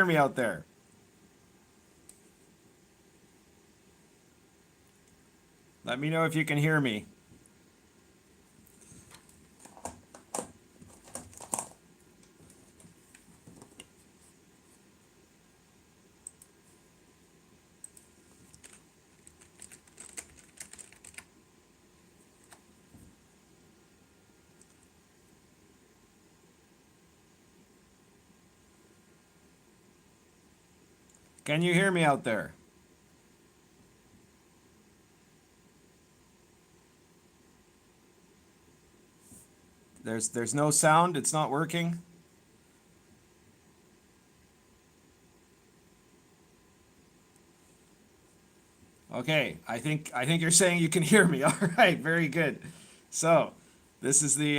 hear me out there? Let me know if you can hear me. Can you hear me out there? There's no sound. It's not working. Okay, I think you're saying you can hear me. All right, very good. So, this is the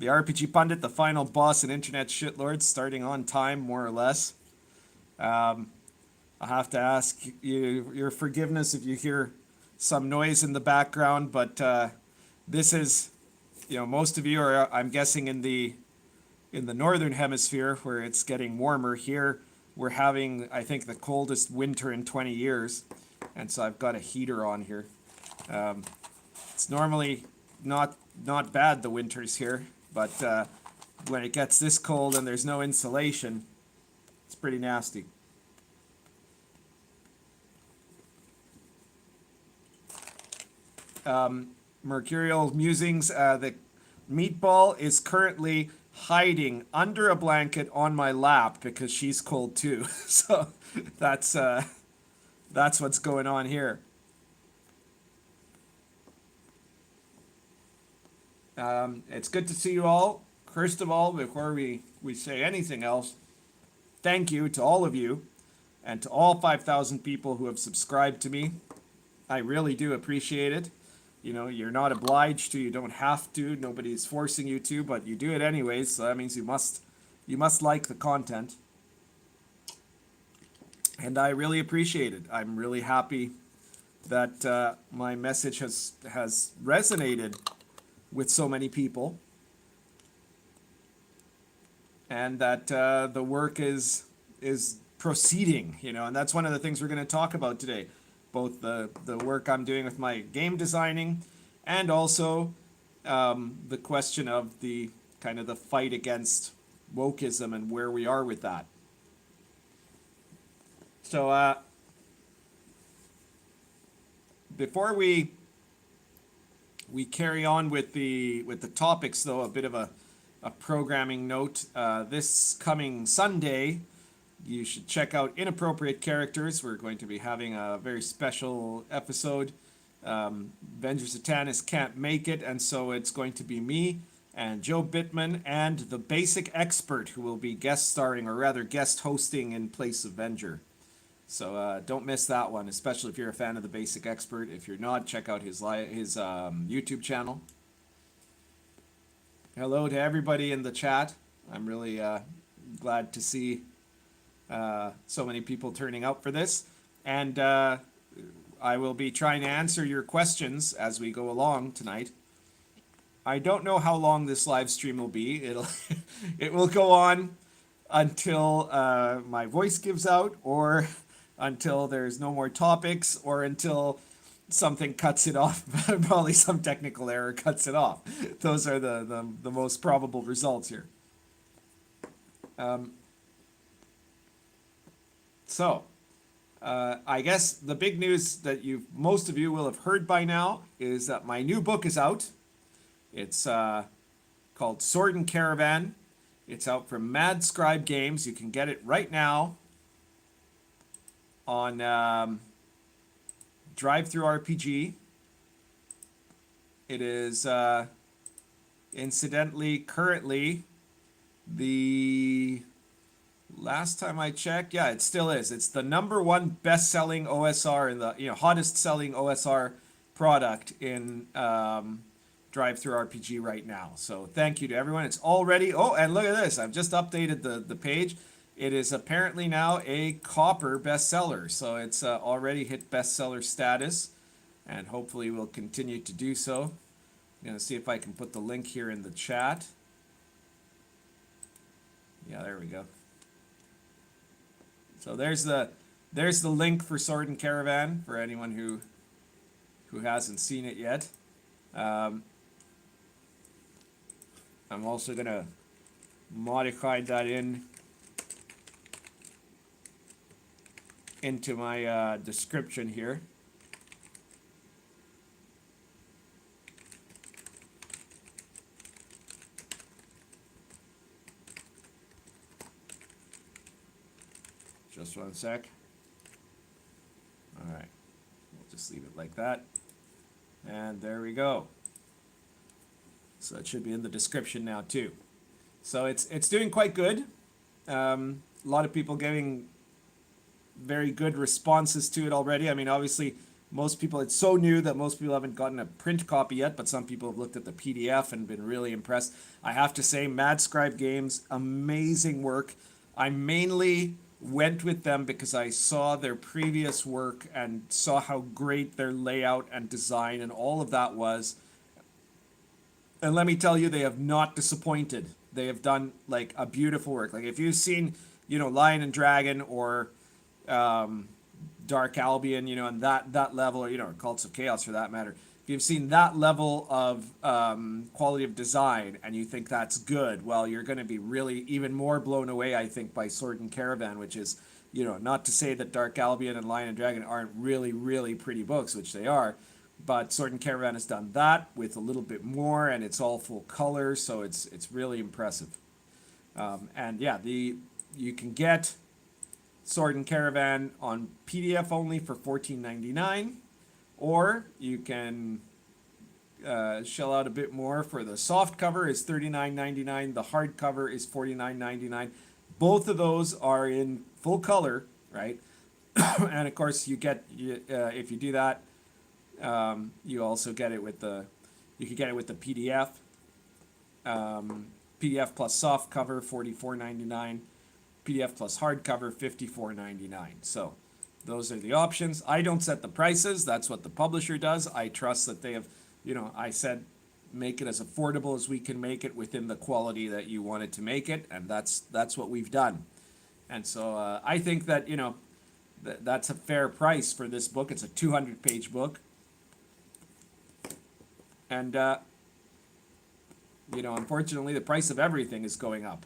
RPG Pundit, the final boss in Internet Shitlords, starting on time, more or less. I'll have to ask you your forgiveness if you hear some noise in the background, but this is, most of you are, I'm guessing, in the northern hemisphere where it's getting warmer. Here we're having, I think, the coldest winter in 20 years, and so I've got a heater on here. It's normally not bad, the winters here, but when it gets this cold and there's no insulation, it's pretty nasty. Mercurial Musings, the meatball is currently hiding under a blanket on my lap because she's cold too. So that's what's going on here. It's good to see you all. First of all, before we say anything else, thank you to all of you and to all 5,000 people who have subscribed to me. I really do appreciate it. You're not obliged to, you don't have to, nobody's forcing you to, but you do it anyways, so that means you must like the content. And I really appreciate it. I'm really happy that my message has resonated with so many people, and that the work is proceeding, and that's one of the things we're going to talk about today. Both the work I'm doing with my game designing, and also the question of the kind of the fight against Wokism and where we are with that. So before we carry on with the topics, though, a bit of a programming note. This coming Sunday, you should check out Inappropriate Characters. We're going to be having a very special episode. Venger Satanis can't make it, and so it's going to be me and Joe Bittman and the Basic Expert, who will be guest starring, or rather guest hosting, in place of Venger. So don't miss that one, especially if you're a fan of the Basic Expert. If you're not, check out his YouTube channel. Hello to everybody in the chat. I'm really glad to see so many people turning out for this, and I will be trying to answer your questions as we go along tonight. I don't know how long this live stream will be. It will go on until my voice gives out, or until there's no more topics, or until something cuts it off. Probably some technical error cuts it off. Those are the most probable results here. So, I guess the big news that most of you will have heard by now is that my new book is out. It's called Sword and Caravan. It's out from Mad Scribe Games. You can get it right now on Drivethru RPG. It is incidentally currently the last time I checked, yeah, it still is. It's the #1 best-selling OSR in the hottest-selling OSR product in Drivethru RPG right now. So thank you to everyone. It's already, oh, and look at this. I've just updated the page. It is apparently now a copper bestseller. So it's already hit bestseller status, and hopefully will continue to do so. I'm going to see if I can put the link here in the chat. Yeah, there we go. So there's the link for Sword and Caravan for anyone who hasn't seen it yet. I'm also gonna modify that into my description here. Just one sec. All right, we'll just leave it like that. And there we go. So it should be in the description now too. So it's doing quite good. A lot of people giving very good responses to it already. I mean, obviously, most people, it's so new that most people haven't gotten a print copy yet, but some people have looked at the PDF and been really impressed. I have to say, Mad Scribe Games, amazing work. I mainly went with them because I saw their previous work and saw how great their layout and design and all of that was. And let me tell you, they have not disappointed. They have done like a beautiful work. Like if you've seen, Lion and Dragon or Dark Albion, and that level, or Cults of Chaos for that matter. If you've seen that level of quality of design and you think that's good, well, you're going to be really even more blown away, I think, by Sword and Caravan, which is, not to say that Dark Albion and Lion and Dragon aren't really, really pretty books, which they are, but Sword and Caravan has done that with a little bit more, and it's all full color, so it's really impressive. And yeah, you can get Sword and Caravan on PDF only for $14.99, or you can shell out a bit more for the soft cover is $39.99. The hard cover is $49.99. Both of those are in full color, right? And of course, you get if you do that, you also get it with the PDF. PDF plus soft cover $44.99. PDF plus hardcover $54.99. So those are the options. I don't set the prices. That's what the publisher does. I trust that they have, I said make it as affordable as we can make it within the quality that you wanted to make it, and that's what we've done. And so I think that, that's a fair price for this book. It's a 200-page book. And, unfortunately, the price of everything is going up.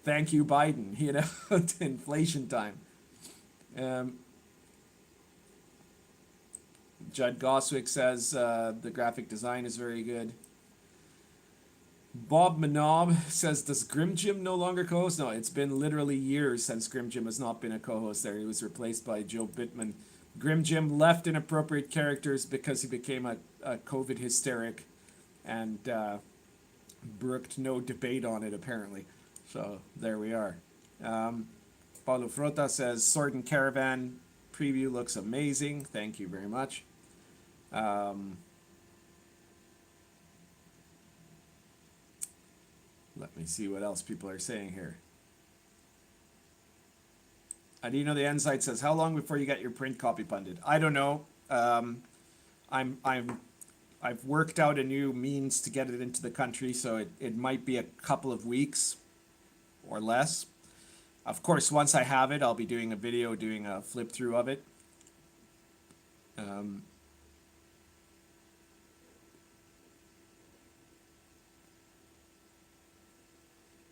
Thank you, Biden, to inflation time. Judd Goswick says the graphic design is very good. Bob Manob says, does Grimjim no longer co-host? No, it's been literally years since Grimjim has not been a co-host there. He was replaced by Joe Bittman. Grimjim left Inappropriate Characters because he became a COVID hysteric and brooked no debate on it, apparently. So there we are. Paulo Frota says, Sword and Caravan preview looks amazing. Thank you very much. Let me see what else people are saying here. Adino the Ensight says, how long before you get your print copy, Pundit? I don't know. I've worked out a new means to get it into the country, so it might be a couple of weeks or less. Of course, once I have it, I'll be doing a video doing a flip through of it.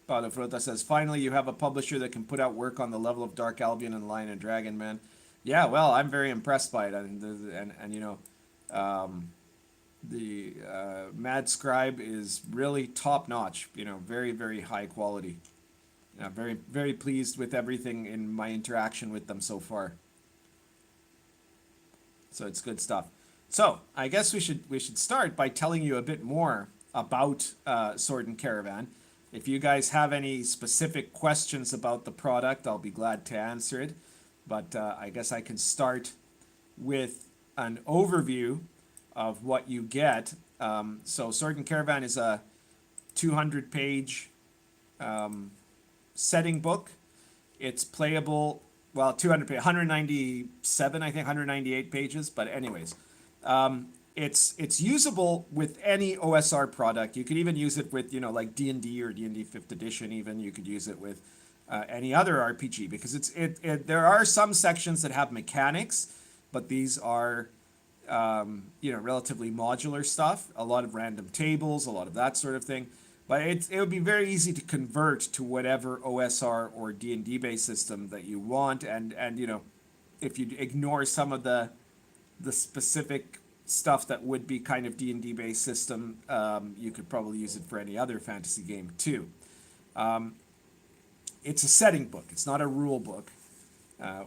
Paulo Frota says, finally you have a publisher that can put out work on the level of Dark Albion and Lion and Dragon, man. Yeah, well, I'm very impressed by it. The Mad Scribe is really top notch, very, very high quality. Very, very pleased with everything in my interaction with them so far. So it's good stuff. So I guess we should start by telling you a bit more about Sword and Caravan. If you guys have any specific questions about the product, I'll be glad to answer it. But I guess I can start with an overview of what you get. So Sword and Caravan is a 200-page setting book. It's playable, well, 200 pages, 197, I think, 198 pages. But anyways, it's usable with any OSR product. You could even use it with, like D&D or D&D 5th edition even. You could use it with any other RPG, because there are some sections that have mechanics, but these are relatively modular stuff, a lot of random tables, a lot of that sort of thing. But it would be very easy to convert to whatever OSR or D&D based system that you want, and if you ignore some of the specific stuff that would be kind of D&D based system, you could probably use it for any other fantasy game too. It's a setting book. It's not a rule book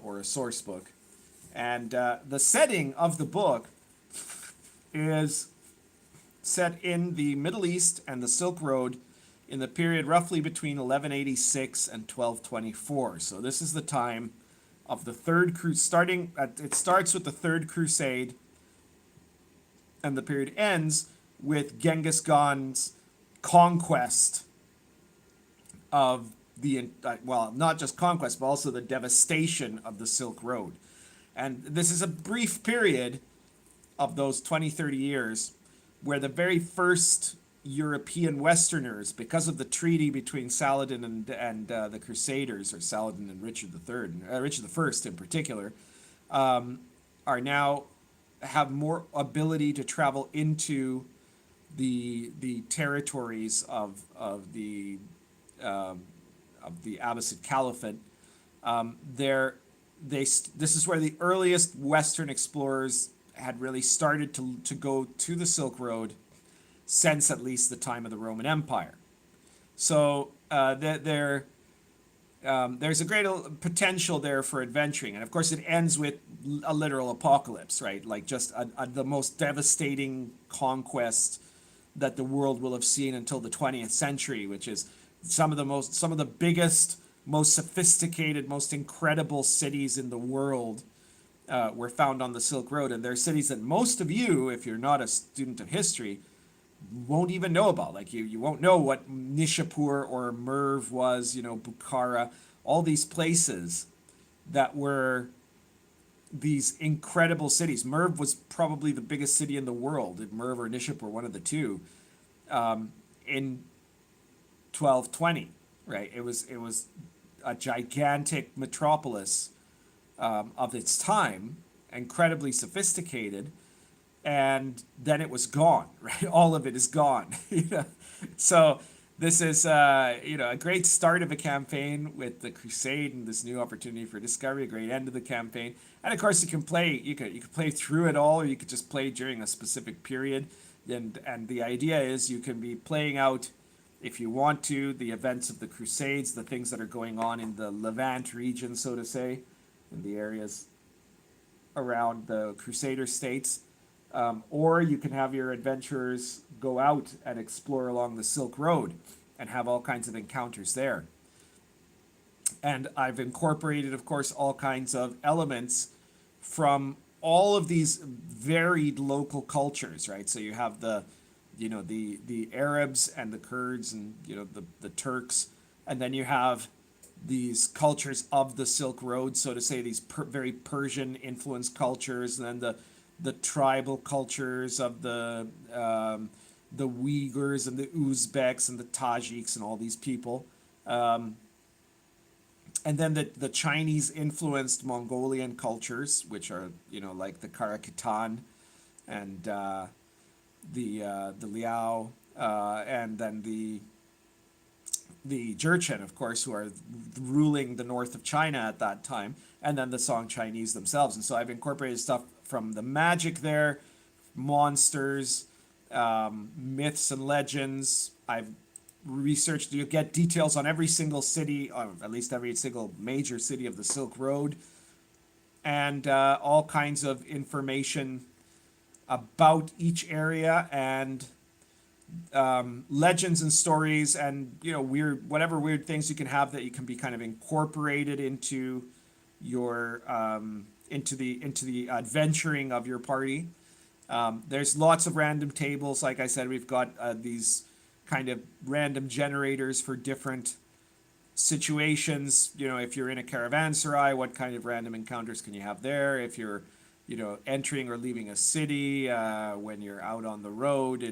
or a source book. And the setting of the book is set in the Middle East and the Silk Road in the period roughly between 1186 and 1224. So this is the time of the Third Crusade. It starts with the Third Crusade, and the period ends with Genghis Khan's conquest of not just conquest, but also the devastation of the Silk Road. And this is a brief period of those 20, 30 years where the very first European Westerners, because of the treaty between Saladin and the Crusaders, or Saladin and Richard III, Richard I in particular, are now have more ability to travel into the territories of the Abbasid Caliphate. This is where the earliest Western explorers had really started to go to the Silk Road since at least the time of the Roman Empire. So there's a great potential there for adventuring. And of course it ends with a literal apocalypse, right? Like just the most devastating conquest that the world will have seen until the 20th century, which is some of the biggest, most sophisticated, most incredible cities in the world were found on the Silk Road. And they're cities that most of you, if you're not a student of history, won't even know about. Like you won't know what Nishapur or Mewe was, Bukhara, all these places that were these incredible cities. Mewe was probably the biggest city in the world, Mewe or Nishapur, one of the two, in 1220, right? It was a gigantic metropolis of its time, incredibly sophisticated, and then it was gone, right? All of it is gone. So this is a great start of a campaign with the Crusade and this new opportunity for discovery, a great end of the campaign. And of course you can play through it all, or you could just play during a specific period. And the idea is you can be playing out, if you want to, the events of the Crusades, the things that are going on in the Levant region, so to say, in the areas around the Crusader states. Or you can have your adventurers go out and explore along the Silk Road and have all kinds of encounters there. And I've incorporated, of course, all kinds of elements from all of these varied local cultures, right? So you have the Arabs and the Kurds and the Turks, and then you have these cultures of the Silk Road, so to say, these very Persian influenced cultures, and then the tribal cultures of the Uyghurs and the Uzbeks and the Tajiks and all these people, and then the Chinese influenced Mongolian cultures, which are like the Karakitan and the Liao, and then the Jurchen, of course, who are ruling the north of China at that time, and then the Song Chinese themselves. And so I've incorporated stuff from the magic there, monsters, myths and legends. I've researched, you get details on every single city, or at least every single major city of the Silk Road, and all kinds of information about each area, and legends and stories, and whatever weird things you can have that you can be kind of incorporated into your into the adventuring of your party. There's lots of random tables. Like I said, we've got these kind of random generators for different situations. If you're in a caravanserai, what kind of random encounters can you have there? If you're entering or leaving a city, when you're out on the road,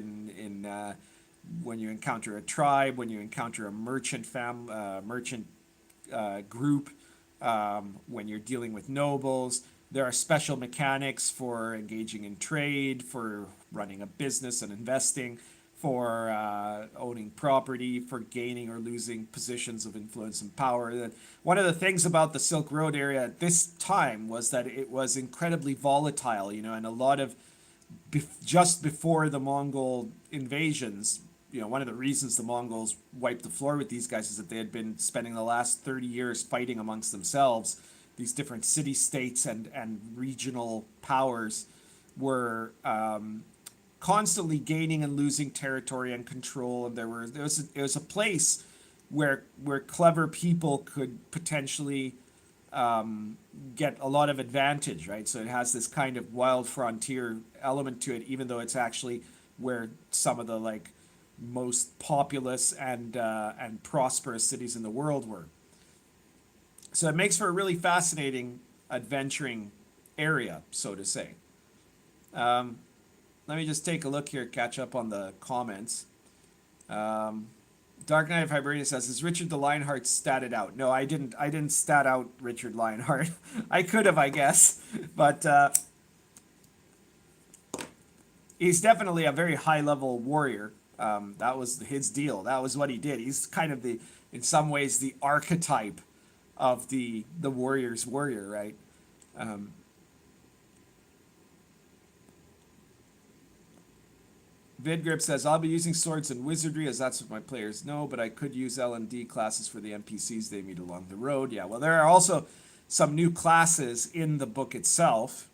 when you encounter a tribe, when you encounter a merchant group when you're dealing with nobles. There are special mechanics for engaging in trade, for running a business and investing, for owning property, for gaining or losing positions of influence and power. One of the things about the Silk Road area at this time was that it was incredibly volatile, and a lot of, just before the Mongol invasions, one of the reasons the Mongols wiped the floor with these guys is that they had been spending the last 30 years fighting amongst themselves. These different city-states and regional powers were constantly gaining and losing territory and control, and it was a place where clever people could potentially get a lot of advantage, right? So it has this kind of wild frontier element to it, even though it's actually where some of the most populous and prosperous cities in the world were. So it makes for a really fascinating adventuring area, so to say. Let me just take a look here, catch up on the comments. Dark Knight of Hibernia says, "Is Richard the Lionheart statted out?" No, I didn't stat out Richard Lionheart. I could have, I guess, but he's definitely a very high-level warrior. That was his deal. That was what he did. He's kind of in some ways, the archetype of the warrior's warrior, right? Vidgrip says, "I'll be using swords and wizardry as that's what my players know, but I could use L&D classes for the NPCs they meet along the road." Yeah, well, there are also some new classes in the book itself.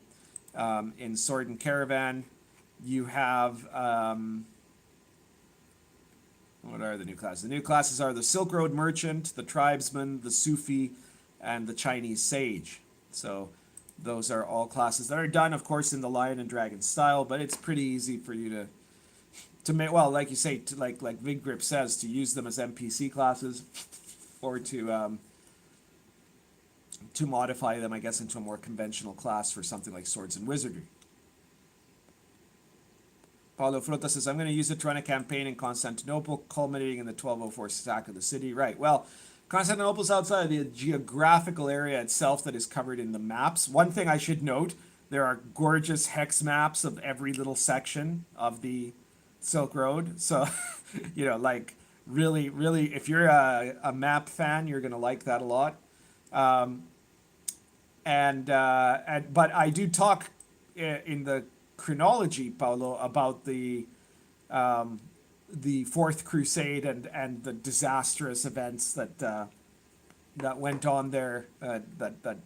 In Sword and Caravan, you have... what are the new classes? The new classes are the Silk Road Merchant, the Tribesman, the Sufi, and the Chinese Sage. So those are all classes that are done, of course, in the Lion and Dragon style, but it's pretty easy for you to make, well, like you say, like Vidgrip says, to use them as NPC classes, or to modify them, I guess, into a more conventional class for something like Swords and Wizardry. Paulo Frota says, "I'm going to use it to run a campaign in Constantinople, culminating in the 1204 sack of the city." Right, well, Constantinople's outside of the geographical area itself that is covered in the maps. One thing I should note, there are gorgeous hex maps of every little section of the Silk Road. So, really, really, if you're a map fan, you're going to like that a lot. But I do talk in the chronology, Paulo, about the Fourth Crusade and the disastrous events that went on there that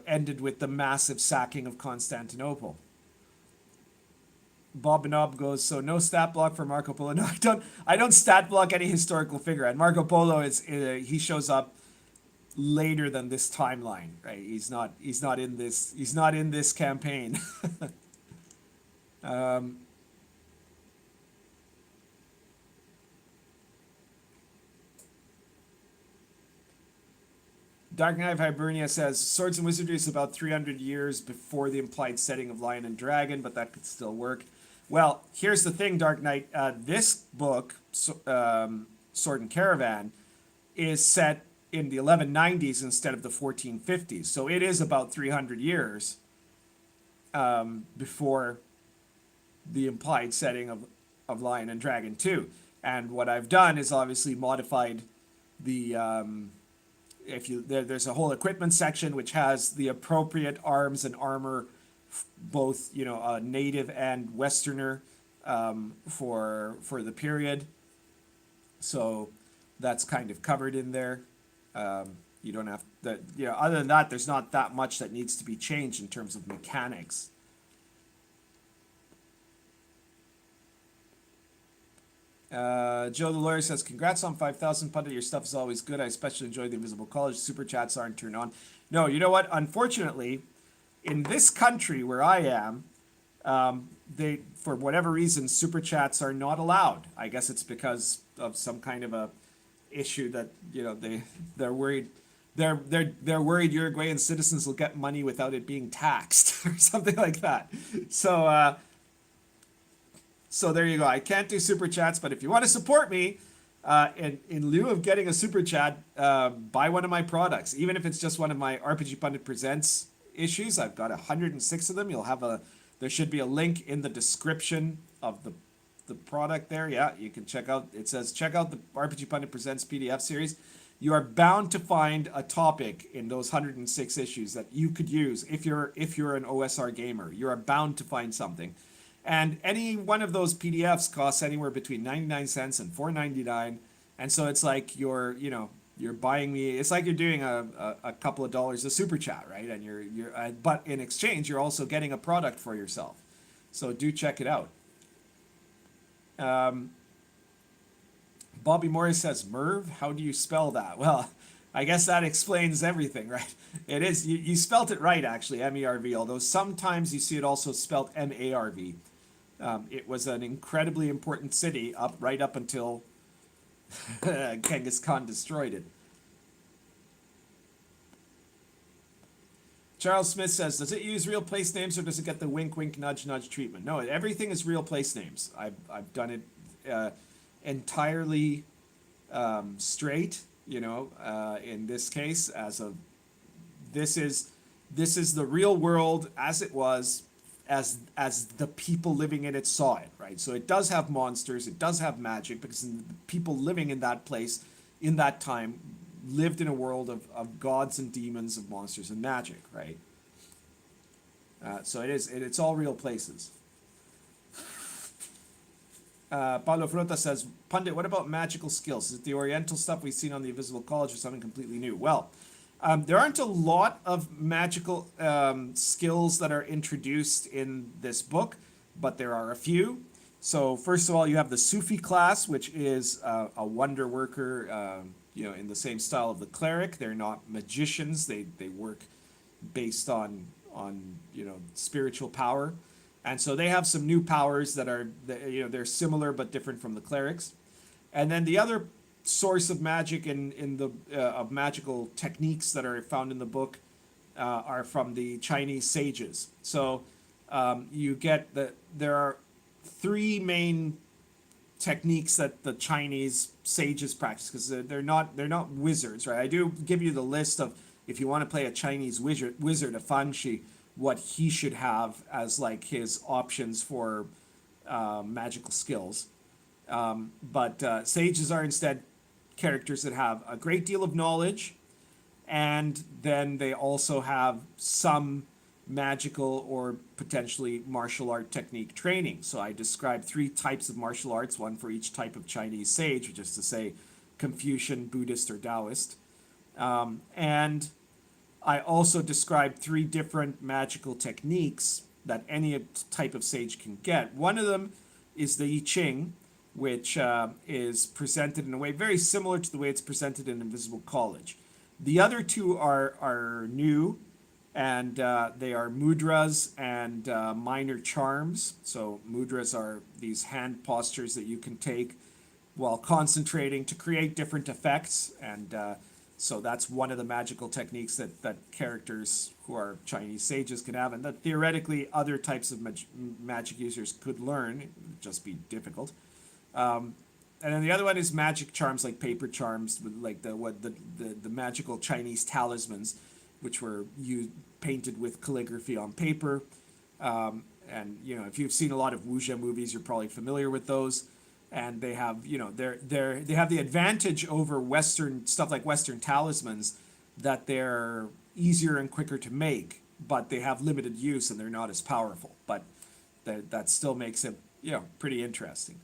ended with the massive sacking of Constantinople. Bob Benob goes, "So no stat block for Marco Polo." No, I don't stat block any historical figure. And Marco Polo he shows up later than this timeline, right? He's not in this campaign. Dark Knight of Hibernia says, "Swords and Wizardry is about 300 years before the implied setting of Lion and Dragon, but that could still work." Well, here's the thing, Dark Knight. This book, Sword and Caravan, is set in the 1190s instead of the 1450s. So it is about 300 years before the implied setting of Lion and Dragon 2. And what I've done is obviously modified the... there's a whole equipment section which has the appropriate arms and armor, both native and Westerner, for the period. So that's kind of covered in there. You don't have that. Other than that, there's not that much that needs to be changed in terms of mechanics. Joe the Lawyer says, "Congrats on 5,000 Pundit. Your stuff is always good. I especially enjoy the Invisible College. Super chats aren't turned on." No, you know what? Unfortunately, in this country where I am, they, for whatever reason, super chats are not allowed. I guess it's because of some kind of a issue that they're worried. They're worried Uruguayan citizens will get money without it being taxed or something like that. So there you go. I can't do super chats, but if you want to support me, in lieu of getting a super chat, buy one of my products, even if it's just one of my RPG Pundit Presents issues. I've got 106 of them. There should be a link in the description of the product there. Yeah, you can check out. It says check out the RPG Pundit Presents PDF series. You are bound to find a topic in those 106 issues that you could use if you're an OSR gamer. You are bound to find something. And any one of those PDFs costs anywhere between 99 cents and $4.99. And so it's like you're buying me, it's like you're doing a couple of dollars a super chat, right? And but in exchange, you're also getting a product for yourself. So do check it out. Bobby Morris says, Merv, how do you spell that? Well, I guess that explains everything, right? It is, you spelt it right, actually, M-E-R-V, although sometimes you see it also spelled M-A-R-V. It was an incredibly important city right up until Genghis Khan destroyed it. Charles Smith says, does it use real place names or does it get the wink, wink, nudge, nudge treatment? No, everything is real place names. I've done it entirely straight, in this case, this is the real world as it was, as the people living in it saw it, right? So it does have monsters, it does have magic, because the people living in that place in that time lived in a world of gods and demons, of monsters and magic, right? So it's all real places. Paulo Frota says, Pundit, what about magical skills? Is it the Oriental stuff we've seen on the Invisible College or something completely new? Well, there aren't a lot of magical skills that are introduced in this book, but there are a few. So first of all, you have the Sufi class, which is a wonder worker, in the same style of the cleric. They're not magicians. They work based on spiritual power. And so they have some new powers that are, they're similar but different from the clerics. And then the other source of magic of magical techniques that are found in the book are from the Chinese sages. So you get there are three main techniques that the Chinese sages practice, because they're not wizards, right? I do give you the list of, if you want to play a Chinese wizard, a Fanxi, what he should have as like his options for magical skills. But sages are instead characters that have a great deal of knowledge, and then they also have some magical or potentially martial art technique training. So I described 3 types of martial arts, one for each type of Chinese sage, which is to say Confucian, Buddhist, or Taoist. And I also described 3 different magical techniques that any type of sage can get. One of them is the I Ching, which is presented in a way very similar to the way it's presented in Invisible College. The other 2 are new, and they are mudras and minor charms. So mudras are these hand postures that you can take while concentrating to create different effects, and so that's one of the magical techniques that characters who are Chinese sages can have, and that theoretically other types of magic users could learn. It would just be difficult. And then the other one is magic charms, like paper charms, like the magical Chinese talismans, which were painted with calligraphy on paper. And if you've seen a lot of wuxia movies, you're probably familiar with those. And they have, they have the advantage over Western stuff like Western talismans, that they're easier and quicker to make, but they have limited use and they're not as powerful. But that still makes it, pretty interesting.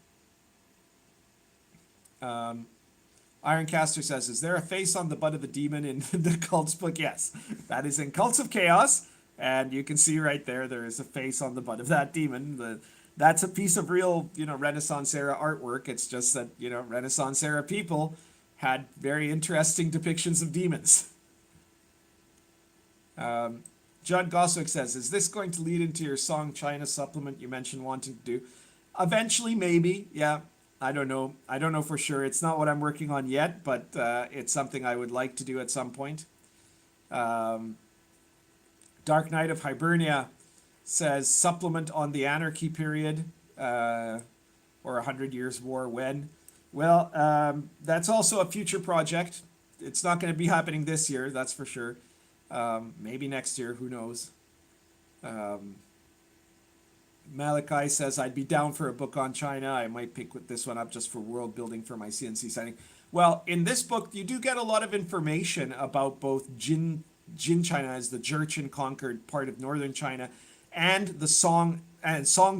Ironcaster says, is there a face on the butt of the demon in the Cults book? Yes, that is in Cults of Chaos. And you can see right there is a face on the butt of that demon. That's a piece of real, Renaissance era artwork. It's just that, Renaissance era people had very interesting depictions of demons. John Goswick says, is this going to lead into your Song China supplement you mentioned wanting to do? Eventually, maybe. Yeah, I don't know. I don't know for sure. It's not what I'm working on yet, but it's something I would like to do at some point. Dark Knight of Hibernia says, supplement on the Anarchy period, or 100 Years' War when. Well, that's also a future project. It's not going to be happening this year, that's for sure. Maybe next year, who knows? Um, Malachi says, I'd be down for a book on China. I might pick this one up just for world building for my CNC setting. Well, in this book, you do get a lot of information about both Jin China as the Jurchen conquered part of northern China and the Song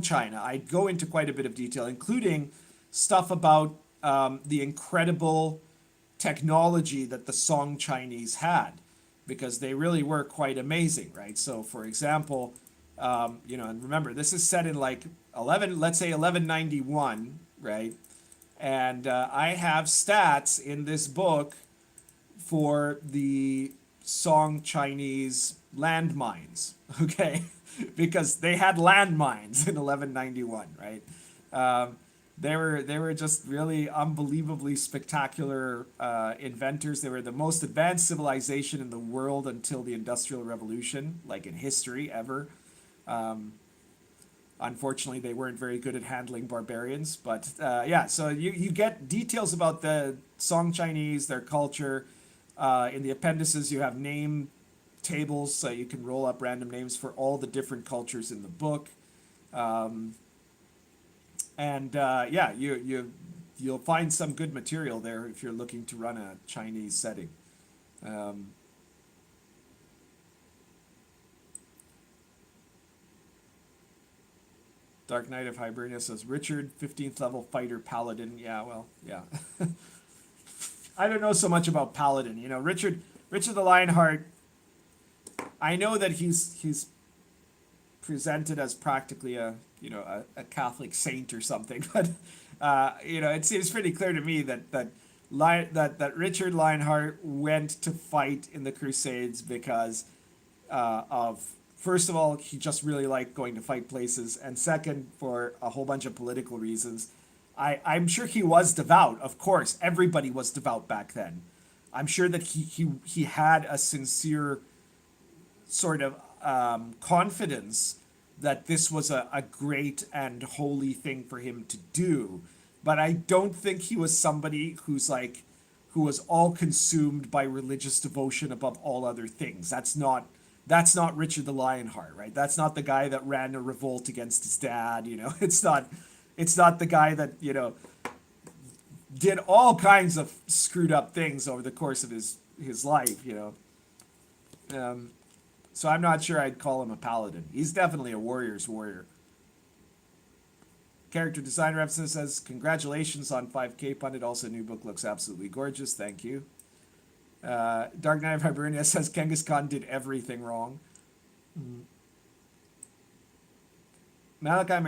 China. I go into quite a bit of detail, including stuff about the incredible technology that the Song Chinese had, because they really were quite amazing, right? So, for example, and remember, this is set in like let's say 1191, right? And I have stats in this book for the Song Chinese landmines, okay? Because they had landmines in 1191, right? They were just really unbelievably spectacular inventors. They were the most advanced civilization in the world until the Industrial Revolution, like in history ever. Unfortunately, they weren't very good at handling barbarians. But yeah, so you get details about the Song Chinese, their culture. In the appendices, you have name tables, so you can roll up random names for all the different cultures in the book. Yeah, you'll find some good material there if you're looking to run a Chinese setting. Dark Knight of Hibernia says, Richard, 15th level fighter Paladin. Yeah, well, yeah. I don't know so much about Paladin. You know, Richard the Lionheart, I know that he's presented as practically a Catholic saint or something, but it seems pretty clear to me that Richard Lionheart went to fight in the Crusades because of, first of all, he just really liked going to fight places, and second, for a whole bunch of political reasons. I'm sure he was devout. Of course, everybody was devout back then. I'm sure that he had a sincere sort of confidence that this was a great and holy thing for him to do. But I don't think he was somebody who was all consumed by religious devotion above all other things. That's not Richard the Lionheart, right? That's not the guy that ran a revolt against his dad, It's not the guy that, did all kinds of screwed up things over the course of his life, So I'm not sure I'd call him a paladin. He's definitely a warrior's warrior. Character designer episode says, congratulations on 5K Pundit. Also, new book looks absolutely gorgeous. Thank you. Dark Knight of Hibernia says Genghis Khan did everything wrong. Malachi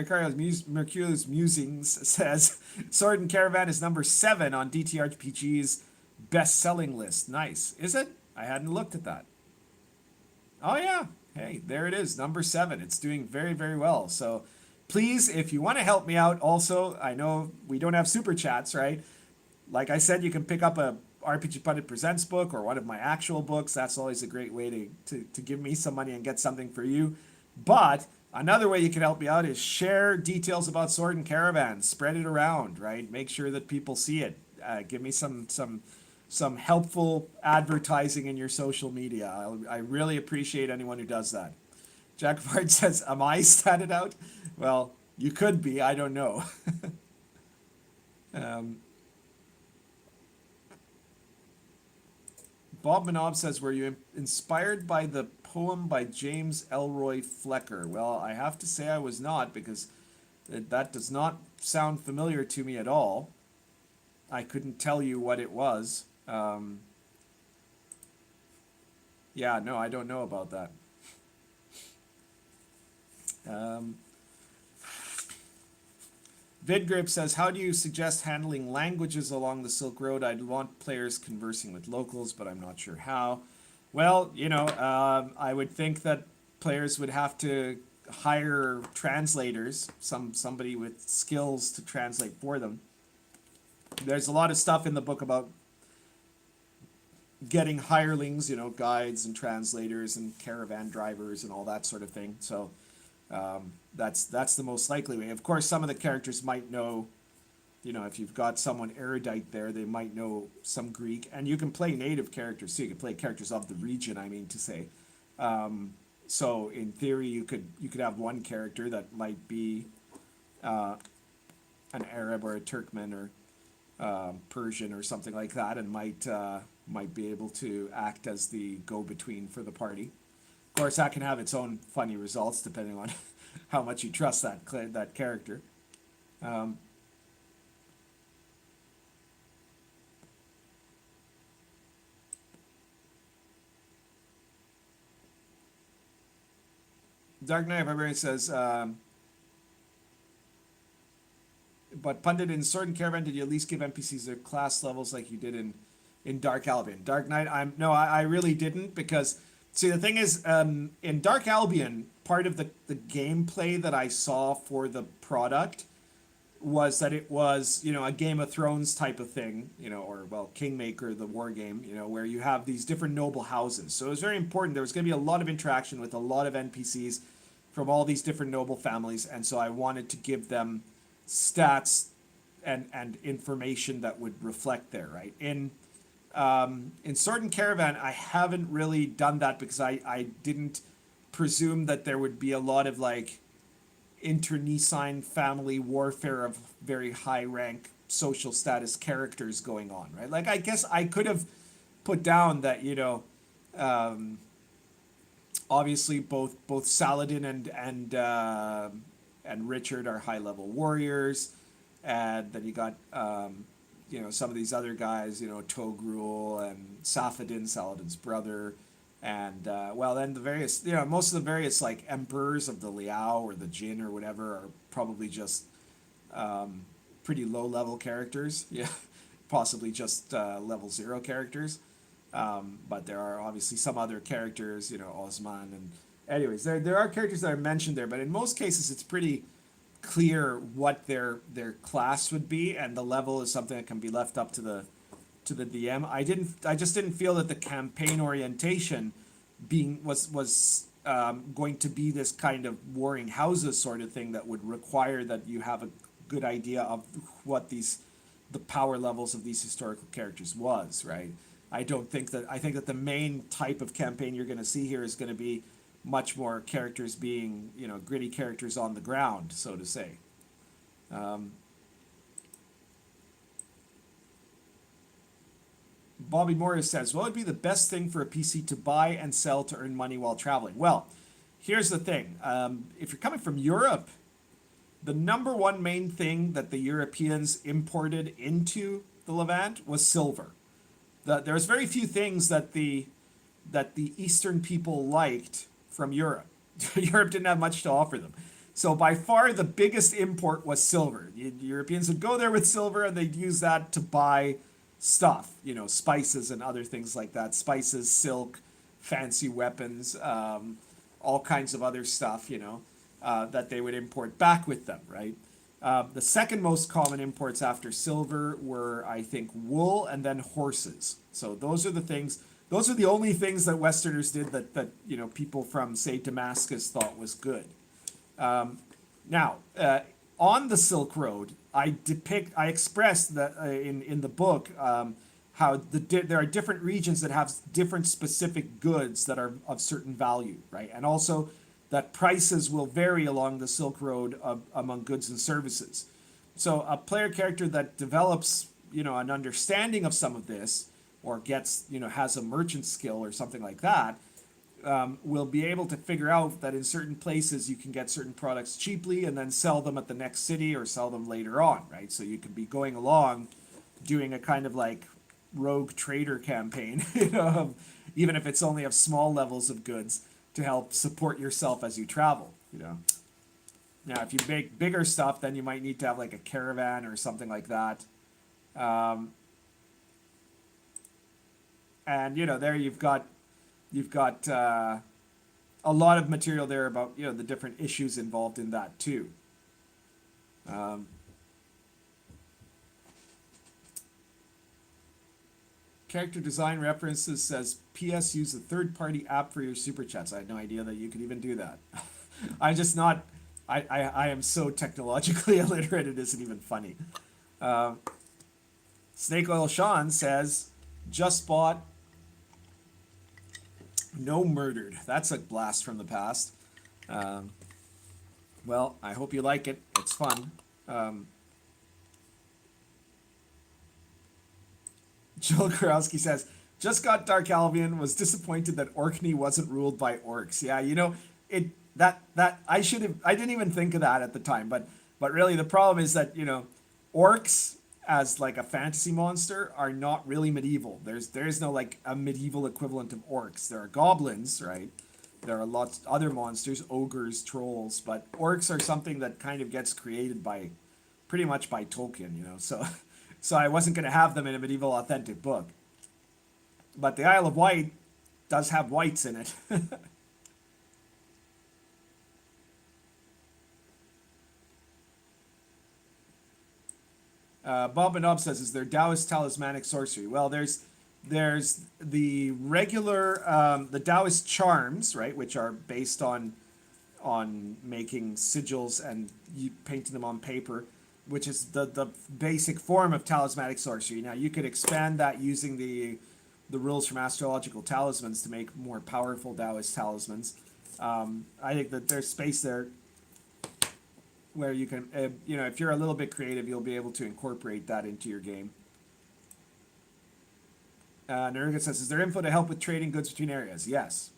Mercurius Musings says Sword and Caravan is number 7 on DTRPG's best-selling list. Nice. Is it? I hadn't looked at that. Oh yeah. Hey, there it is, number 7. It's doing very, very well. So please, if you want to help me out, also, I know we don't have super chats, right? Like I said, you can pick up a RPG Pundit Presents book or one of my actual books. That's always a great way to give me some money and get something for you. But another way you can help me out is share details about Sword and Caravan. Spread it around, right? Make sure that people see it. Give me some helpful advertising in your social media. I really appreciate anyone who does that. Jack Fard says, am I statted out? Well, you could be. I don't know. Bob Manob says, were you inspired by the poem by James Elroy Flecker? Well, I have to say I was not, because that does not sound familiar to me at all. I couldn't tell you what it was. Yeah, no, I don't know about that. Vidgrip says, how do you suggest handling languages along the Silk Road? I'd want players conversing with locals, but I'm not sure how. Well, I would think that players would have to hire translators, somebody with skills to translate for them. There's a lot of stuff in the book about getting hirelings, guides and translators and caravan drivers and all that sort of thing. So that's the most likely way. Of course, some of the characters might know you know, if you've got someone erudite there, they might know some Greek, and you can play native characters too. You can play characters of the region, I mean to say. So in theory, you could have one character that might be an Arab or a Turkmen or Persian or something like that, and might be able to act as the go-between for the party. Of course, that can have its own funny results depending on how much you trust that character. Dark Knight Barbarian says, but Pundit, in Sword and Caravan, did you at least give NPCs their class levels like you did in Dark Albion? Dark Knight, I really didn't, because see, the thing is, in Dark Albion, part of the gameplay that I saw for the product was that it was, you know, a Game of Thrones type of thing, you know, or, well, Kingmaker, the war game, you know, where you have these different noble houses. So it was very important. There was going to be a lot of interaction with a lot of NPCs from all these different noble families, and so I wanted to give them stats and information that would reflect there, right? In Sword and Caravan, I haven't really done that because I didn't presume that there would be a lot of like internecine family warfare of very high rank social status characters going on, right? Like, I guess I could have put down that, you know, obviously both Saladin and Richard are high level warriors, and then you got you know, some of these other guys, you know, Togrul and Safadin, Saladin's brother, and well, then the various, you know, most of the various like emperors of the Liao or the Jin or whatever are probably just pretty low level characters, yeah, possibly just level 0 characters, but there are obviously some other characters, you know, Osman, and anyways, there are characters that are mentioned there, but in most cases it's pretty clear what their class would be, and the level is something that can be left up to the DM. I just didn't feel that the campaign orientation was going to be this kind of warring houses sort of thing that would require that you have a good idea of what the power levels of these historical characters was, right? I think that the main type of campaign you're going to see here is going to be much more characters being, you know, gritty characters on the ground, so to say. Bobby Morris says, what would be the best thing for a PC to buy and sell to earn money while traveling? Well, here's the thing. If you're coming from Europe, the number one main thing that the Europeans imported into the Levant was silver. There's very few things that the Eastern people liked from Europe. Europe didn't have much to offer them. So by far the biggest import was silver. Europeans would go there with silver and they'd use that to buy stuff, you know, spices and other things like that. Spices, silk, fancy weapons, all kinds of other stuff, you know, that they would import back with them, right? The second most common imports after silver were, I think, wool and then horses. So those are the only things that Westerners did that you know, people from, say, Damascus thought was good. Now, on the Silk Road, I expressed that in the book how there are different regions that have different specific goods that are of certain value, right? And also that prices will vary along the Silk Road among goods and services. So a player character that develops, you know, an understanding of some of this, or gets, you know, has a merchant skill or something like that, will be able to figure out that in certain places you can get certain products cheaply and then sell them at the next city or sell them later on, right? So you could be going along doing a kind of like rogue trader campaign, you know, even if it's only of small levels of goods, to help support yourself as you travel, you know. Now, if you make bigger stuff, then you might need to have like a caravan or something like that. And, you know, there you've got a lot of material there about, you know, the different issues involved in that too. Character design references says, P.S. use a third-party app for your super chats. I had no idea that you could even do that. I'm just not, I am so technologically illiterate, it isn't even funny. Uh, Snake Oil Sean says, just bought, no murdered. That's a blast from the past. Um, well, I hope you like it. It's fun. Joel Kurowski says, just got Dark Albion, was disappointed that Orkney wasn't ruled by orcs. Yeah, you know, it that I didn't even think of that at the time, but really the problem is that, you know, orcs as like a fantasy monster are not really medieval. There is no like a medieval equivalent of orcs. There are goblins, right? There are lots of other monsters, ogres, trolls, but orcs are something that kind of gets created by pretty much by Tolkien, you know. So so I wasn't going to have them in a medieval authentic book. But the Isle of Wight does have wights in it. Bob and Ob says, is there Taoist talismanic sorcery? Well, there's the regular the Taoist charms, right, which are based on making sigils and you painting them on paper, which is the basic form of talismanic sorcery. Now you could expand that using the rules from astrological talismans to make more powerful Taoist talismans. I think that there's space there where you can, you know, if you're a little bit creative, you'll be able to incorporate that into your game. Nerga says, is there info to help with trading goods between areas? Yes.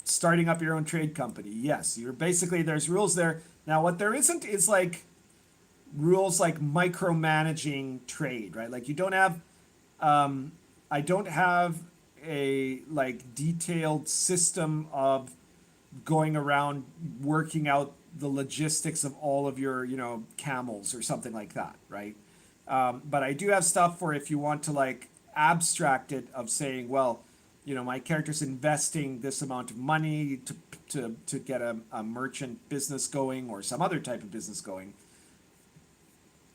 Starting up your own trade company? Yes. You're basically, there's rules there. Now, what there isn't is like rules like micromanaging trade, right? Like you don't have, I don't have a like detailed system of going around working out the logistics of all of your, you know, camels or something like that, right? But I do have stuff for if you want to like abstract it of saying, well, you know, my character's investing this amount of money to get a merchant business going or some other type of business going,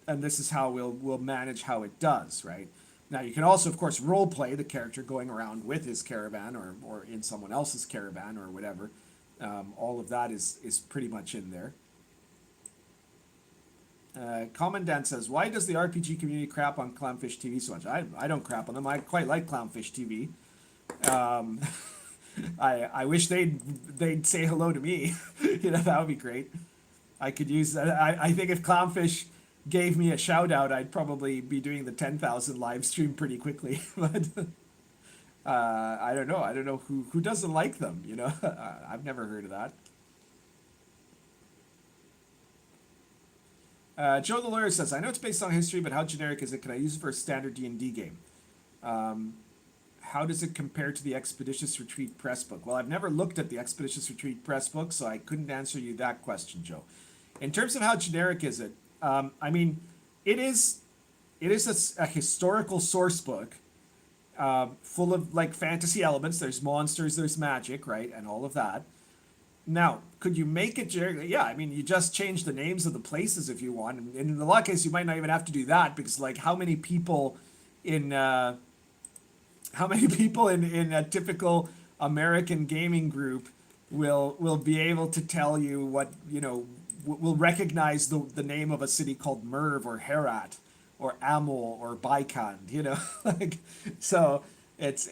and this is how we'll manage how it does, right? Now you can also, of course, role play the character going around with his caravan or in someone else's caravan or whatever. All of that is pretty much in there. Commandant says, why does the RPG community crap on Clownfish TV so much? I don't crap on them. I quite like Clownfish TV. I wish they'd say hello to me. You know, that would be great. I could use that. I think if Clownfish gave me a shout out, I'd probably be doing the 10,000 live stream pretty quickly. But I don't know. I don't know who doesn't like them. You know, I've never heard of that. Joe the Lawyer says, I know it's based on history, but how generic is it? Can I use it for a standard D&D game? How does it compare to the Expeditious Retreat press book? Well, I've never looked at the Expeditious Retreat press book, so I couldn't answer you that question, Joe. In terms of how generic is it, I mean, it is a historical source book full of like fantasy elements. There's monsters, there's magic, right, and all of that. Now, could you make it generic? Yeah, I mean, you just change the names of the places if you want. And in a lot of cases, you might not even have to do that because, like, how many people in a typical American gaming group will be able to tell you what, you know, will recognize the name of a city called Merv or Herat or Amul or Baikand, you know, like, so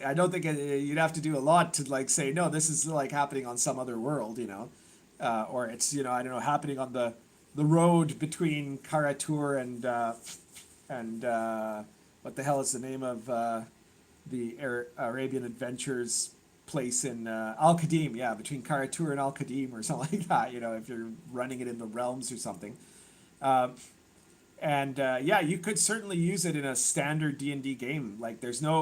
I don't think you'd have to do a lot to like say, no, this is like happening on some other world, you know, or it's, you know, I don't know, happening on the road between Karatur and what the hell is the name of the Arabian Adventures place in Al-Qadim, yeah, between Karatur and Al-Qadim or something like that, you know, if you're running it in the realms or something. Yeah, you could certainly use it in a standard D&D game. Like there isn't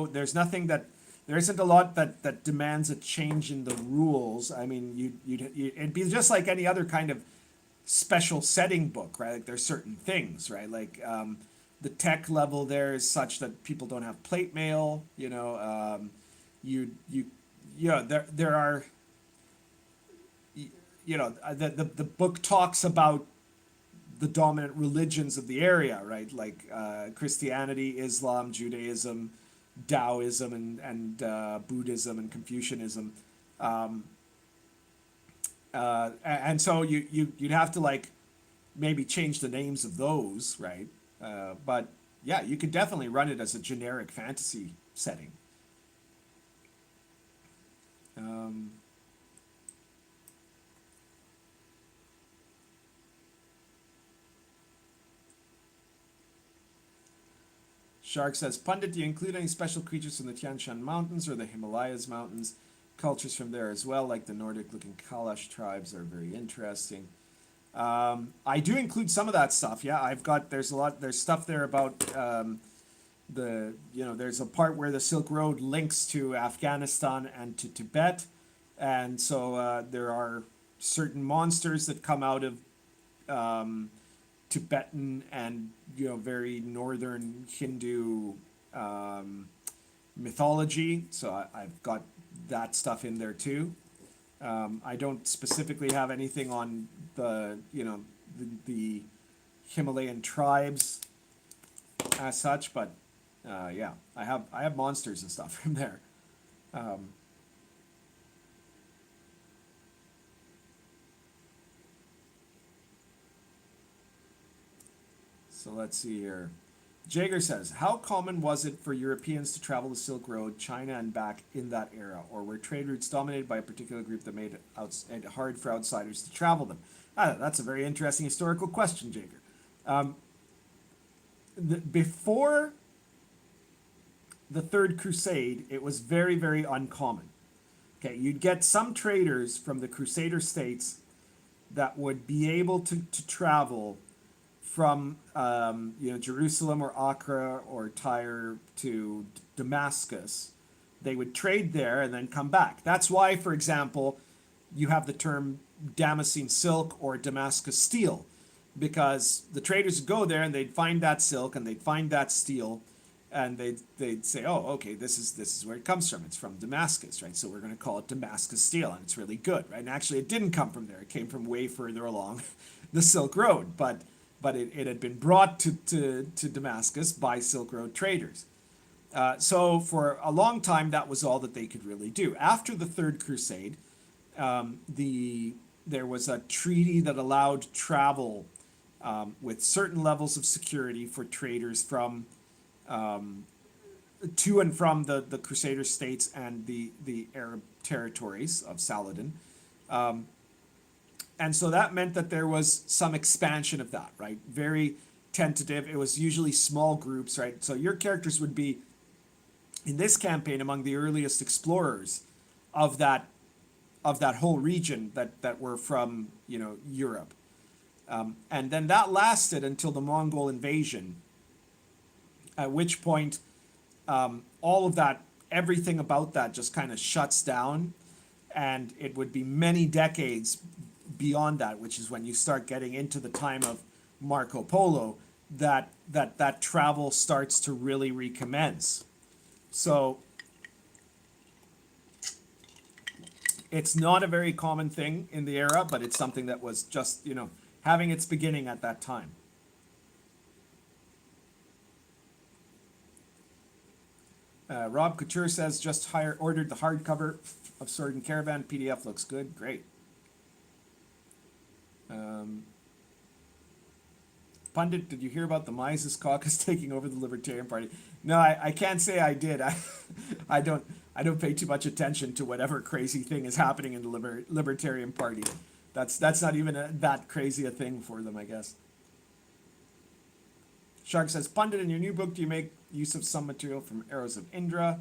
a lot that demands a change in the rules. I mean, it'd be just like any other kind of special setting book, right? Like there's certain things, right? Like the tech level there is such that people don't have plate mail, you know, there are, you know, the book talks about the dominant religions of the area, right? Like Christianity, Islam, Judaism, Taoism, and Buddhism and Confucianism, and so you'd have to like maybe change the names of those, right? But yeah, you could definitely run it as a generic fantasy setting. Um, Shark says, Pundit, do you include any special creatures from the Tian Shan Mountains or the Himalayas Mountains? Cultures from there as well, like the Nordic-looking Kalash tribes, are very interesting. I do include some of that stuff. Yeah, there's stuff there about there's a part where the Silk Road links to Afghanistan and to Tibet, and so there are certain monsters that come out of Tibetan and very northern Hindu mythology. So I've got that stuff in there too. I don't specifically have anything on the Himalayan tribes as such, but yeah, I have monsters and stuff from there. So let's see here. Jager says, how common was it for Europeans to travel the Silk Road, China and back in that era? Or were trade routes dominated by a particular group that made it hard for outsiders to travel them? That's a very interesting historical question, Jager. Before the Third Crusade, it was very, very uncommon. Okay, you'd get some traders from the Crusader states that would be able to travel from Jerusalem or Accra or Tyre to Damascus. They would trade there and then come back. That's why, for example, you have the term Damascene silk or Damascus steel, because the traders would go there and they'd find that silk and they'd find that steel, and they'd say, oh, okay, this is where it comes from. It's from Damascus, right? So we're going to call it Damascus steel, and it's really good, right? And actually, it didn't come from there. It came from way further along the Silk Road, but it had been brought to Damascus by Silk Road traders. So for a long time, that was all that they could really do. After the Third Crusade, there was a treaty that allowed travel with certain levels of security for traders from to and from the Crusader states and the Arab territories of Saladin. And so that meant that there was some expansion of that, right? Very tentative. It was usually small groups, right? So your characters would be, in this campaign, among the earliest explorers of that whole region that were from, Europe. And then that lasted until the Mongol invasion, at which point all of that, everything about that just kind of shuts down, and it would be many decades beyond that, which is when you start getting into the time of Marco Polo, that travel starts to really recommence. So it's not a very common thing in the era, but it's something that was just, having its beginning at that time. Rob Couture says, just ordered the hardcover of Sword and Caravan. PDF looks good. Great. Pundit, did you hear about the Mises Caucus taking over the Libertarian Party? No, I can't say I did. I don't pay too much attention to whatever crazy thing is happening in the Libertarian Party. That's not even that crazy a thing for them, I guess. Shark says, Pundit, in your new book, do you make use of some material from Arrows of Indra,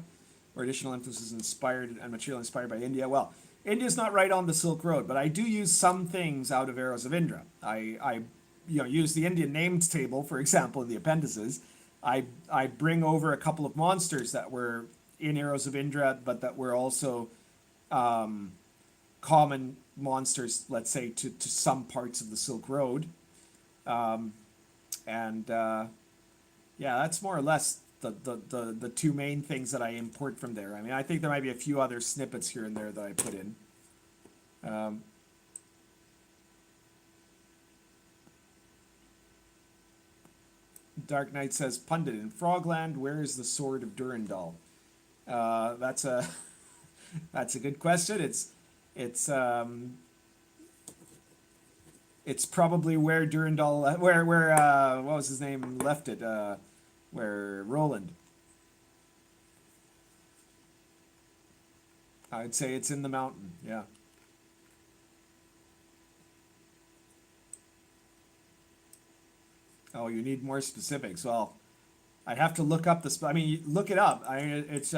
or additional influences inspired and material inspired by India? Well, India's not right on the Silk Road, but I do use some things out of Arrows of Indra. I use the Indian names table, for example, in the appendices. I bring over a couple of monsters that were in Arrows of Indra, but that were also common monsters, let's say, to some parts of the Silk Road. Yeah, that's more or less the two main things that I import from there. I mean, I think there might be a few other snippets here and there that I put in. Dark Knight says, Pundit, in Frogland, where is the sword of Durondal? That's a good question. It's probably where Durondal, where what was his name, left it. Where Roland? I'd say it's in the mountain, yeah. Oh, you need more specifics. Well, I'd have to look up I mean, look it up. I mean, it's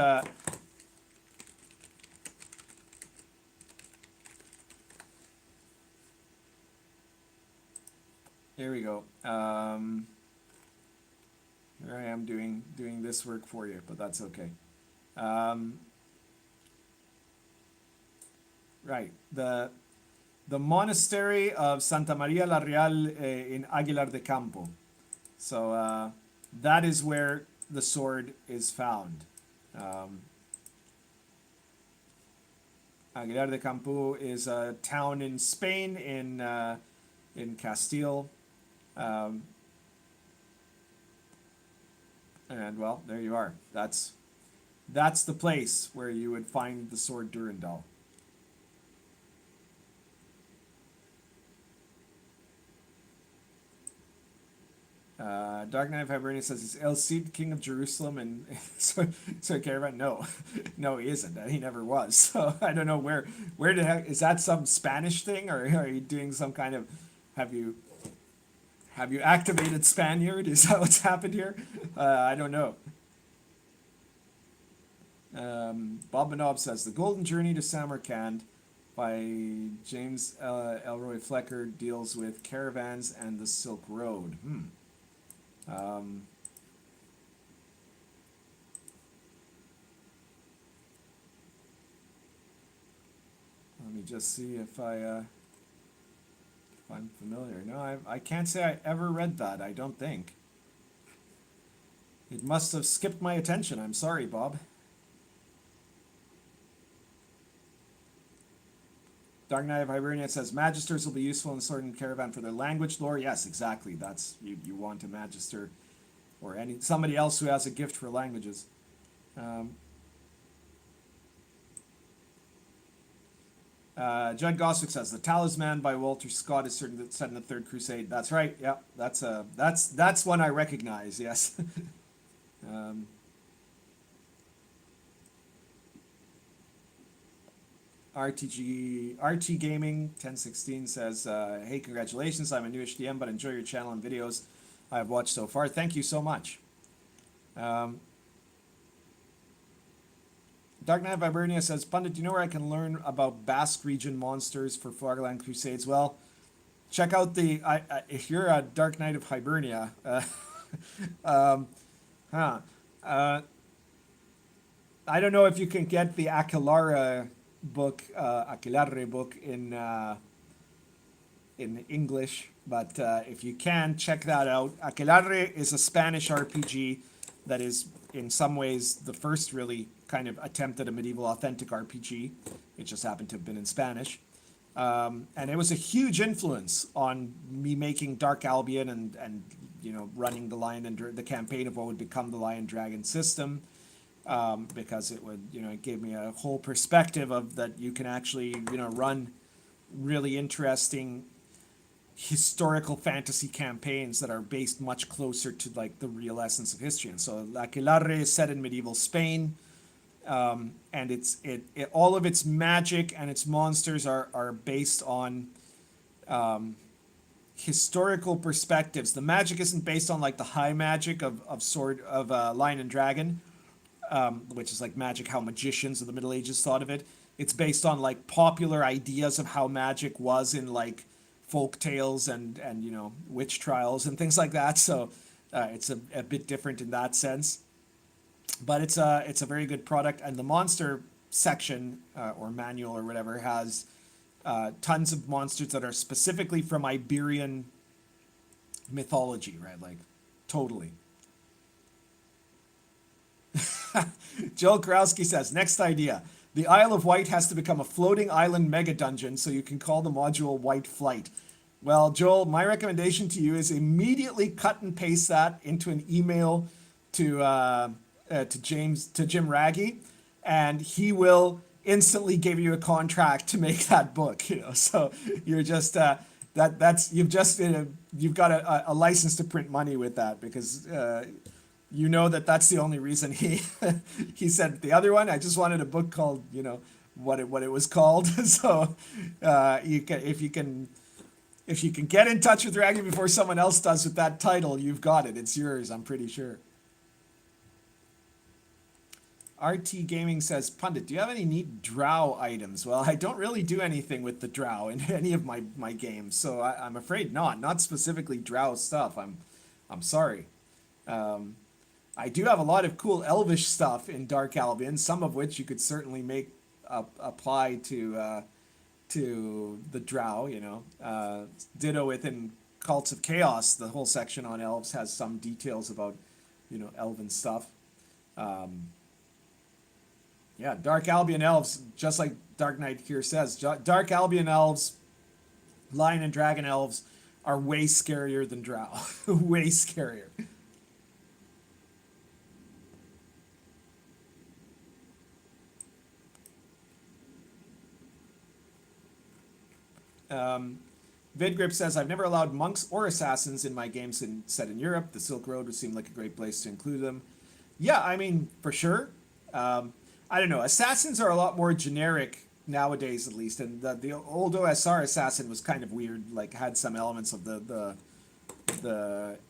here we go. Here I am doing this work for you, but that's okay. Right. The monastery of Santa Maria la Real in Aguilar de Campo. So that is where the sword is found. Aguilar de Campo is a town in Spain, in Castile. And well, there you are. That's the place where you would find the sword Durondal. Dark Knight of Hibernia says, is El Cid king of Jerusalem? And so Caravan? No, no, he isn't. He never was. So I don't know where the heck is that, some Spanish thing, or are you doing some kind of, have you activated Spaniard? Is that what's happened here? I don't know. Bob Manob says, The Golden Journey to Samarkand by James Elroy Flecker deals with caravans and the Silk Road. Let me just see if I'm familiar. No, I can't say I ever read that, I don't think. It must have skipped my attention. I'm sorry, Bob. Dark Knight of Hibernia says, Magisters will be useful in Sword and Caravan for their language lore. Yes, exactly. That's, you want a Magister or somebody else who has a gift for languages. Judd Goswick says, The Talisman by Walter Scott is set in the Third Crusade. That's right. Yeah, that's one I recognize. Yes. RT Gaming 1016 says, hey, congratulations, I'm a newish DM, but enjoy your channel and videos I've watched so far. Thank you so much. Dark Knight of Hibernia says, Pundit, do you know where I can learn about Basque region monsters for Florgaland Crusades? Well, check out if you're a Dark Knight of Hibernia, I don't know if you can get the Aquelarre book in English, but if you can, check that out. Aquelarre is a Spanish RPG that is in some ways the first really kind of attempt at a medieval authentic RPG. It just happened to have been in Spanish. And it was a huge influence on me making Dark Albion and running the campaign of what would become the Lion Dragon system. Because it gave me a whole perspective of that you can actually, run really interesting historical fantasy campaigns that are based much closer to like the real essence of history. And so Aquelarre is set in medieval Spain, and all of its magic and its monsters are based on historical perspectives. The magic isn't based on like the high magic of Lion and Dragon. Which is like magic, how magicians of the Middle Ages thought of it. It's based on like popular ideas of how magic was in like folk tales and witch trials and things like that. So it's a bit different in that sense, but it's a very good product. And the monster section or manual or whatever has tons of monsters that are specifically from Iberian mythology, right? Like totally. Joel Karowski says, next idea. The Isle of Wight has to become a floating island mega dungeon, so you can call the module White Flight. Well, Joel, my recommendation to you is immediately cut and paste that into an email to Jim Raggy, and he will instantly give you a contract to make that book. So you're just you've got a license to print money with that, because you know that that's the only reason he he said the other one. I just wanted a book called, you know, what it was called. So you can, if you can get in touch with Raggy before someone else does with that title, you've got it. It's yours, I'm pretty sure. RT Gaming says, Pundit, do you have any neat drow items? Well, I don't really do anything with the drow in any of my games, so I'm afraid not specifically drow stuff. I'm sorry. I do have a lot of cool elvish stuff in Dark Albion, some of which you could certainly make apply to the drow, you know. Ditto within Cults of Chaos, the whole section on elves has some details about, you know, elven stuff. Yeah, Dark Albion elves, just like Dark Knight here says, Dark Albion elves, Lion and Dragon elves are way scarier than drow. Way scarier. Vidgrip says, I've never allowed monks or assassins in my games set in Europe. The Silk Road would seem like a great place to include them. Yeah, I mean, for sure. I don't know. Assassins are a lot more generic nowadays, at least. And the old OSR assassin was kind of weird, like had some elements of the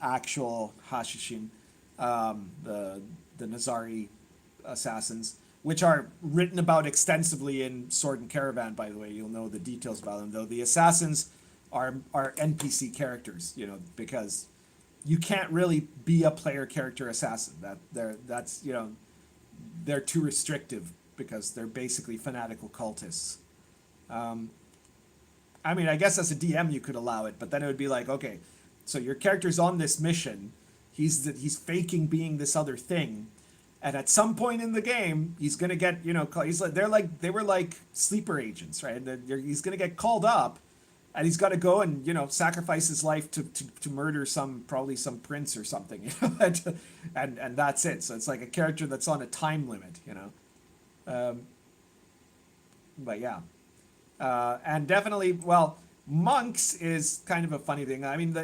actual Hashishin, the Nazari assassins, which are written about extensively in Sword and Caravan, by the way. You'll know the details about them, though. The assassins are NPC characters, you know, because you can't really be a player character assassin. That's you know, they're too restrictive because they're basically fanatical cultists. I mean, I guess as a DM you could allow it, but then it would be like, okay, so your character's on this mission, he's faking being this other thing, and at some point in the game he's gonna get, you know, they were like sleeper agents, right? He's gonna get called up, and he's got to go and, you know, sacrifice his life to murder probably some prince or something, you know, and that's it. So it's like a character that's on a time limit, you know. But yeah, and definitely, well, monks is kind of a funny thing. I mean,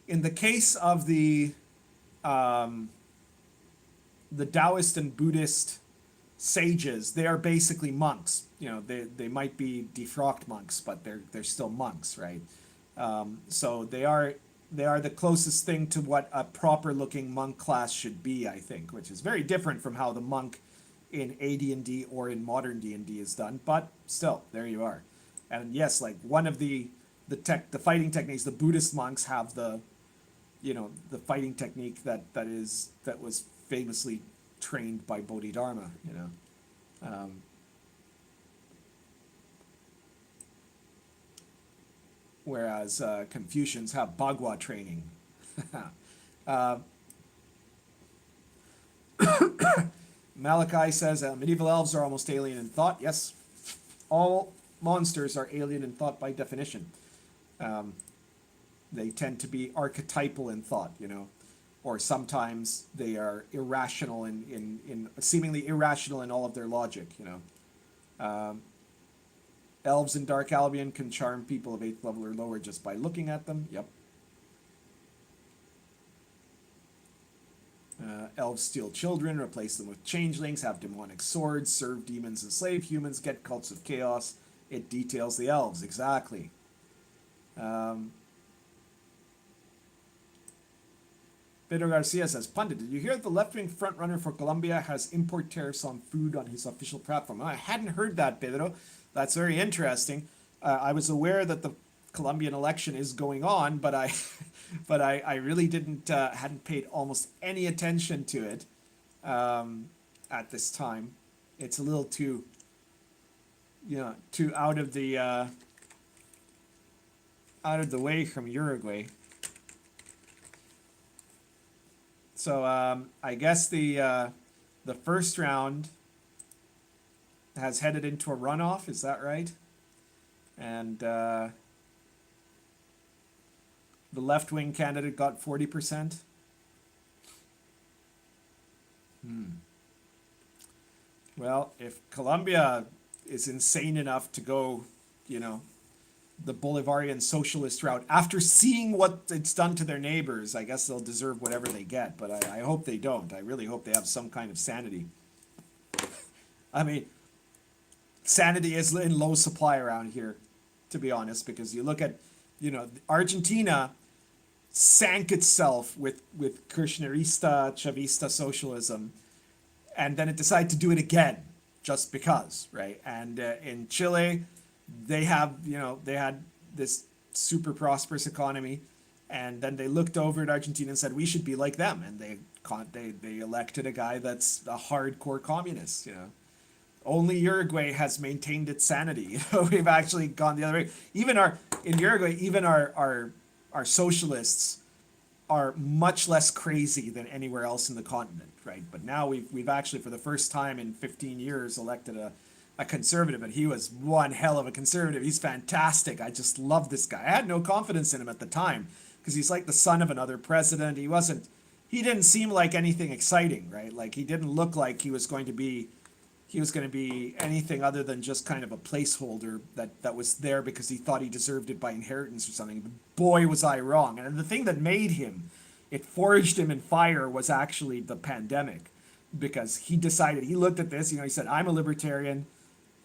in the case of the Taoist and Buddhist sages, they are basically monks. You know, they might be defrocked monks, but they're still monks, right? So they are the closest thing to what a proper looking monk class should be, I think, which is very different from how the monk in AD&D or in modern D&D is done, but still, there you are. And yes, like one of the fighting techniques, the Buddhist monks have the fighting technique that was famously trained by Bodhidharma, you know. Whereas Confucians have Bagua training. Malachi says medieval elves are almost alien in thought. Yes, all monsters are alien in thought by definition. They tend to be archetypal in thought, you know, or sometimes they are irrational in seemingly irrational in all of their logic, you know. Elves in Dark Albion can charm people of 8th level or lower just by looking at them. Yep. Elves steal children, replace them with changelings, have demonic swords, serve demons, enslave humans, get cults of chaos. It details the elves, exactly. Pedro Garcia says, Pundit, did you hear that the left-wing frontrunner for Colombia has import tariffs on food on his official platform? I hadn't heard that, Pedro. That's very interesting. I was aware that the Colombian election is going on, but I really hadn't paid almost any attention to it at this time. It's a little too, you know, too out of the way from Uruguay. So I guess the first round has headed into a runoff. Is that right? And the left-wing candidate got 40%. Well, if Colombia is insane enough to go, you know, the Bolivarian socialist route. After seeing what it's done to their neighbors, I guess they'll deserve whatever they get, but I hope they don't. I really hope they have some kind of sanity. I mean, sanity is in low supply around here, to be honest, because you look at, Argentina sank itself with Kirchnerista, Chavista socialism, and then it decided to do it again, just because, right? And in Chile, they had this super prosperous economy, and then they looked over at Argentina and said, we should be like them, and they elected a guy that's a hardcore communist. Only Uruguay has maintained its sanity. We've actually gone the other way. In Uruguay, even our socialists are much less crazy than anywhere else in the continent, right? But now we've actually, for the first time in 15 years, elected a conservative, and he was one hell of a conservative. He's fantastic. I just love this guy. I had no confidence in him at the time because he's like the son of another president. He didn't seem like anything exciting, right? Like, he didn't look like he was going to be anything other than just kind of a placeholder that was there because he thought he deserved it by inheritance or something. But boy, was I wrong. And the thing that made him, it forged him in fire, was actually the pandemic, because he looked at this, he said, I'm a libertarian.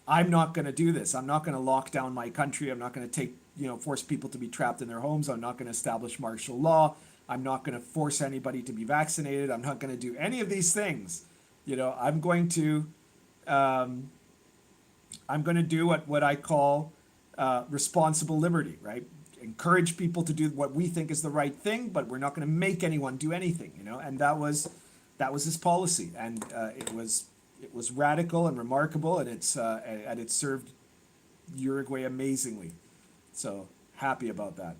I'm not going to do this. I'm not going to lock down my country. I'm not going to force people to be trapped in their homes. I'm not going to establish martial law. I'm not going to force anybody to be vaccinated. I'm not going to do any of these things. I'm going to do what I call responsible liberty, right? Encourage people to do what we think is the right thing, but we're not going to make anyone do anything, and that was his policy, and it was radical and remarkable, and it served Uruguay amazingly. So happy about that.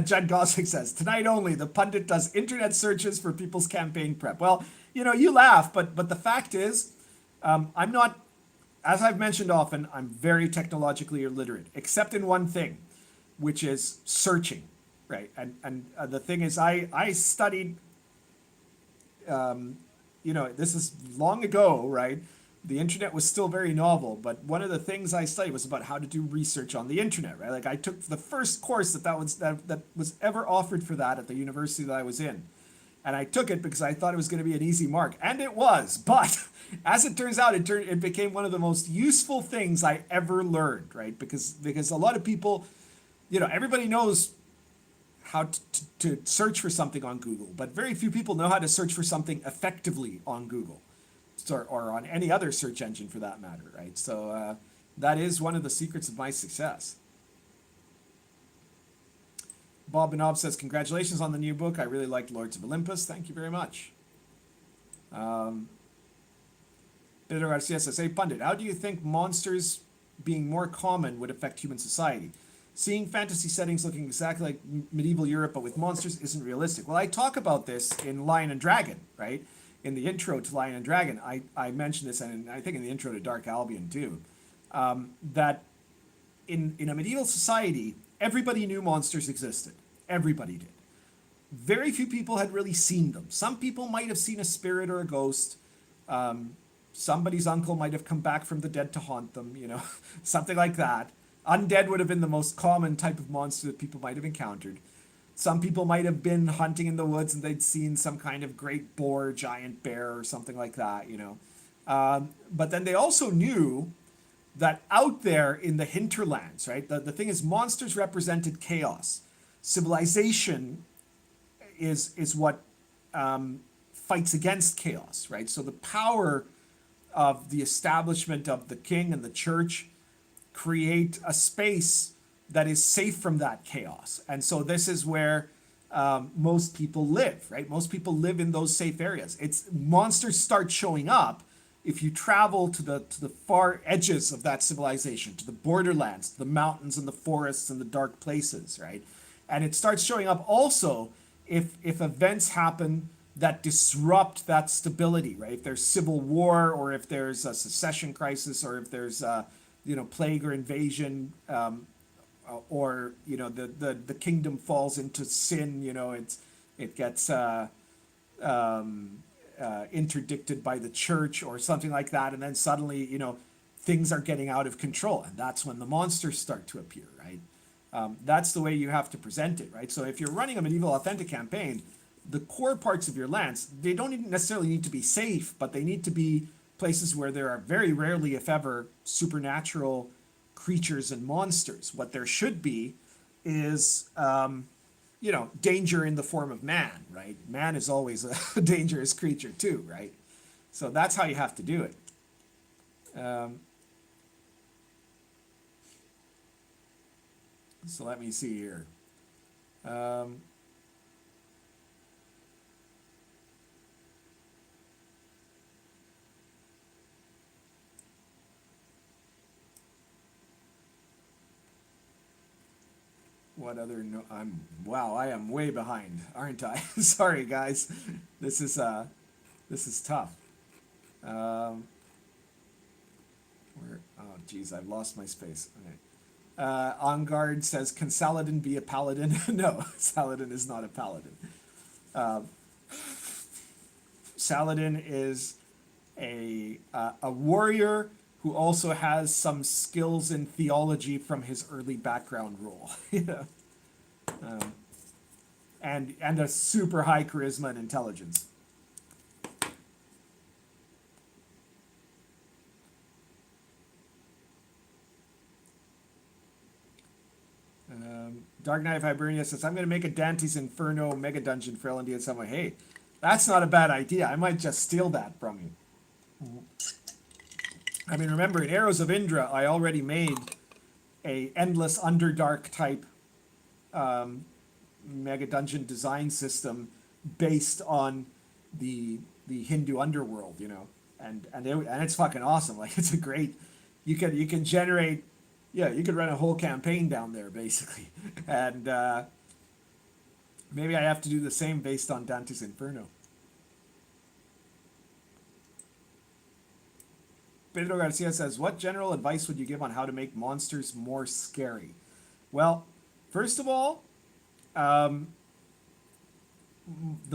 Judd Gosling says, tonight only, the pundit does internet searches for people's campaign prep. Well, you laugh, but the fact is, I'm not, as I've mentioned often, I'm very technologically illiterate, except in one thing, which is searching, right? And the thing is, I studied, this is long ago, right? The internet was still very novel, but one of the things I studied was about how to do research on the internet, right? Like, I took the first course that was ever offered for that at the university that I was in. And I took it because I thought it was going to be an easy mark, and it was. But as it turns out, it became one of the most useful things I ever learned, right? Because a lot of people, everybody knows how to search for something on Google, but very few people know how to search for something effectively on Google. Or on any other search engine for that matter, right? So that is one of the secrets of my success. Bob Benob says, congratulations on the new book. I really liked Lords of Olympus. Thank you very much. Pedro Garcia says, hey, Pundit, how do you think monsters being more common would affect human society? Seeing fantasy settings looking exactly like medieval Europe, but with monsters, isn't realistic. Well, I talk about this in Lion and Dragon, right? In the intro to Lion and Dragon, I mentioned this, and I think in the intro to Dark Albion too, that in a medieval society, everybody knew monsters existed. Everybody did. Very few people had really seen them. Some people might have seen a spirit or a ghost. Somebody's uncle might have come back from the dead to haunt them, something like that. Undead would have been the most common type of monster that people might have encountered. Some people might have been hunting in the woods and they'd seen some kind of great boar, giant bear, or something like that, But then they also knew that out there in the hinterlands, right? The thing is, monsters represented chaos. Civilization is what fights against chaos, right? So the power of the establishment of the king and the church create a space that is safe from that chaos. And so this is where most people live, right? Most people live in those safe areas. Monsters start showing up if you travel to the far edges of that civilization, to the borderlands, to the mountains and the forests and the dark places, right? And it starts showing up also if events happen that disrupt that stability, right? If there's civil war, or if there's a secession crisis, or if there's plague or invasion, or the kingdom falls into sin, it gets interdicted by the church or something like that, and then suddenly, you know, things are getting out of control, and that's when the monsters start to appear, right? That's the way you have to present it, right? So if you're running a medieval authentic campaign, the core parts of your lands, they don't even necessarily need to be safe, but they need to be places where there are very rarely, if ever, supernatural creatures and monsters. What there should be is, you know, danger in the form of man, right? Man is always a dangerous creature too, right? So that's how you have to do it. So let me see here. What other wow, I am way behind, aren't I? Sorry guys. This is tough. Where, oh geez, I've lost my space. Okay. On Guard says, can Saladin be a paladin? No, Saladin is not a paladin. Saladin is a warrior who also has some skills in theology from his early background role. Yeah. And a super high charisma and intelligence. Dark Knight of Hibernia says, I'm going to make a Dante's Inferno mega dungeon for L&D in some way. Hey, that's not a bad idea. I might just steal that from you. I mean, remember, in Arrows of Indra, I already made a endless Underdark type mega dungeon design system based on the Hindu underworld, you know, and it's fucking awesome. Like, it's a great, you can generate, yeah, you could run a whole campaign down there basically, and maybe I have to do the same based on Dante's Inferno. Pedro Garcia says, what general advice would you give on how to make monsters more scary? Well, first of all, the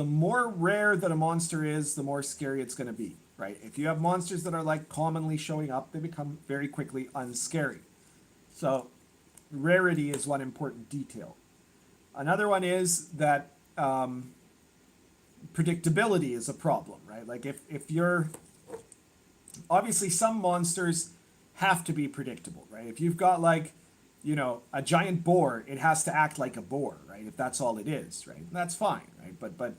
more rare that a monster is, the more scary it's going to be, right? If you have monsters that are like commonly showing up, they become very quickly unscary. So rarity is one important detail. Another one is that predictability is a problem, right? Like if you're, obviously some monsters have to be predictable, right? If you've got like, you know, a giant boar, it has to act like a boar, right? If that's all it is, right? That's fine, right? But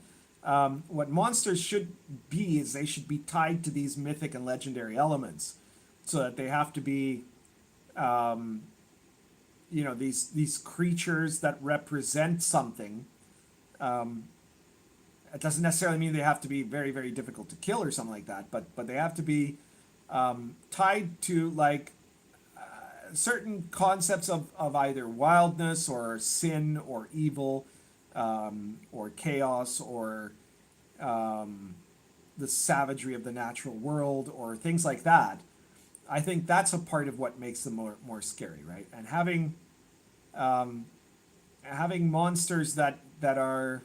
what monsters should be is they should be tied to these mythic and legendary elements, so that they have to be, you know, these creatures that represent something. It doesn't necessarily mean they have to be very, very difficult to kill or something like that, but they have to be tied to like certain concepts of either wildness or sin or evil, or chaos, or the savagery of the natural world, or things like that. I think that's a part of what makes them more scary, right? And having monsters that are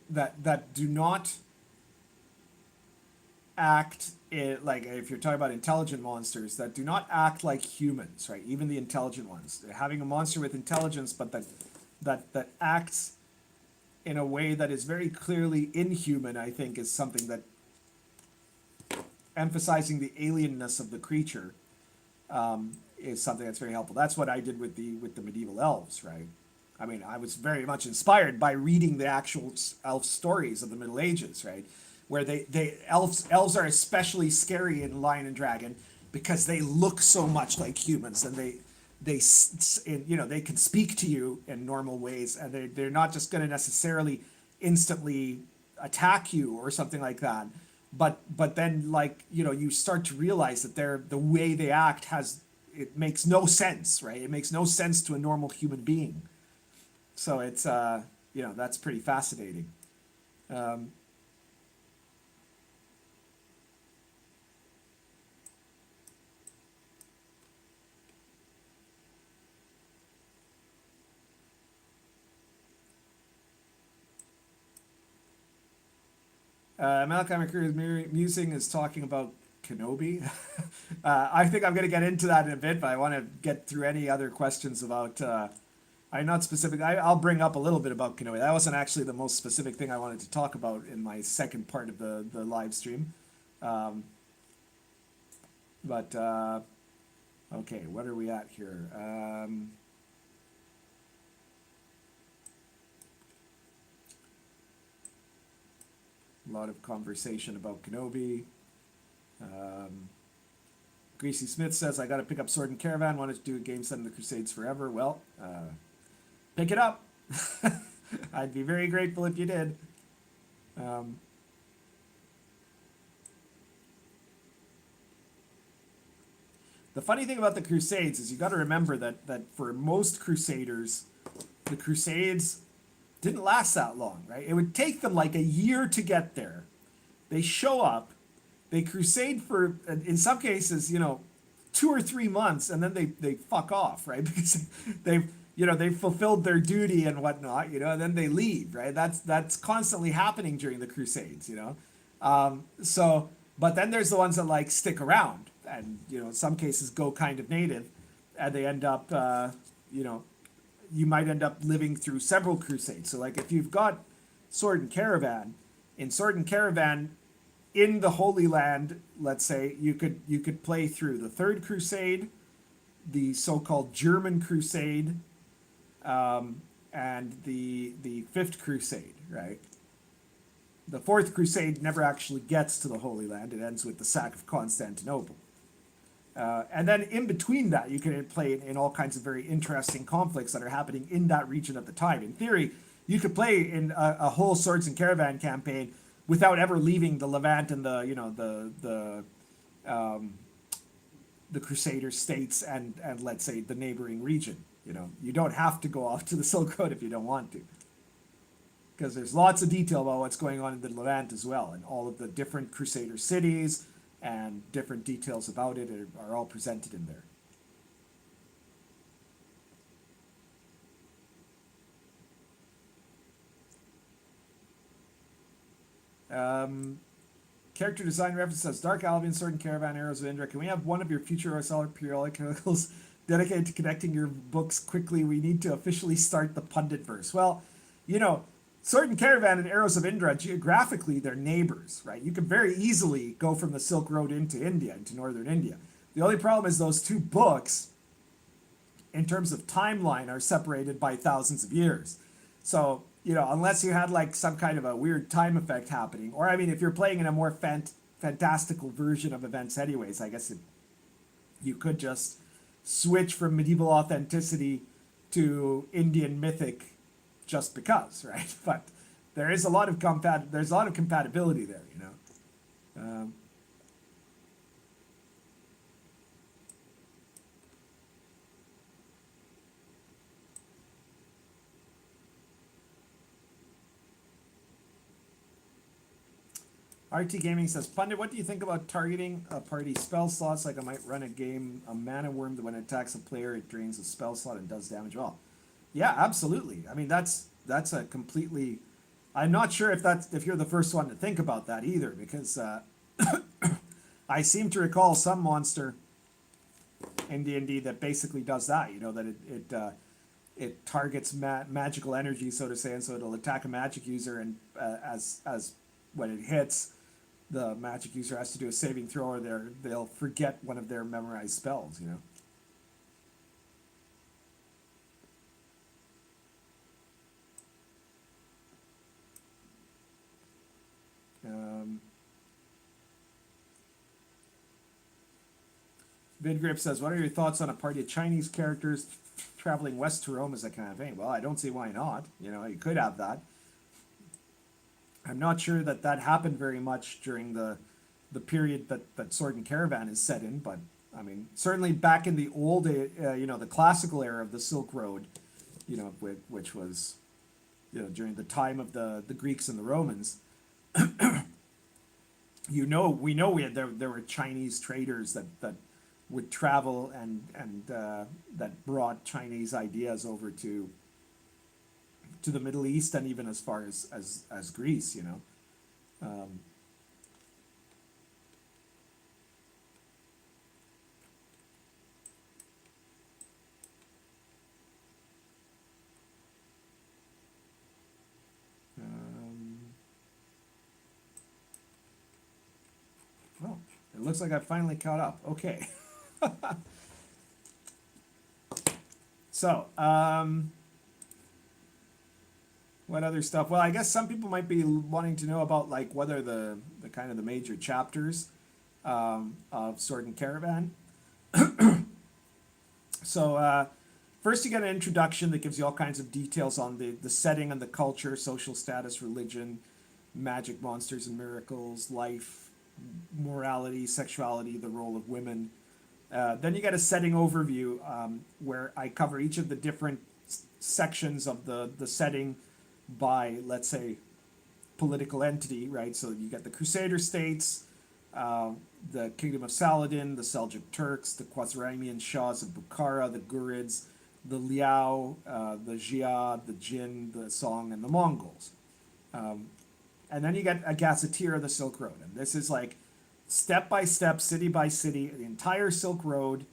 that do not act like, if you're talking about intelligent monsters, that do not act like humans, right? Even the intelligent ones. Having a monster with intelligence, but that acts in a way that is very clearly inhuman, I think, is something that, emphasizing the alienness of the creature, is something that's very helpful. That's what I did with the medieval elves, right? I mean, I was very much inspired by reading the actual elf stories of the Middle Ages, right? Where elves are especially scary in Lion and Dragon because they look so much like humans, and they you know, they can speak to you in normal ways, and they're not just going to necessarily instantly attack you or something like that. But then, like, you know, you start to realize that the way they act it makes no sense, right? It makes no sense to a normal human being. So it's you know, that's pretty fascinating. Malachi McCreary Musing is talking about Kenobi. I think I'm going to get into that in a bit, but I want to get through any other questions about. I'm not specific. I'll bring up a little bit about Kenobi. That wasn't actually the most specific thing I wanted to talk about in my second part of the live stream. But okay, what are we at here? A lot of conversation about Kenobi. Greasy Smith says, I got to pick up Sword and Caravan. Wanted to do a game set in the Crusades forever. Well, pick it up. I'd be very grateful if you did. The funny thing about the Crusades is you got to remember that for most Crusaders, the Crusades didn't last that long, right? It would take them like a year to get there. They show up, they crusade for, in some cases, 2 or 3 months, and then they fuck off, right? Because they've fulfilled their duty and whatnot, and then they leave, right? That's constantly happening during the Crusades, but then there's the ones that like stick around and, in some cases go kind of native, and they end up, you might end up living through several crusades. So like if you've got Sword and Caravan, in Sword and Caravan in the Holy Land, let's say, you could play through the Third Crusade, the so-called German Crusade, and the Fifth Crusade, right? The Fourth Crusade never actually gets to the Holy Land. It ends with the sack of Constantinople. And then in between that, you can play in all kinds of very interesting conflicts that are happening in that region at the time. In theory, you could play in a whole Swords and Caravan campaign without ever leaving the Levant and the Crusader states and let's say the neighboring region. You don't have to go off to the Silk Road if you don't want to, because there's lots of detail about what's going on in the Levant as well, and all of the different Crusader cities and different details about it are all presented in there. Character design reference says Dark Albion, Sword and Caravan, Arrows of Indra. Can we have one of your future Orseller periodicals dedicated to connecting your books quickly? We need to officially start the Pundit verse. Well, Sword and Caravan and Arrows of Indra, geographically, they're neighbors, right? You can very easily go from the Silk Road into India, into northern India. The only problem is those two books, in terms of timeline, are separated by thousands of years. So, unless you had like some kind of a weird time effect happening, or I mean, if you're playing in a more fantastical version of events anyways, I guess you could just switch from medieval authenticity to Indian mythic just because, right? But there is a lot of compatibility there, RT Gaming says, Pundit, what do you think about targeting a party spell slots? Like I might run a game, a mana worm that when it attacks a player, it drains a spell slot and does damage. Well, yeah, absolutely. I mean, that's a completely. I'm not sure if you're the first one to think about that either, because I seem to recall some monster in D&D that basically does that. That it targets magical energy, so to say, and so it'll attack a magic user, and as when it hits, the magic user has to do a saving throw, or they'll forget one of their memorized spells. Vidgrip says, what are your thoughts on a party of Chinese characters traveling west to Rome as a campaign? Well, I don't see why not. You could have that. I'm not sure that happened very much during the period that Sword and Caravan is set in, but I mean, certainly back in the old, the classical era of the Silk Road, which was, during the time of the Greeks and the Romans, we had there were Chinese traders that would travel and that brought Chinese ideas over to the Middle East and even as far as Greece, It looks like I've finally caught up. Okay. So, what other stuff? Well, I guess some people might be wanting to know about like what are the kind of the major chapters of Sword and Caravan. So, first you get an introduction that gives you all kinds of details on the setting and the culture, social status, religion, magic, monsters and miracles, life, morality, sexuality, the role of women. Then you get a setting overview where I cover each of the different sections of the setting by, let's say, political entity, right? So you get the Crusader states, the Kingdom of Saladin, the Seljuk Turks, the Khwarezmian Shahs of Bukhara, the Gurids, the Liao, the Jia, the Jin, the Song, and the Mongols. And then you get a gazetteer of the Silk Road. And this is like step by step, city by city, the entire Silk Road,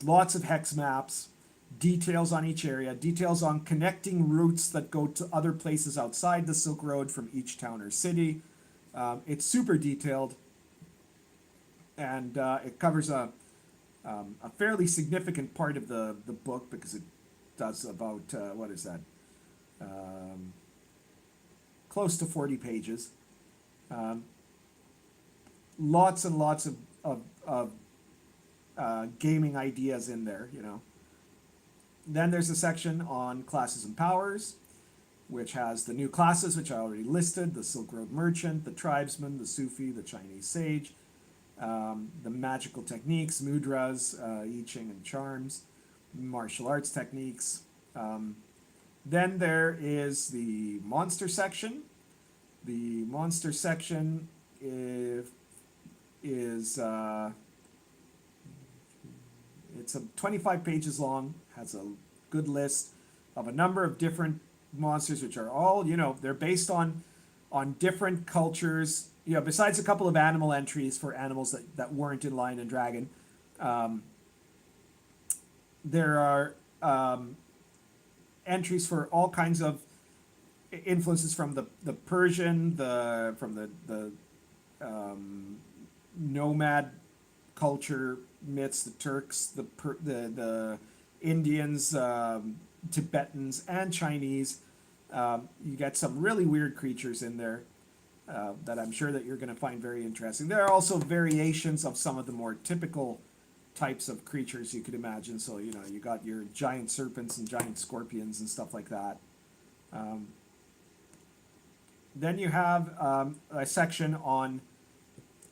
lots of hex maps, details on each area, details on connecting routes that go to other places outside the Silk Road from each town or city. It's super detailed, and it covers a fairly significant part of the book because it does about, what is that? Close to 40 pages. Lots and lots of gaming ideas in there, you know. Then there's a section on classes and powers, which has the new classes, which I already listed, the Silk Road Merchant, the Tribesman, the Sufi, the Chinese Sage, the magical techniques, mudras, I Ching and charms, martial arts techniques. Then there is the monster section. The monster section is it's 25 pages long, has a good list of a number of different monsters, which are all, you know, they're based on different cultures. You know, besides a couple of animal entries for animals that weren't in Lion and Dragon, there are entries for all kinds of influences from the Persian, from the nomad culture myths, the Turks, the Indians, Tibetans, and Chinese. You get some really weird creatures in there that I'm sure that you're going to find very interesting. There are also variations of some of the more typical types of creatures you could imagine. So, you know, you got your giant serpents and giant scorpions and stuff like that. Then you have a section on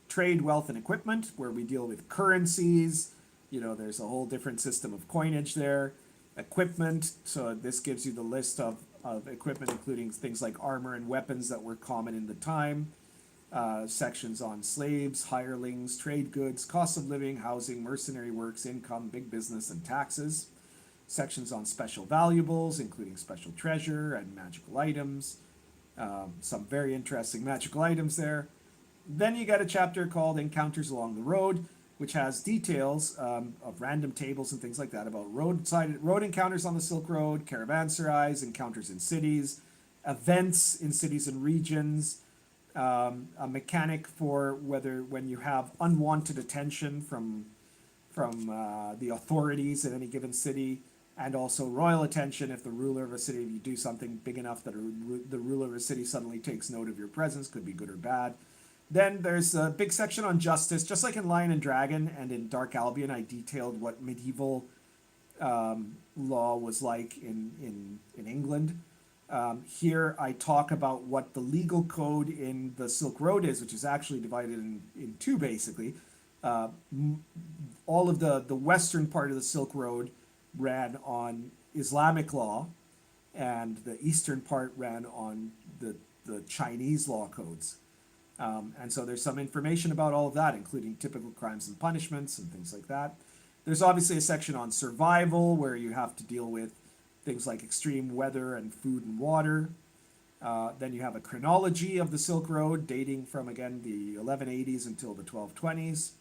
trade, wealth, and equipment, where we deal with currencies. You know, there's a whole different system of coinage there. Equipment, so this gives you the list of equipment, including things like armor and weapons that were common in the time. Sections on slaves, hirelings, trade goods, cost of living, housing, mercenary works, income, big business, and taxes. Sections on special valuables, including special treasure and magical items. Some very interesting magical items there. Then you get a chapter called Encounters Along the Road, which has details of random tables and things like that about road encounters on the Silk Road, caravanserais, encounters in cities, events in cities and regions, a mechanic for when you have unwanted attention from the authorities in any given city, and also royal attention if the ruler of a city, if you do something big enough that the ruler of a city suddenly takes note of your presence, could be good or bad. Then there's a big section on justice, just like in Lion and Dragon and in Dark Albion. I detailed what medieval law was like in England. Here I talk about what the legal code in the Silk Road is, which is actually divided in two, basically. All of the western part of the Silk Road ran on Islamic law, and the eastern part ran on the Chinese law codes. And so there's some information about all of that, including typical crimes and punishments and things like that. There's obviously a section on survival, where you have to deal with things like extreme weather and food and water. Then you have a chronology of the Silk Road, dating from, again, the 1180s until the 1220s.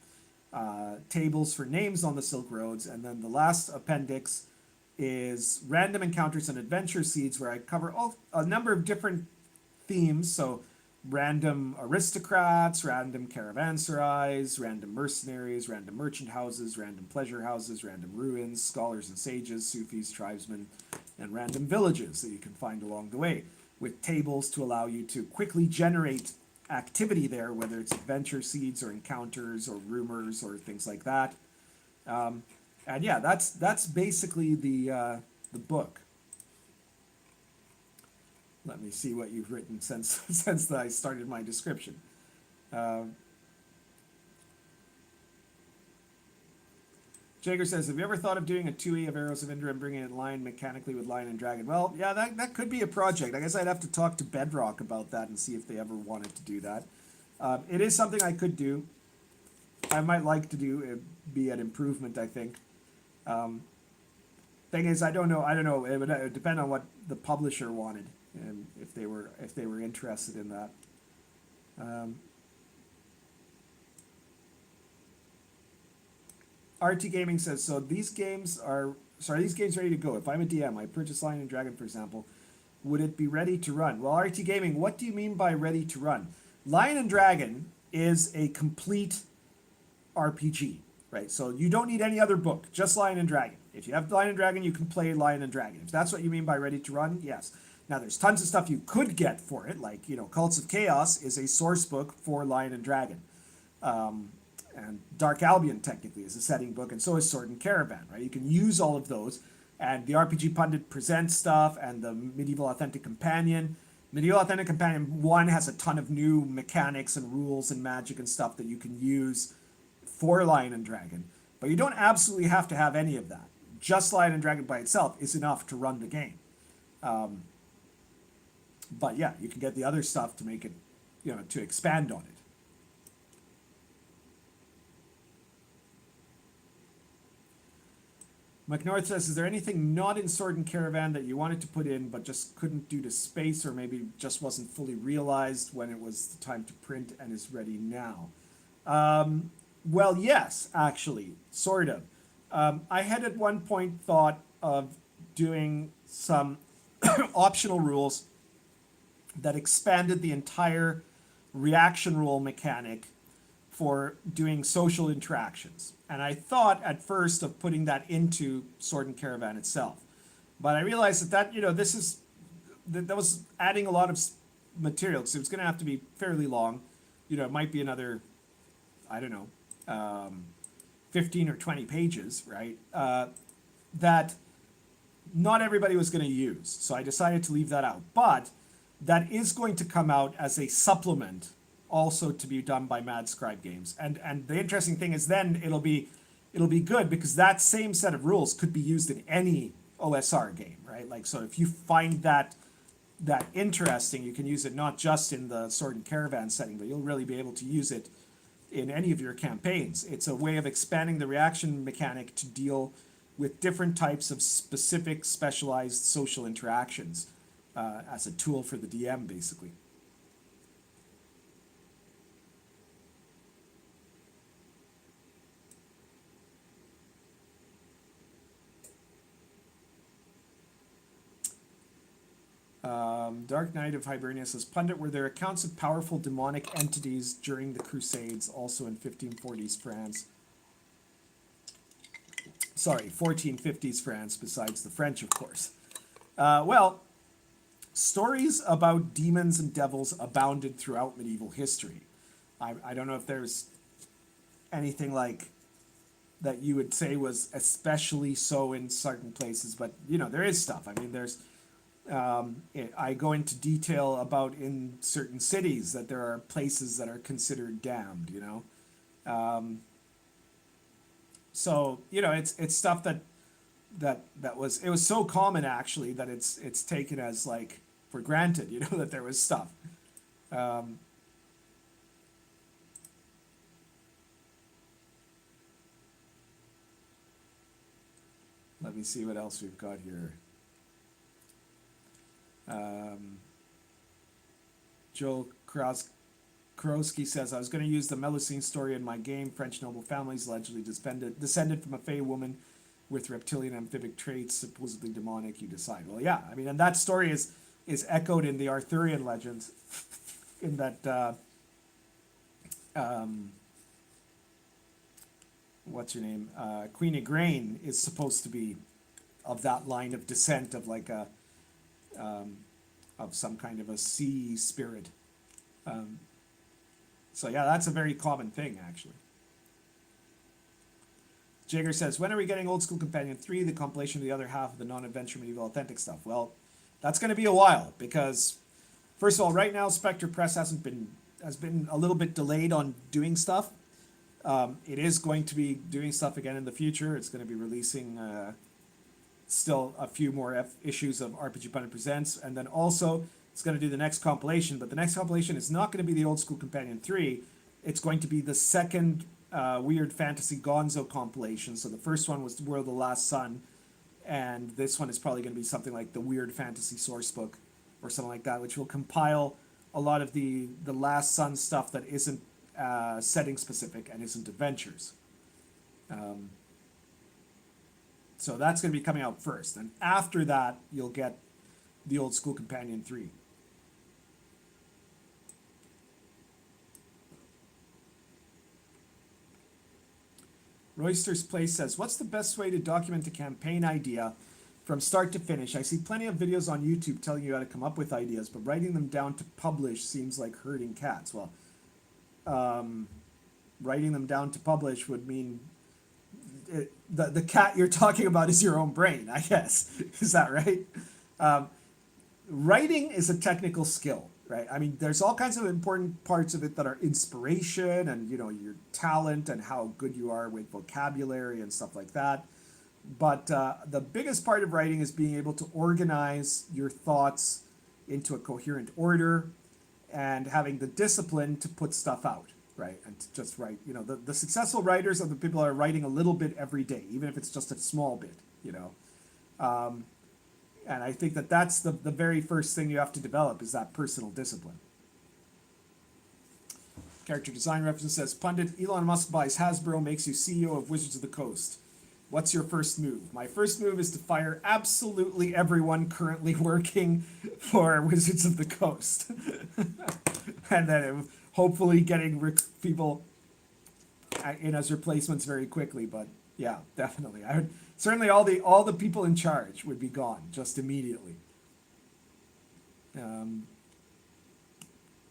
Tables for names on the Silk Roads. And then the last appendix is random encounters and adventure seeds, where I cover a number of different themes. So random aristocrats, random caravanserais, random mercenaries, random merchant houses, random pleasure houses, random ruins, scholars and sages, Sufis, tribesmen, and random villages that you can find along the way, with tables to allow you to quickly generate activity there, whether it's adventure seeds or encounters or rumors or things like that. And yeah, that's basically the book. Let me see what you've written since I started my description. Jager says, have you ever thought of doing a 2E of Arrows of Indra and bringing it in line mechanically with Lion and Dragon? Well, yeah, that could be a project. I guess I'd have to talk to Bedrock about that and see if they ever wanted to do that. It is something I could do. I might like to do. It'd be an improvement, I think. Thing is, I don't know. It would depend on what the publisher wanted and if they were interested in that. RT Gaming says, so these games ready to go? If I'm a DM, I purchase Lion and Dragon, for example, would it be ready to run? Well, RT Gaming, what do you mean by ready to run? Lion and Dragon is a complete RPG, right? So you don't need any other book, just Lion and Dragon. If you have Lion and Dragon, you can play Lion and Dragon. If that's what you mean by ready to run, yes. Now, there's tons of stuff you could get for it, like, Cults of Chaos is a source book for Lion and Dragon. And Dark Albion, technically, is a setting book, and so is Sword and Caravan, right? You can use all of those, and the RPG Pundit presents stuff, and the Medieval Authentic Companion. Medieval Authentic Companion 1 has a ton of new mechanics and rules and magic and stuff that you can use for Lion and Dragon, but you don't absolutely have to have any of that. Just Lion and Dragon by itself is enough to run the game. But yeah, you can get the other stuff to make it, to expand on it. McNorth says, is there anything not in Sword and Caravan that you wanted to put in but just couldn't due to space, or maybe just wasn't fully realized when it was the time to print and is ready now? Well, yes, actually, sort of. I had at one point thought of doing some optional rules that expanded the entire reaction rule mechanic for doing social interactions. And I thought at first of putting that into Sword and Caravan itself. But I realized that that was adding a lot of material, because it was going to have to be fairly long. It might be another, I don't know, 15 or 20 pages, right? That not everybody was going to use. So I decided to leave that out. But that is going to come out as a supplement, also to be done by Mad Scribe Games. And the interesting thing is then it'll be good, because that same set of rules could be used in any OSR game, right? Like, so if you find that interesting, you can use it not just in the Sword and Caravan setting, but you'll really be able to use it in any of your campaigns. It's a way of expanding the reaction mechanic to deal with different types of specific specialized social interactions as a tool for the DM, basically. Dark Knight of Hibernia says, Pundit, were there accounts of powerful demonic entities during the Crusades, also in 1540s France? Sorry, 1450s France, besides the French, of course. Well, stories about demons and devils abounded throughout medieval history. I don't know if there's anything like that you would say was especially so in certain places, but there is stuff. I mean, there's I go into detail about in certain cities that there are places that are considered damned, so it's stuff that was so common, actually, that it's taken as like for granted, that there was stuff. Let me see what else we've got here. Joel Krosky says, I was going to use the Melusine story in my game. French noble families allegedly descended from a fey woman with reptilian amphibic traits, supposedly demonic. You decide. Well, yeah, I mean, and that story is echoed in the Arthurian legends. what's her name? Queen Igraine is supposed to be of that line of descent of like a of some kind of a sea spirit. So yeah, that's a very common thing actually. Jagger says, when are we getting Old School Companion 3, the compilation of the other half of the non-adventure medieval authentic stuff? Well, that's going to be a while because, first of all, right now Spectre Press has been a little bit delayed on doing stuff. It is going to be doing stuff again in the future. It's going to be releasing still a few more issues of RPG Pundit Presents, and then also it's going to do the next compilation. But the next compilation is not going to be the Old School Companion 3. It's going to be the second Weird Fantasy Gonzo compilation. So the first one was The World of the Last Sun, and this one is probably going to be something like the Weird Fantasy Sourcebook or something like that, which will compile a lot of the Last Sun stuff that isn't setting specific and isn't adventures. So that's going to be coming out first, and after that you'll get the Old School Companion 3. Royster's Place says, what's the best way to document a campaign idea from start to finish? I see plenty of videos on YouTube telling you how to come up with ideas, but writing them down to publish seems like herding cats. Well, writing them down to publish would mean the cat you're talking about is your own brain, I guess. Is that right? Writing is a technical skill, right? I mean, there's all kinds of important parts of it that are inspiration and, you know, your talent and how good you are with vocabulary and stuff like that. But the biggest part of writing is being able to organize your thoughts into a coherent order and having the discipline to put stuff out, right? And to just write, you know, the successful writers are the people that are writing a little bit every day, even if it's just a small bit, you know. And I think that that's the very first thing you have to develop is that personal discipline. Character design reference says, Pundit, Elon Musk buys Hasbro, makes you CEO of Wizards of the Coast. What's your first move? My first move is to fire absolutely everyone currently working for Wizards of the Coast. And then hopefully getting people in as replacements very quickly. But yeah, definitely. I would certainly all the people in charge would be gone just immediately.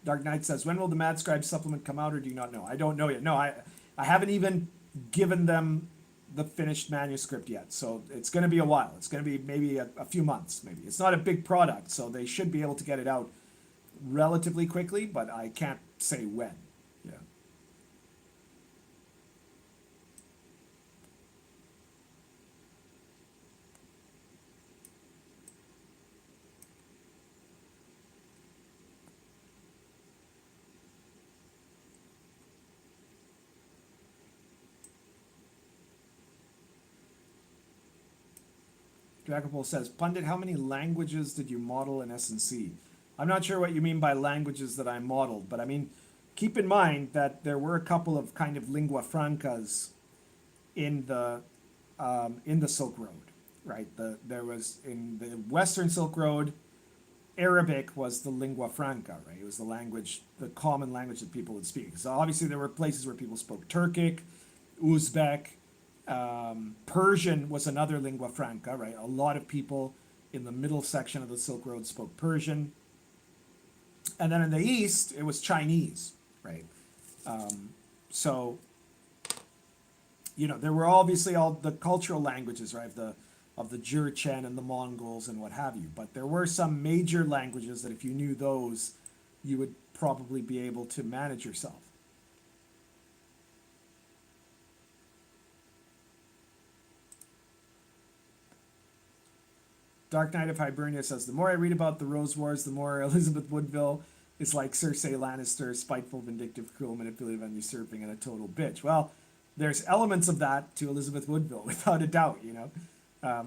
Dark Knight says, when will the Mad Scribe supplement come out, or do you not know? I don't know yet. No, I haven't even given them the finished manuscript yet, so it's going to be a while. It's going to be maybe a few months, maybe. It's not a big product, so they should be able to get it out relatively quickly, but I can't say when. Yeah. Dracopol says, Pundit, how many languages did you model in S&C? I'm not sure what you mean by languages that I modeled, but I mean, keep in mind that there were a couple of kind of lingua francas in the Silk Road, right? There was in the Western Silk Road, Arabic was the lingua franca, right? It was the language, the common language that people would speak. So obviously there were places where people spoke Turkic, Uzbek, Persian was another lingua franca, right? A lot of people in the middle section of the Silk Road spoke Persian. And then in the east, it was Chinese, right? So, you know, there were obviously all the cultural languages, right? Of the Jurchen and the Mongols and what have you. But there were some major languages that if you knew those, you would probably be able to manage yourself. Dark Knight of Hibernia says, the more I read about the Rose Wars, the more Elizabeth Woodville is like Cersei Lannister, spiteful, vindictive, cruel, manipulative, and usurping, and a total bitch. Well, there's elements of that to Elizabeth Woodville, without a doubt, you know.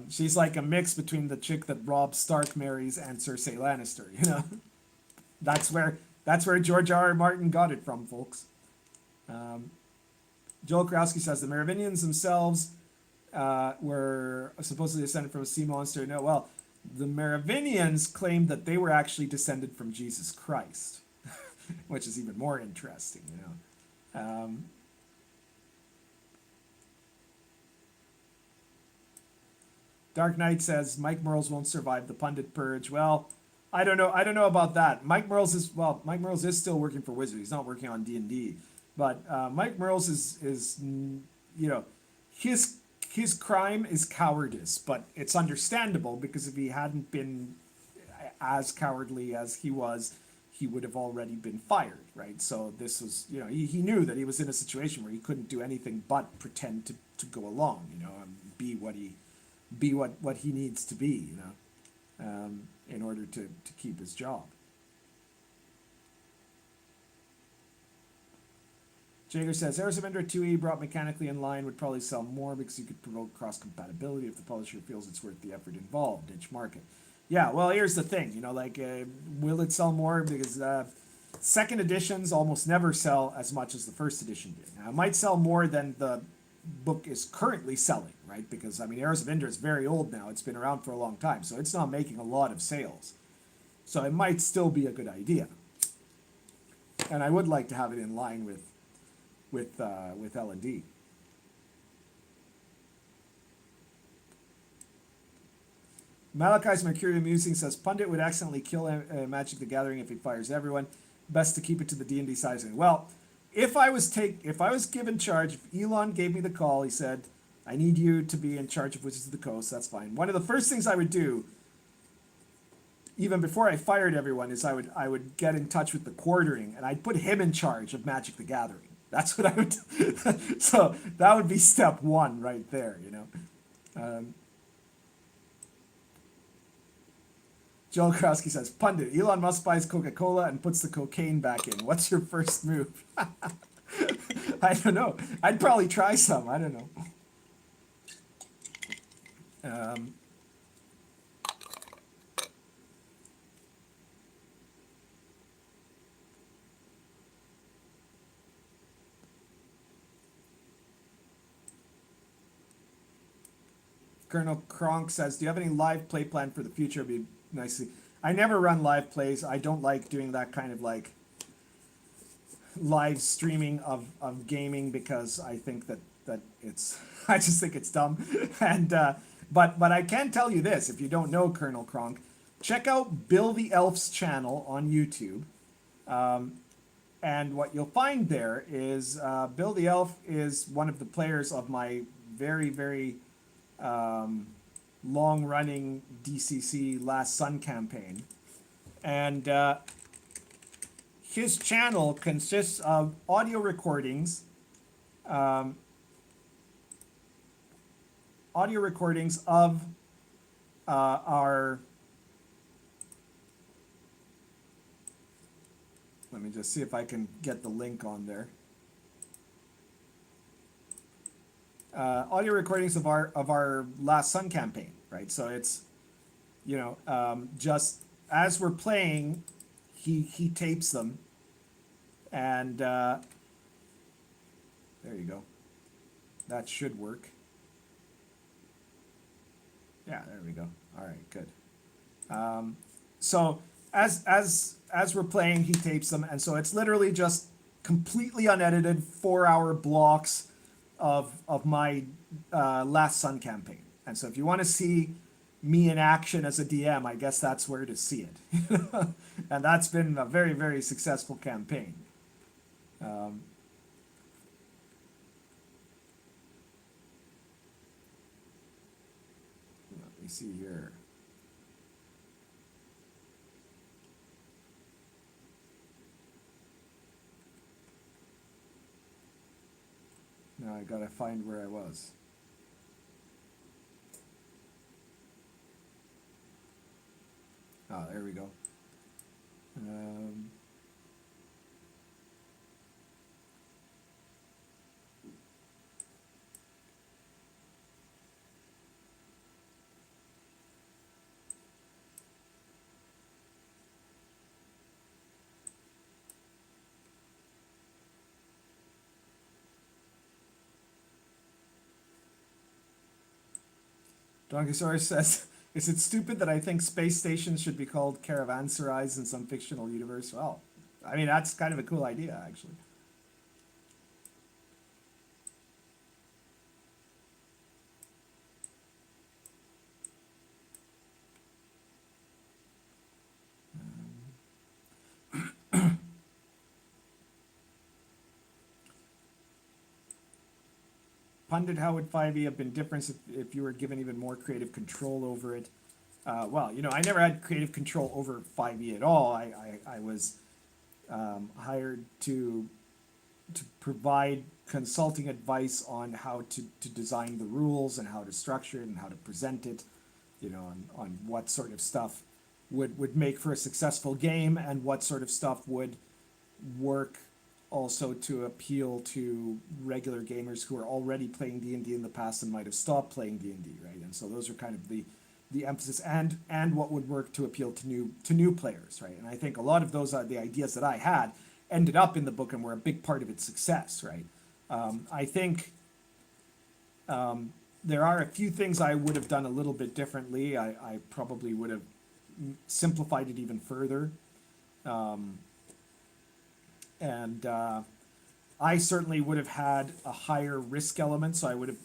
She's like a mix between the chick that Robb Stark marries and Cersei Lannister, you know. That's where George R. R. Martin got it from, folks. Joel Krowski says, the Merovingians themselves were supposedly descended from a sea monster. No, well, the Merovingians claimed that they were actually descended from Jesus Christ. which is even more interesting, you know. Dark Knight says Mike Merles won't survive the pundit purge. Well, I don't know. I don't know about that. Mike Merles is still working for Wizard. He's not working on D&D, but Mike Merles is you know, his crime is cowardice, but it's understandable because if he hadn't been as cowardly as he was, he would have already been fired, right? So this was, you know, he knew that he was in a situation where he couldn't do anything but pretend to go along, you know, and be what he needs to be, you know, in order to keep his job. Jager says, Heroes of Endor 2E brought mechanically in line would probably sell more because you could promote cross-compatibility if the publisher feels it's worth the effort involved, niche market. Yeah, well, here's the thing, you know, like, will it sell more? Because second editions almost never sell as much as the first edition did. Now, it might sell more than the book is currently selling, right? Because, I mean, Heroes of Endor is very old now. It's been around for a long time, so it's not making a lot of sales. So it might still be a good idea. And I would like to have it in line with L&D. Malachi's Mercurial Musing says Pundit would accidentally kill Magic the Gathering if he fires everyone. Best to keep it to the D&D side of things. Well, if I was given charge, if Elon gave me the call, he said, I need you to be in charge of Wizards of the Coast, that's fine. One of the first things I would do, even before I fired everyone, is I would get in touch with the Quartering, and I'd put him in charge of Magic the Gathering. That's what I would do. So that would be step one right there, you know. Joel Krowski says, Pundit, Elon Musk buys Coca-Cola and puts the cocaine back in. What's your first move? I don't know. I'd probably try some. I don't know. Colonel Kronk says, do you have any live play plan for the future? It'd be nice to see. I never run live plays. I don't like doing that kind of like live streaming of gaming because I think that it's I just think it's dumb. And but I can tell you this, if you don't know Colonel Kronk, check out Bill the Elf's channel on YouTube. And what you'll find there is Bill the Elf is one of the players of my very, very long-running DCC Last Sun campaign. And his channel consists of audio recordings of our... Let me just see if I can get the link on there. Audio recordings of our Last Sun campaign, right? So it's, you know, just as we're playing, he tapes them, and there you go. That should work. Yeah, there we go. All right, good. So as we're playing, he tapes them, and so it's literally just completely unedited 4-hour blocks of my Last Sun campaign. And so if you want to see me in action as a DM, I guess that's where to see it. And that's been a very, very successful campaign. Let me see here. Now I gotta find where I was. Oh, there we go. Donkeysaurus says, is it stupid that I think space stations should be called caravanserais in some fictional universe? Well, I mean, that's kind of a cool idea, actually. Pundit, how would 5e have been different if you were given even more creative control over it? Well, I never had creative control over 5e at all. I was hired to provide consulting advice on how to design the rules and how to structure it and how to present it, on what sort of stuff would make for a successful game and what sort of stuff would work also to appeal to regular gamers who are already playing D&D in the past and might have stopped playing D&D, right? And so those are kind of the emphasis and what would work to appeal to new players, right? And I think a lot of those are the ideas that I had ended up in the book and were a big part of its success, right? I think there are a few things I would have done a little bit differently. I probably would have simplified it even further. And I certainly would have had a higher risk element, so I would have,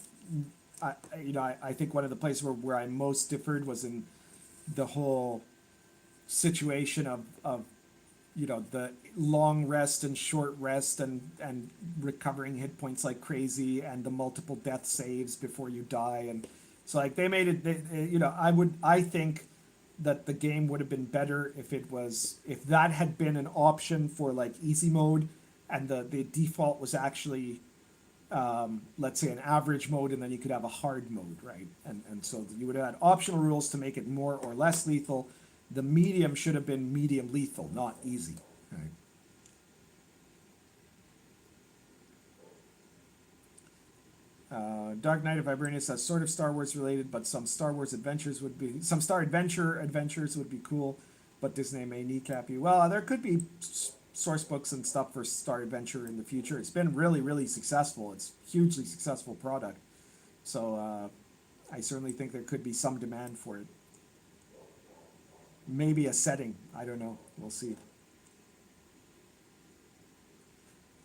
I think one of the places where I most differed was in the whole situation of the long rest and short rest and recovering hit points like crazy and the multiple death saves before you die. And so like they made it, I think that the game would have been better if that had been an option for like easy mode and the default was actually let's say an average mode, and then you could have a hard mode, right? And so you would have had optional rules to make it more or less lethal. The medium should have been medium lethal, not easy, right? Dark Knight of Hibernia says sort of Star Wars related, but some Star adventures would be cool, but Disney may kneecap you. Well, there could be source books and stuff for Star Adventure in the future. It's been really, really successful. It's a hugely successful product. So I certainly think there could be some demand for it. Maybe a setting. I don't know. We'll see.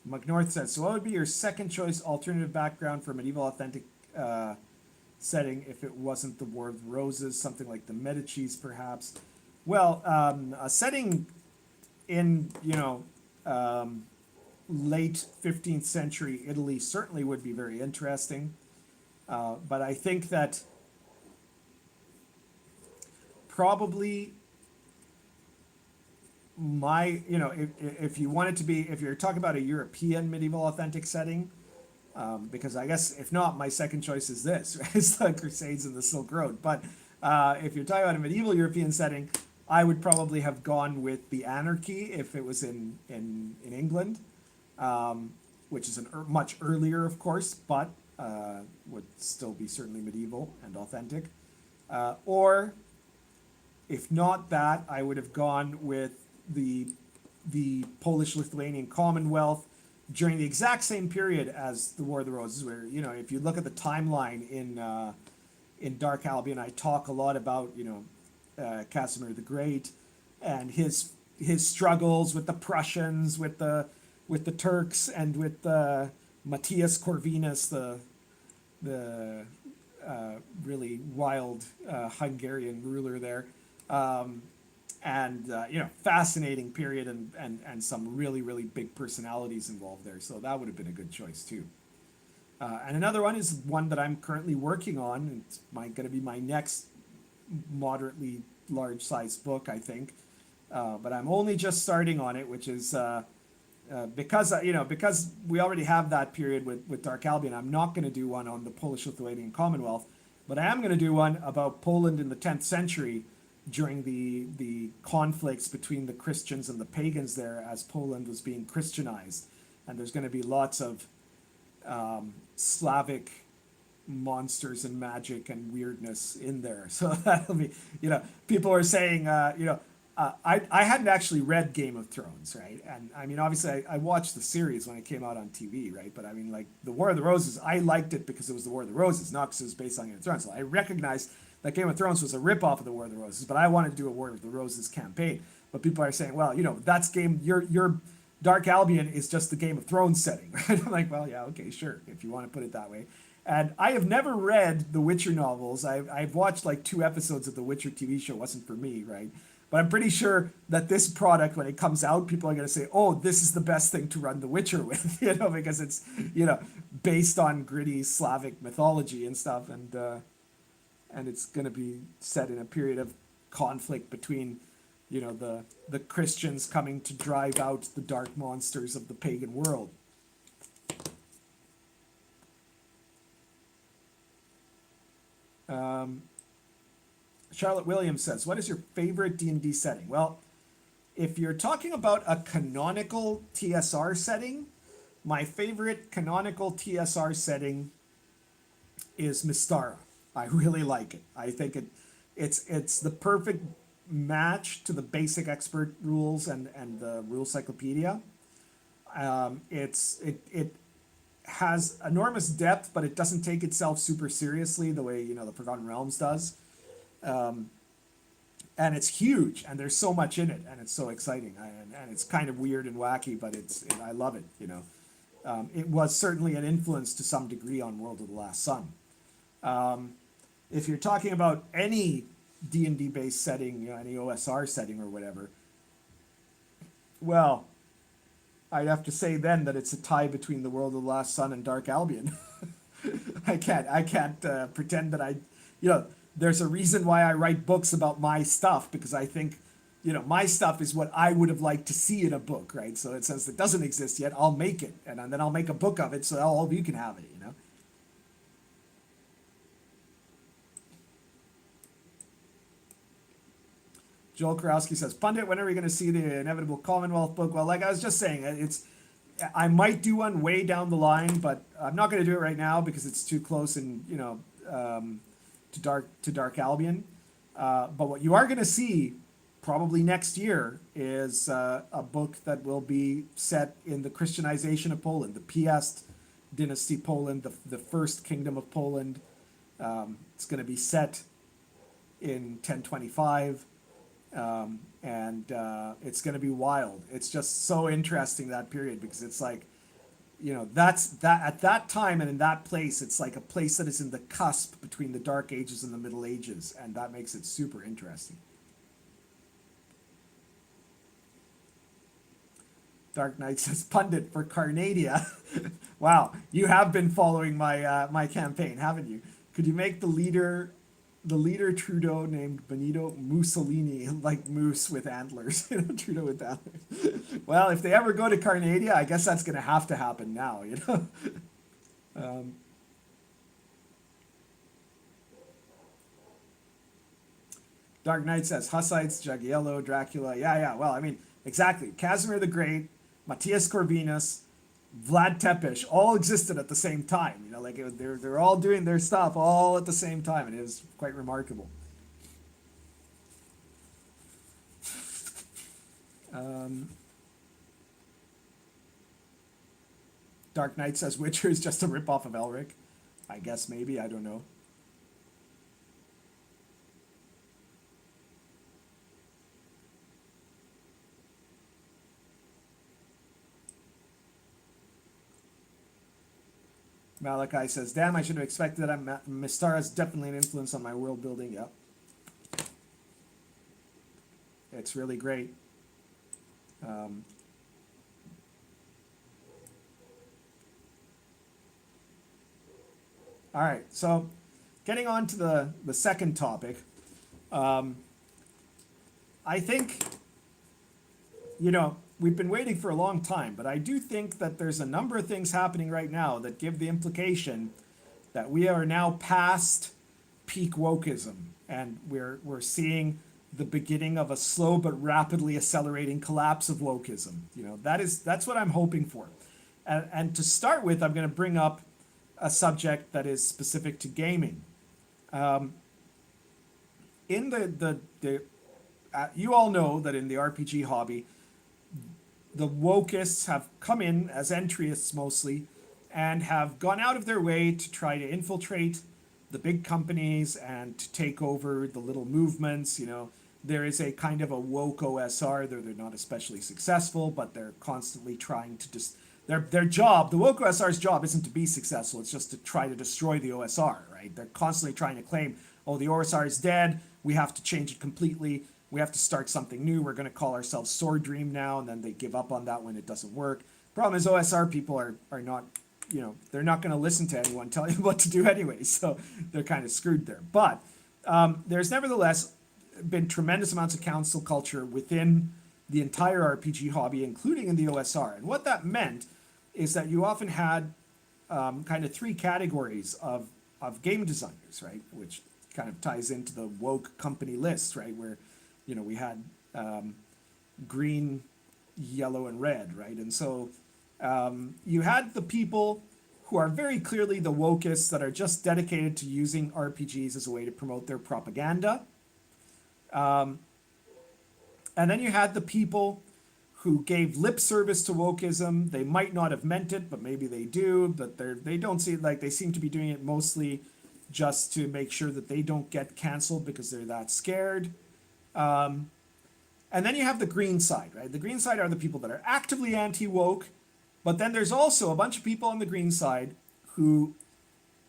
McNorth says, so what would be your second choice alternative background for medieval authentic setting if it wasn't the War of the Roses, something like the Medicis perhaps? Well, a setting in, late 15th century Italy certainly would be very interesting. But I think that probably if you want it to be, if you're talking about a European medieval authentic setting, because I guess if not, my second choice is this, right? It's the Crusades and the Silk Road. But if you're talking about a medieval European setting, I would probably have gone with the Anarchy if it was in England, which is much earlier, of course, but would still be certainly medieval and authentic. Or if not that, I would have gone with the Polish-Lithuanian Commonwealth during the exact same period as the War of the Roses, where, if you look at the timeline in Dark Albion, I talk a lot about, Casimir the Great and his struggles with the Prussians, with the Turks, and with Matthias Corvinus, the really wild Hungarian ruler there. Fascinating period and some really, really big personalities involved there. So that would have been a good choice too. And another one is one that I'm currently working on. It's going to be my next moderately large size book, I think. But I'm only just starting on it, which is because we already have that period with Dark Albion. I'm not going to do one on the Polish-Lithuanian Commonwealth, but I am going to do one about Poland in the 10th century during the conflicts between the Christians and the pagans there as Poland was being Christianized. And there's going to be lots of Slavic monsters and magic and weirdness in there. So that'll be, people are saying, I hadn't actually read Game of Thrones, right? And I mean, obviously I watched the series when it came out on TV, right? But I mean, like the War of the Roses, I liked it because it was the War of the Roses, not because it was based on Game of Thrones. So I recognized that Game of Thrones was a ripoff of the War of the Roses, but I wanted to do a War of the Roses campaign. But people are saying, well, that's game. Your Dark Albion is just the Game of Thrones setting, right? I'm like, well, yeah, okay, sure, if you want to put it that way. And I have never read the Witcher novels. I've watched like 2 episodes of the Witcher TV show. It wasn't for me, right? But I'm pretty sure that this product, when it comes out, people are going to say, oh, this is the best thing to run The Witcher with, because it's, based on gritty Slavic mythology and stuff. And it's going to be set in a period of conflict between, the Christians coming to drive out the dark monsters of the pagan world. Charlotte Williams says, what is your favorite D&D setting? Well, if you're talking about a canonical TSR setting, my favorite canonical TSR setting is Mystara. I really like it. I think it's the perfect match to the basic expert rules and the rule cyclopedia. It has enormous depth, but it doesn't take itself super seriously the way the Forgotten Realms does. And it's huge, and there's so much in it, and it's so exciting, and it's kind of weird and wacky, but I love it. It was certainly an influence to some degree on World of the Last Sun. If you're talking about any D&D based setting, any OSR setting or whatever, well, I'd have to say then that it's a tie between the World of the Last Sun and Dark Albion. I can't pretend that there's a reason why I write books about my stuff, because I think, my stuff is what I would have liked to see in a book, right? So it says it doesn't exist yet, I'll make it, and then I'll make a book of it so all of you can have it, Joel Karowski says, Pundit, when are we going to see the Inevitable Commonwealth book? Well, like I was just saying, I might do one way down the line, but I'm not going to do it right now because it's too close and, to Dark Albion. But what you are going to see probably next year is a book that will be set in the Christianization of Poland, the Piast dynasty Poland, the first kingdom of Poland. It's going to be set in 1025. And it's going to be wild. It's just so interesting, that period, because it's like, that's that at that time and in that place, it's like a place that is in the cusp between the Dark Ages and the Middle Ages, and that makes it super interesting. Dark Knight says, Pundit for Carnadia. Wow, you have been following my campaign, haven't you? Could you make the leader Trudeau named Benito Mussolini, like moose with antlers? Trudeau with antlers. Well, if they ever go to Carnadia, I guess that's going to happen now, Dark Knight says, Hussites, Jagiello, Dracula. Yeah. Well, I mean, exactly. Casimir the Great, Matthias Corvinus, Vlad Tepes all existed at the same time. They're all doing their stuff all at the same time, and it was quite remarkable. Dark Knight says Witcher is just a ripoff of Elric. I guess maybe, I don't know. Malachi says, damn, I should have expected that. Mystara's definitely an influence on my world building. Yep. It's really great. All right, so getting on to the second topic. I think, we've been waiting for a long time, but I do think that there's a number of things happening right now that give the implication that we are now past peak Wokism, and we're seeing the beginning of a slow but rapidly accelerating collapse of Wokism. That's what I'm hoping for. And to start with, I'm going to bring up a subject that is specific to gaming. You all know that in the RPG hobby, the wokists have come in as entryists mostly, and have gone out of their way to try to infiltrate the big companies and to take over the little movements. there is a kind of a woke OSR. They're not especially successful, but they're constantly trying to just their job. The woke OSR's job isn't to be successful. It's just to try to destroy the OSR. Right? They're constantly trying to claim, oh, the OSR is dead. We have to change it completely. We have to start something new. We're going to call ourselves Sword Dream now, and then they give up on that when it doesn't work. Problem is, OSR people are not, they're not going to listen to anyone telling them what to do anyway, so they're kind of screwed there. But there's nevertheless been tremendous amounts of council culture within the entire RPG hobby, including in the OSR. And what that meant is that you often had kind of three categories of game designers, right? Which kind of ties into the woke company list, right? Where, we had green, yellow, and red, right? And so you had the people who are very clearly the wokists that are just dedicated to using RPGs as a way to promote their propaganda. And then you had the people who gave lip service to wokeism. They might not have meant it, but maybe they do. But they don't seem like they seem to be doing it mostly just to make sure that they don't get canceled because they're that scared. And then you have the green side, right? The green side are the people that are actively anti-woke, but then there's also a bunch of people on the green side who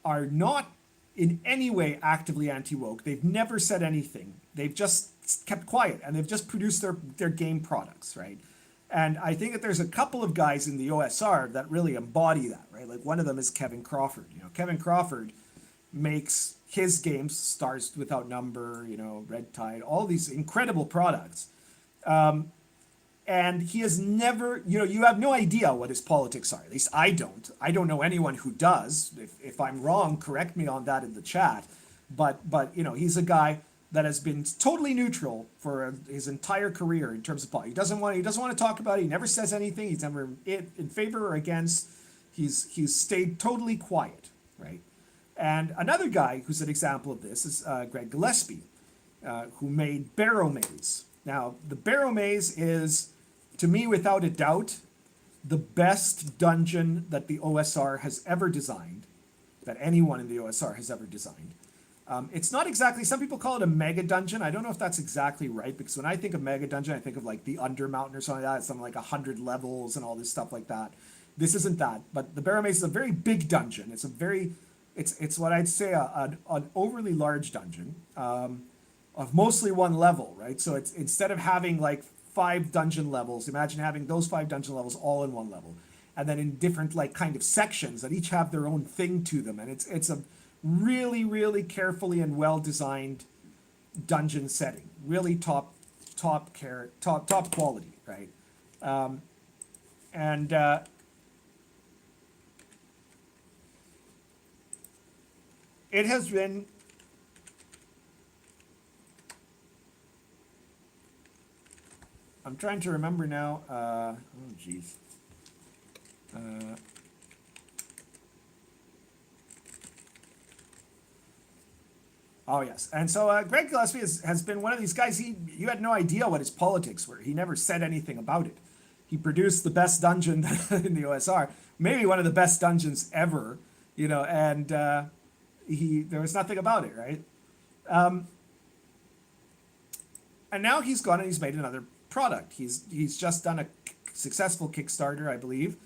are not in any way actively anti-woke. They've never said anything. They've just kept quiet, and they've just produced their game products, right? And I think that there's a couple of guys in the OSR that really embody that, right? Like one of them is Kevin Crawford. Kevin Crawford makes his games, Stars Without Number, Red Tide, all these incredible products. And he has never, you have no idea what his politics are. At least I don't. I don't know anyone who does. If I'm wrong, correct me on that in the chat. But he's a guy that has been totally neutral for his entire career in terms of politics. He doesn't want to talk about it. He never says anything. He's never in favor or against. He's stayed totally quiet, right? And another guy who's an example of this is Greg Gillespie, who made Barrow Maze. Now, the Barrow Maze is, to me, without a doubt, the best dungeon that the OSR has ever designed, that anyone in the OSR has ever designed. It's not exactly, some people call it a mega dungeon. I don't know if that's exactly right, because when I think of mega dungeon, I think of like the Undermountain or something like that. It's something like 100 levels and all this stuff like that. This isn't that, but the Barrow Maze is a very big dungeon. It's what I'd say an overly large dungeon of mostly one level, right? So it's, instead of having like 5 dungeon levels, imagine having those 5 dungeon levels all in one level, and then in different like kind of sections that each have their own thing to them, and it's a really, really carefully and well designed dungeon setting, really top quality, right? It has been I'm trying to remember now. Oh, geez. Oh, yes. And so Greg Gillespie has been one of these guys. You had no idea what his politics were. He never said anything about it. He produced the best dungeon in the OSR, maybe one of the best dungeons ever, and there was nothing about it, right? And now he's gone and he's made another product. He's just done a successful Kickstarter, I believe,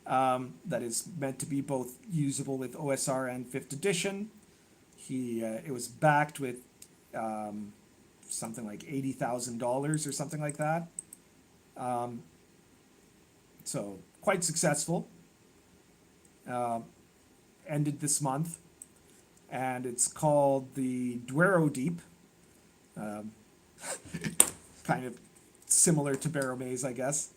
that is meant to be both usable with OSR and 5th edition. It was backed with something like $80,000 or something like that. So quite successful. Ended this month, and it's called the Duero Deep. Kind of similar to Barrow Maze, I guess.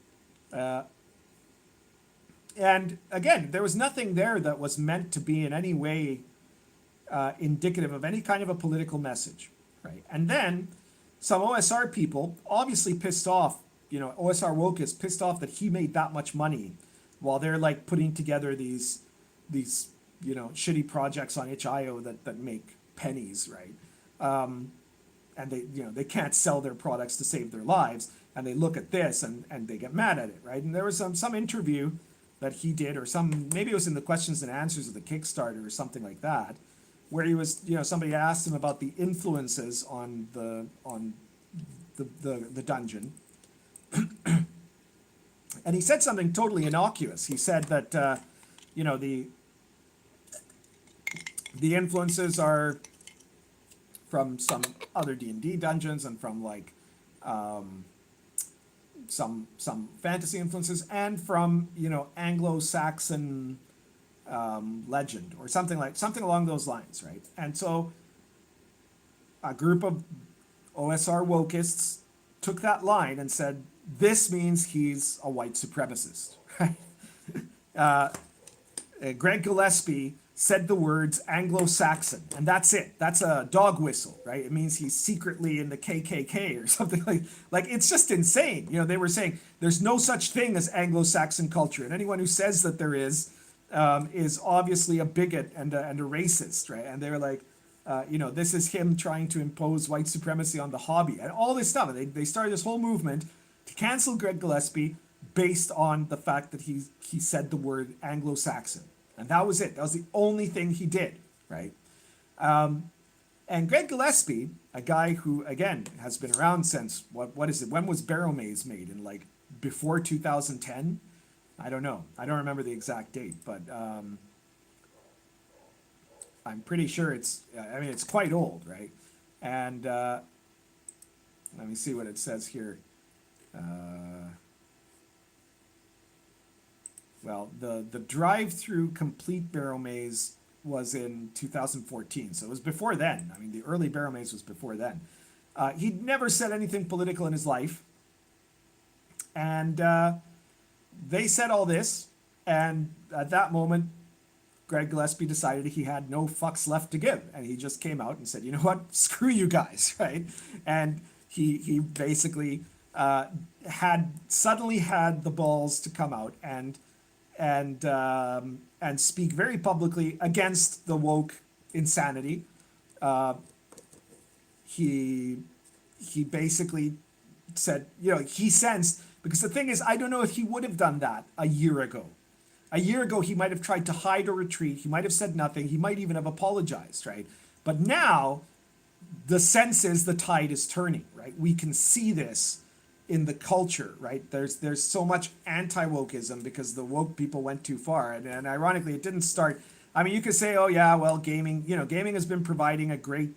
And again, there was nothing there that was meant to be in any way indicative of any kind of a political message, right? And then some OSR people, obviously pissed off, OSR woke is pissed off that he made that much money while they're like putting together these shitty projects on itch.io that make pennies, right? And they can't sell their products to save their lives, and they look at this and they get mad at it, right? And there was some interview that he did, or maybe it was in the questions and answers of the Kickstarter or something like that, where he was, somebody asked him about the influences on the dungeon. And he said something totally innocuous. He said that, you know, the influences are from some other D&D dungeons and from like some fantasy influences and from, you know, Anglo-Saxon legend or something along those lines, right? And so a group of OSR wokists took that line and said, this means he's a white supremacist, right? Greg Gillespie said the words Anglo-Saxon, and that's it. That's a dog whistle, right? It means he's secretly in the KKK or something like it's just insane. You know, they were saying there's no such thing as Anglo-Saxon culture, and anyone who says that there is obviously a bigot and a racist, right? And they were like, you know, this is him trying to impose white supremacy on the hobby and all this stuff. And they started this whole movement to cancel Greg Gillespie based on the fact that he said the word Anglo-Saxon. And that was it. That was the only thing he did, right? And Greg Gillespie, a guy who, again, has been around since, what is it? When was Barrel Maze made? In like before 2010? I don't know. I don't remember the exact date, but I'm pretty sure it's, I mean, it's quite old, right? And let me see what it says here. Well, the Drivethru complete Barrel Maze was in 2014, so it was before then. I mean, the early Barrel Maze was before then. He'd never said anything political in his life, and they said all this, and at that moment, Greg Gillespie decided he had no fucks left to give, and he just came out and said, you know what, screw you guys, right? And he basically suddenly had the balls to come out and speak very publicly against the woke insanity. He basically said, you know, he sensed, because the thing is, I don't know if he would have done that a year ago. A year ago, he might have tried to hide or retreat. He might have said nothing. He might even have apologized, right? But now, the sense is the tide is turning, right? We can see this in the culture, right? There's so much anti-wokeism because the woke people went too far. And ironically, it didn't start, I mean, you could say, oh yeah, well, gaming has been providing a great,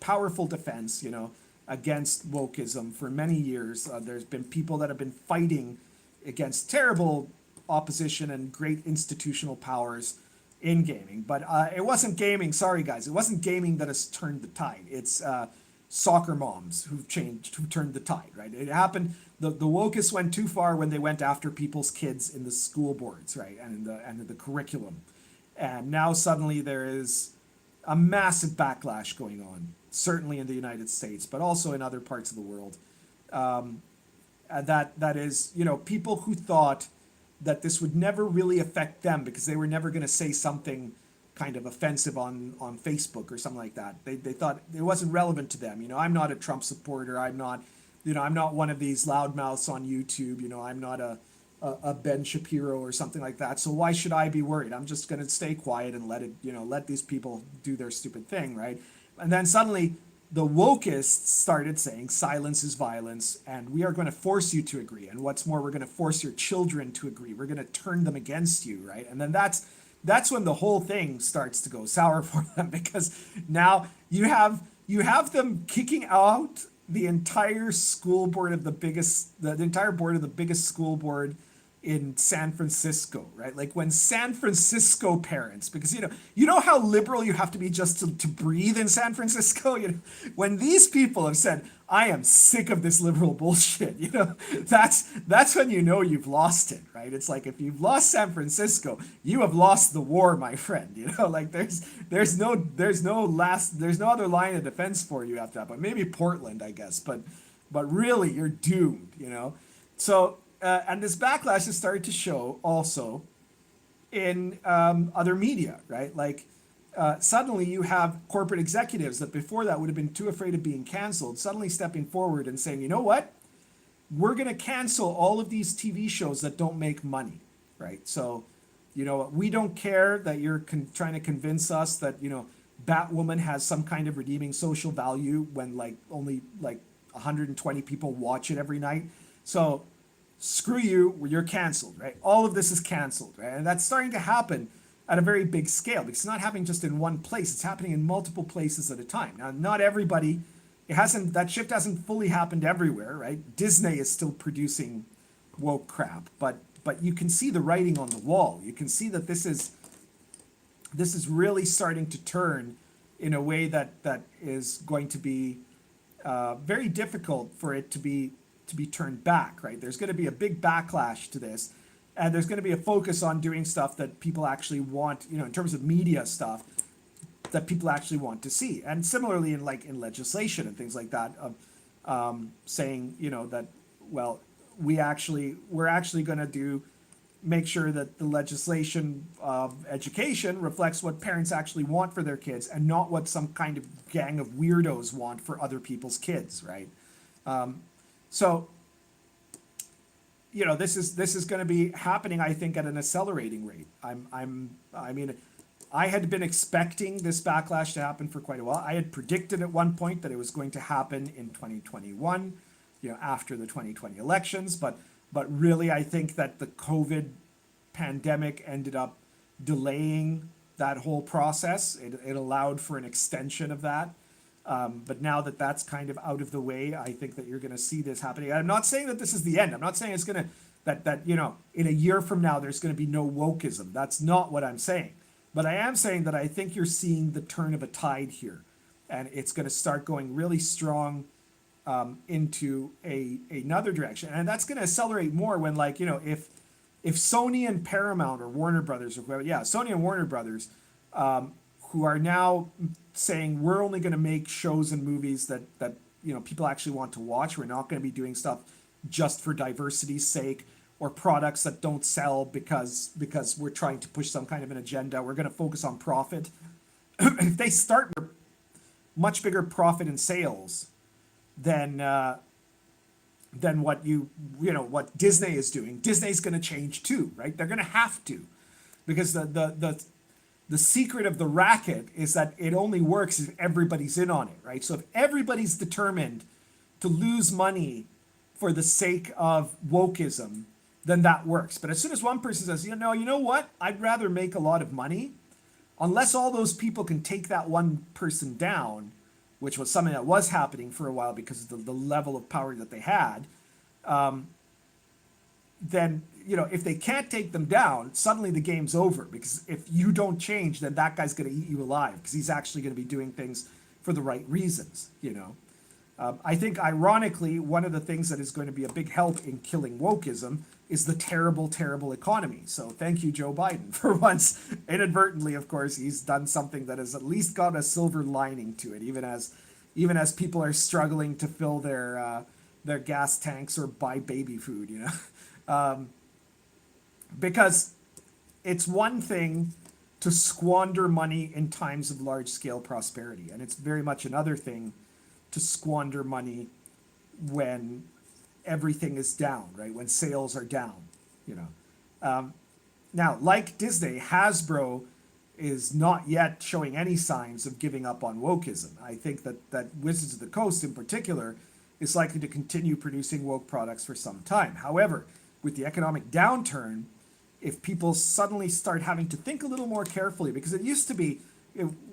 powerful defense, you know, against wokeism for many years. There's been people that have been fighting against terrible opposition and great institutional powers in gaming. But it wasn't gaming, sorry guys, it wasn't gaming that has turned the tide. It's soccer moms who turned the tide, right? It happened, the wokists went too far when they went after people's kids in the school boards, right? And in the curriculum. And now suddenly there is a massive backlash going on, certainly in the United States, but also in other parts of the world. That is, you know, people who thought that this would never really affect them because they were never going to say something kind of offensive on Facebook or something like that. They thought it wasn't relevant to them. You know, I'm not a Trump supporter. I'm not one of these loudmouths on YouTube. You know, I'm not a Ben Shapiro or something like that. So why should I be worried? I'm just going to stay quiet and let these people do their stupid thing, right? And then suddenly the wokists started saying silence is violence and we are going to force you to agree. And what's more, we're going to force your children to agree. We're going to turn them against you, right? And then that's when the whole thing starts to go sour for them, because now you have them kicking out the entire school board of the entire board of the biggest school board in San Francisco, right? Like when San Francisco parents, because you know how liberal you have to be just to breathe in San Francisco. You know, when these people have said, "I am sick of this liberal bullshit," you know, that's when you know you've lost it, right? It's like if you've lost San Francisco, you have lost the war, my friend. You know, like there's no other line of defense for you after that. But maybe Portland, I guess. But really, you're doomed. You know, so. And this backlash has started to show also in other media, right? Like suddenly you have corporate executives that before that would have been too afraid of being canceled, suddenly stepping forward and saying, you know what? We're going to cancel all of these TV shows that don't make money, right? So, you know, we don't care that you're trying to convince us that, you know, Batwoman has some kind of redeeming social value when only 120 people watch it every night. So screw you, you're canceled, right? All of this is canceled, right? And that's starting to happen at a very big scale because it's not happening just in one place. It's happening in multiple places at a time. Now, not everybody, that shift hasn't fully happened everywhere, right? Disney is still producing woke crap, but you can see the writing on the wall. You can see that this is really starting to turn in a way that is going to be very difficult for it to be turned back, right? There's going to be a big backlash to this, and there's going to be a focus on doing stuff that people actually want, in terms of media stuff that people actually want to see. And similarly in legislation and things like that, saying, that, well, we're actually going to make sure that the legislation of education reflects what parents actually want for their kids and not what some kind of gang of weirdos want for other people's kids, right? So, this is going to be happening, I think, at an accelerating rate. I had been expecting this backlash to happen for quite a while. I had predicted at one point that it was going to happen in 2021, after the 2020 elections, but really I think that the COVID pandemic ended up delaying that whole process. It allowed for an extension of that. But now that that's kind of out of the way, I think that you're going to see this happening. I'm not saying that this is the end. I'm not saying it's going to, that in a year from now, there's going to be no wokeism. That's not what I'm saying. But I am saying that I think you're seeing the turn of a tide here. And it's going to start going really strong into another direction. And that's going to accelerate more when, if Sony and Paramount or Warner Brothers, or whoever, Sony and Warner Brothers, who are now saying we're only going to make shows and movies that people actually want to watch. We're not going to be doing stuff just for diversity's sake or products that don't sell because we're trying to push some kind of an agenda. We're going to focus on profit. If they start much bigger profit in sales than what what Disney is doing, Disney's going to change too, right? They're going to have to, because the secret of the racket is that it only works if everybody's in on it, right? So if everybody's determined to lose money for the sake of wokeism, then that works. But as soon as one person says, you know what? I'd rather make a lot of money, unless all those people can take that one person down, which was something that was happening for a while because of the level of power that they had, then, if they can't take them down, suddenly the game's over. Because if you don't change, then that guy's going to eat you alive, because he's actually going to be doing things for the right reasons, I think, ironically, one of the things that is going to be a big help in killing wokeism is the terrible, terrible economy. So thank you, Joe Biden. For once, inadvertently, of course, he's done something that has at least got a silver lining to it, even as people are struggling to fill their gas tanks or buy baby food, because it's one thing to squander money in times of large-scale prosperity, and it's very much another thing to squander money when everything is down, right? When sales are down, Now, like Disney, Hasbro is not yet showing any signs of giving up on wokeism. I think that Wizards of the Coast in particular is likely to continue producing woke products for some time. However, with the economic downturn, if people suddenly start having to think a little more carefully, because it used to be,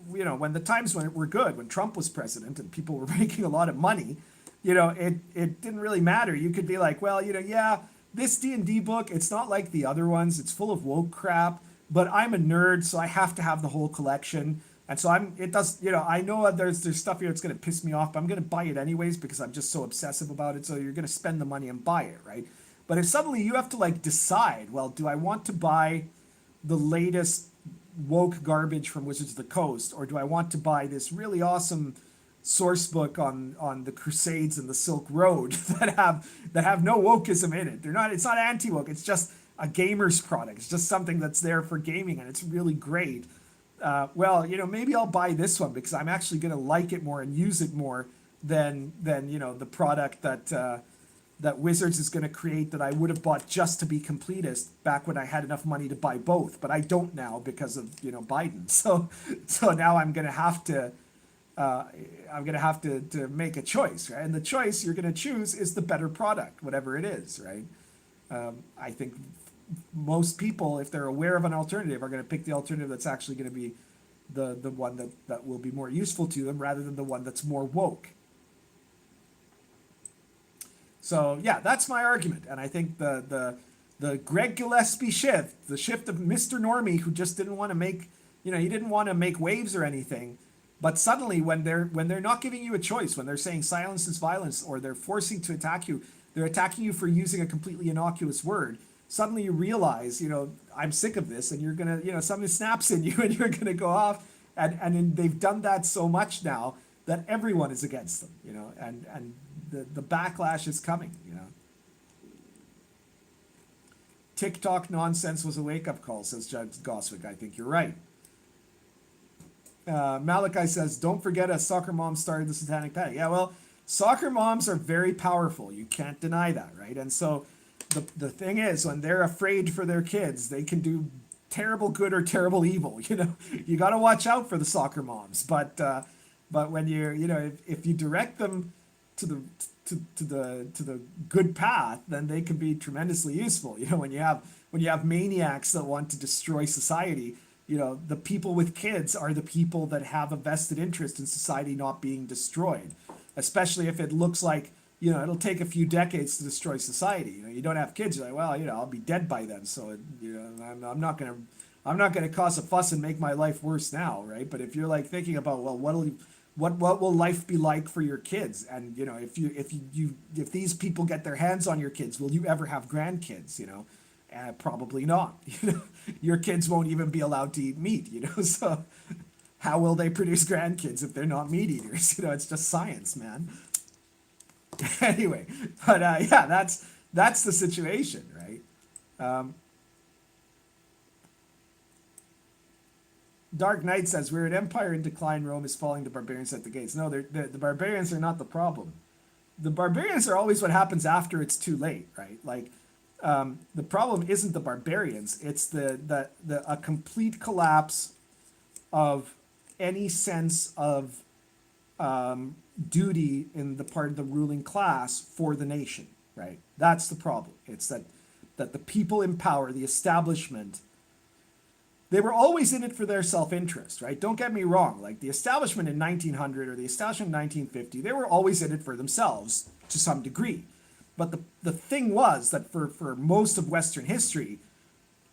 when the times when were good, when Trump was president and people were making a lot of money, it didn't really matter. You could be like, well, this D&D book, it's not like the other ones. It's full of woke crap, but I'm a nerd, so I have to have the whole collection. And so I know there's stuff here that's going to piss me off, but I'm going to buy it anyways because I'm just so obsessive about it. So you're going to spend the money and buy it, right? But if suddenly you have to decide, well, do I want to buy the latest woke garbage from Wizards of the Coast, or do I want to buy this really awesome source book on the Crusades and the Silk Road that have no wokeism in it? It's not anti-woke, it's just a gamer's product. It's just something that's there for gaming, and it's really great. Maybe I'll buy this one because I'm actually going to like it more and use it more than the product that Wizards is going to create that I would have bought just to be completist back when I had enough money to buy both, but I don't now because of Biden. So now I'm going to have to I'm going to have to make a choice, right? And the choice you're going to choose is the better product, whatever it is, right? I think most people, if they're aware of an alternative, are going to pick the alternative that's actually going to be the one that will be more useful to them rather than the one that's more woke. So yeah, that's my argument. And I think the Greg Gillespie shift, the shift of Mr. Normie, who just didn't want to make, he didn't want to make waves or anything. But suddenly when they're not giving you a choice, when they're saying silence is violence, or they're forcing to attack you, they're attacking you for using a completely innocuous word. Suddenly you realize, I'm sick of this, and you're going to, something snaps in you and you're going to go off. And they've done that so much now that everyone is against them, and the backlash is coming, TikTok nonsense was a wake-up call, says Judge Goswick. I think you're right. Malachi says, don't forget a soccer mom started the Satanic Panic. Yeah, well, soccer moms are very powerful. You can't deny that, right? And so the thing is, when they're afraid for their kids, they can do terrible good or terrible evil. You got to watch out for the soccer moms. But when if you direct them to the good path, then they can be tremendously useful. When you have maniacs that want to destroy society, the people with kids are the people that have a vested interest in society not being destroyed, especially if it looks like, it'll take a few decades to destroy society. You don't have kids, you're like, well, I'll be dead by then. So, I'm not going to cause a fuss and make my life worse now. Right. But if you're like thinking about, well, what will life be like for your kids? And, if these people get their hands on your kids, will you ever have grandkids? Probably not. Your kids won't even be allowed to eat meat, so how will they produce grandkids if they're not meat eaters? It's just science, man. Anyway, but yeah, that's the situation, right? Dark Knight says, we're an empire in decline, Rome is falling, the barbarians at the gates. No, the barbarians are not the problem. The barbarians are always what happens after it's too late, right? Like, the problem isn't the barbarians, it's a complete collapse of any sense of duty in the part of the ruling class for the nation, right? That's the problem. It's that the people in power, the establishment, they were always in it for their self-interest, right? Don't get me wrong. Like the establishment in 1900 or the establishment in 1950, they were always in it for themselves to some degree. But the thing was that for most of Western history,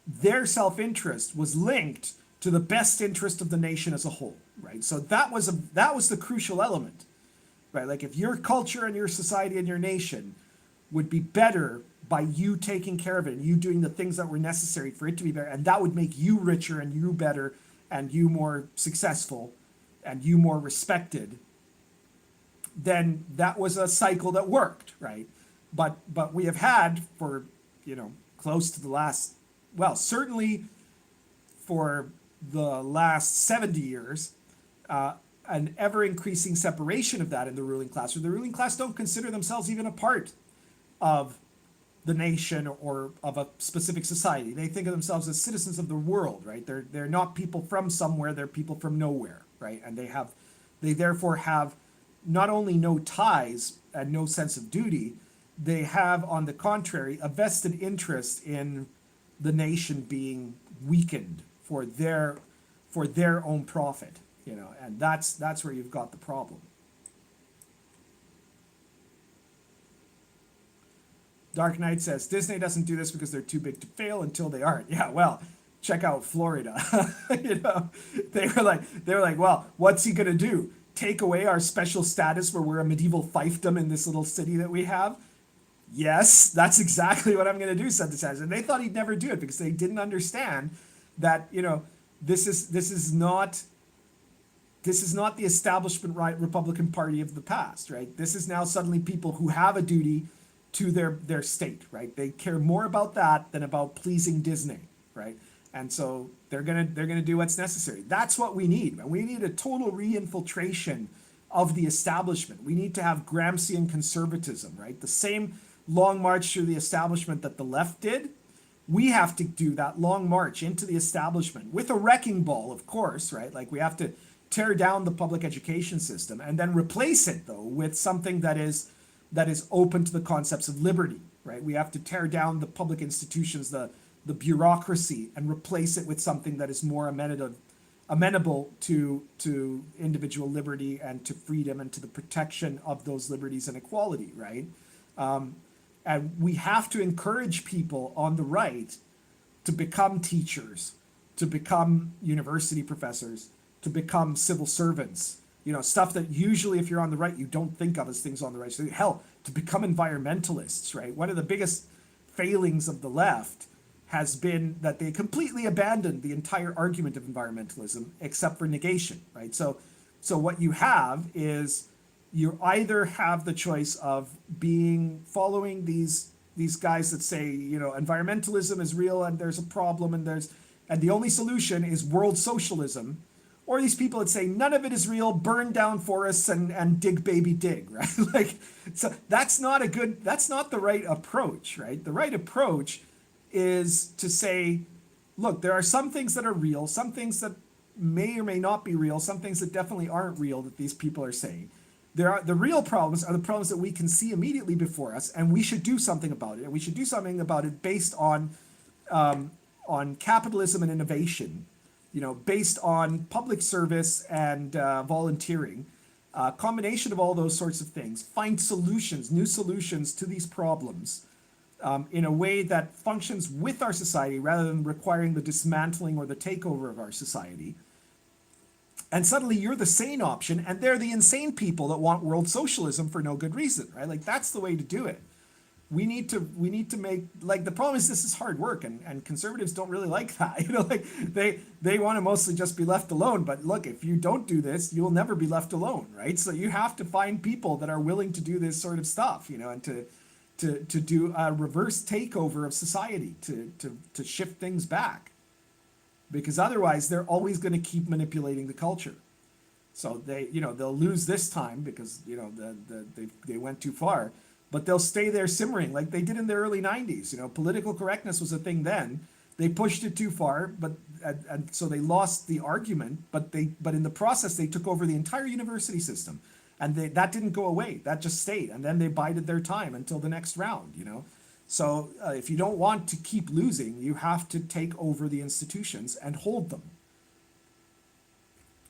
their self-interest was linked to the best interest of the nation as a whole, right? So that was the crucial element, right? Like if your culture and your society and your nation would be better by you taking care of it and you doing the things that were necessary for it to be better, and that would make you richer and you better and you more successful and you more respected, then that was a cycle that worked, right? But we have had for, close to the last, well, certainly for the last 70 years, an ever-increasing separation of that in the ruling class, where the ruling class don't consider themselves even a part of the nation or of a specific society. They think of themselves as citizens of the world, right? They're not people from somewhere, they're people from nowhere, right? And they therefore have not only no ties and no sense of duty, they have, on the contrary, a vested interest in the nation being weakened for their own profit, and that's where you've got the problem. Dark Knight says, Disney doesn't do this because they're too big to fail until they aren't. Yeah, well, check out Florida. They were like, well, what's he gonna do? Take away our special status where we're a medieval fiefdom in this little city that we have? Yes, that's exactly what I'm going to do, said DeSantis. And they thought he'd never do it because they didn't understand that, this is not the establishment right Republican Party of the past, right? This is now suddenly people who have a duty to their state, right? They care more about that than about pleasing Disney, right? And so they're gonna do what's necessary. That's what we need. We need a total re-infiltration of the establishment. We need to have Gramscian conservatism, right? The same long march through the establishment that the left did. We have to do that long march into the establishment with a wrecking ball, of course, right? Like we have to tear down the public education system and then replace it, though, with something that is open to the concepts of liberty, right? We have to tear down the public institutions, the bureaucracy, and replace it with something that is more amenable to individual liberty and to freedom and to the protection of those liberties and equality, right? And we have to encourage people on the right to become teachers, to become university professors, to become civil servants, stuff that usually if you're on the right, you don't think of as things on the right. So hell, to become environmentalists, right? One of the biggest failings of the left has been that they completely abandoned the entire argument of environmentalism except for negation, right? So what you have is you either have the choice of following these guys that say, environmentalism is real and there's a problem and the only solution is world socialism, or these people that say none of it is real, burn down forests and dig baby dig, right? So that's not the right approach, right? The right approach is to say, look, there are some things that are real, some things that may or may not be real, some things that definitely aren't real that these people are saying. The real problems are the problems that we can see immediately before us, and we should do something about it. And we should do something about it based on capitalism and innovation, based on public service and volunteering, combination of all those sorts of things. Find solutions, new solutions to these problems in a way that functions with our society rather than requiring the dismantling or the takeover of our society. And suddenly you're the sane option, and they're the insane people that want world socialism for no good reason, right? Like, that's the way to do it. We need to make, like, the problem is this is hard work, and conservatives don't really like that. They want to mostly just be left alone. But look, if you don't do this, you'll never be left alone, right? So you have to find people that are willing to do this sort of stuff, and to do a reverse takeover of society, to shift things back. Because otherwise they're always going to keep manipulating the culture. So they'll lose this time because they went too far, but they'll stay there simmering like they did in the early 90s. Political correctness was a thing then. They pushed it too far, but and so they lost the argument. But in the process they took over the entire university system, and that didn't go away. That just stayed, and then they bided their time until the next round. So if you don't want to keep losing, you have to take over the institutions and hold them,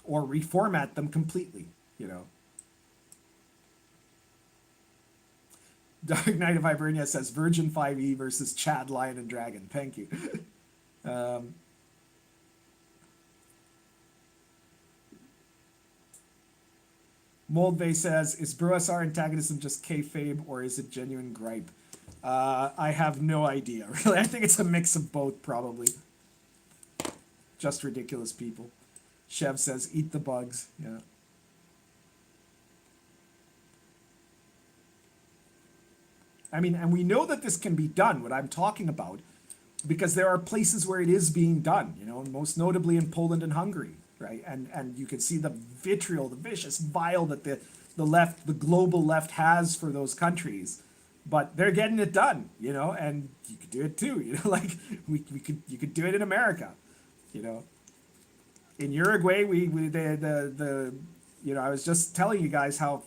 or reformat them completely. Dark Knight of Hibernia says Virgin 5e versus Chad, Lion, and Dragon. Thank you. Moldvay says, is BroSR antagonism just kayfabe or is it genuine gripe? I have no idea, really. I think it's a mix of both, probably. Just ridiculous people. Chev says, eat the bugs. Yeah. I mean, and we know that this can be done, what I'm talking about, because there are places where it is being done, most notably in Poland and Hungary, right? And you can see the vitriol, the vicious bile that the left, the global left has for those countries. But they're getting it done, and you could do it too, like you could do it in America, In Uruguay, I was just telling you guys how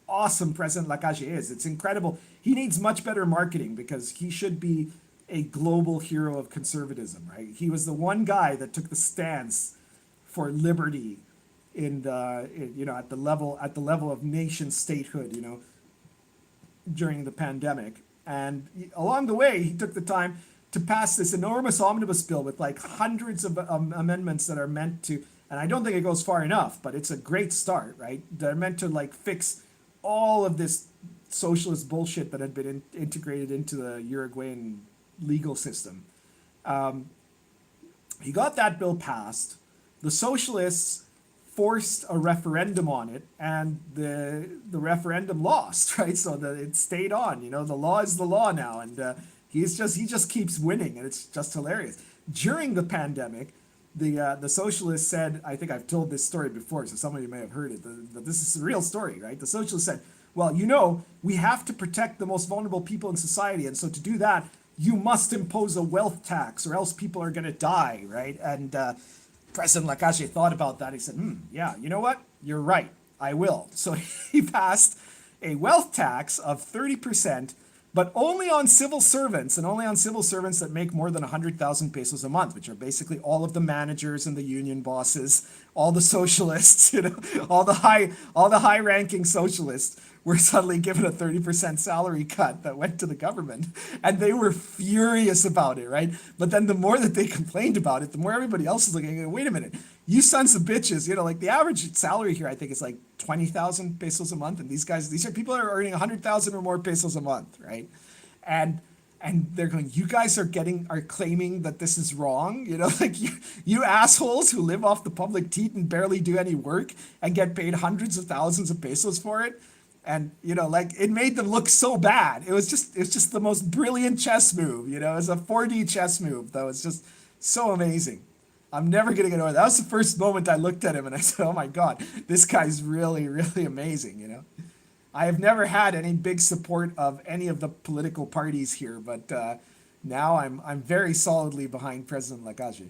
awesome President Lacalle is. It's incredible. He needs much better marketing because he should be a global hero of conservatism, right? He was the one guy that took the stance for liberty at the level of nation statehood, during the pandemic. And along the way, he took the time to pass this enormous omnibus bill with like hundreds of amendments that are meant to, and I don't think it goes far enough, but it's a great start, right? They're meant to like fix all of this socialist bullshit that had been integrated into the Uruguayan legal system. He got that bill passed. The socialists forced a referendum on it, and the referendum lost, right? So it stayed on. The law is the law now, and he just keeps winning, and it's just hilarious. During the pandemic, the socialists said, I think I've told this story before, so some of you may have heard it, but this is a real story, right? The socialists said, well, we have to protect the most vulnerable people in society, and so to do that, you must impose a wealth tax, or else people are going to die, right? And President Lakache thought about that. He said, yeah, you know what? You're right. I will. So he passed a wealth tax of 30%, but only on civil servants, and only on civil servants that make more than 100,000 pesos a month, which are basically all of the managers and the union bosses, all the socialists, all the high-ranking socialists were suddenly given a 30% salary cut that went to the government, and they were furious about it, right? But then the more that they complained about it, the more everybody else is looking, wait a minute, you sons of bitches, like the average salary here, I think is like 20,000 pesos a month, and these are people that are earning 100,000 or more pesos a month, right? And they're going, you guys are claiming that this is wrong, like you assholes who live off the public teat and barely do any work and get paid hundreds of thousands of pesos for it. And, like it made them look so bad. It was just the most brilliant chess move, it was a 4D chess move, though. It's just so amazing. I'm never going to get over that. That was the first moment I looked at him and I said, oh my God, this guy's really, really amazing, I have never had any big support of any of the political parties here, but now I'm very solidly behind President Lakache.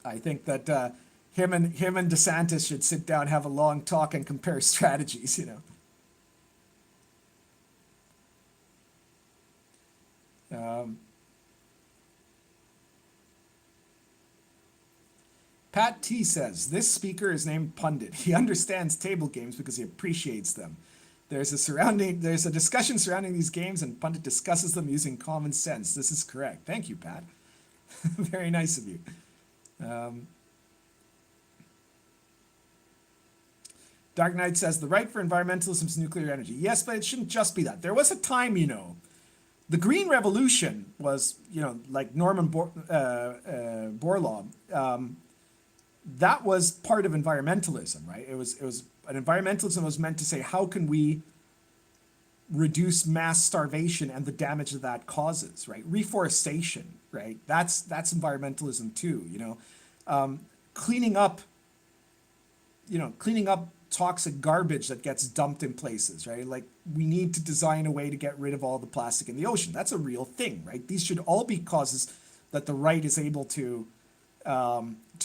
I think that him and DeSantis should sit down, have a long talk, and compare strategies, Pat T says, this speaker is named Pundit. He understands table games because he appreciates them. There's a discussion surrounding these games, and Pundit discusses them using common sense. This is correct. Thank you, Pat. Very nice of you. Dark Knight says, the right for environmentalism is nuclear energy. Yes, but it shouldn't just be that. There was a time, the Green Revolution was, like Norman Borlaug, that was part of environmentalism, right? It was an environmentalism was meant to say, how can we reduce mass starvation and the damage that causes, right? Reforestation, right? That's environmentalism too, cleaning up toxic garbage that gets dumped in places, right? Like we need to design a way to get rid of all the plastic in the ocean. That's a real thing, right? These should all be causes that the right is able to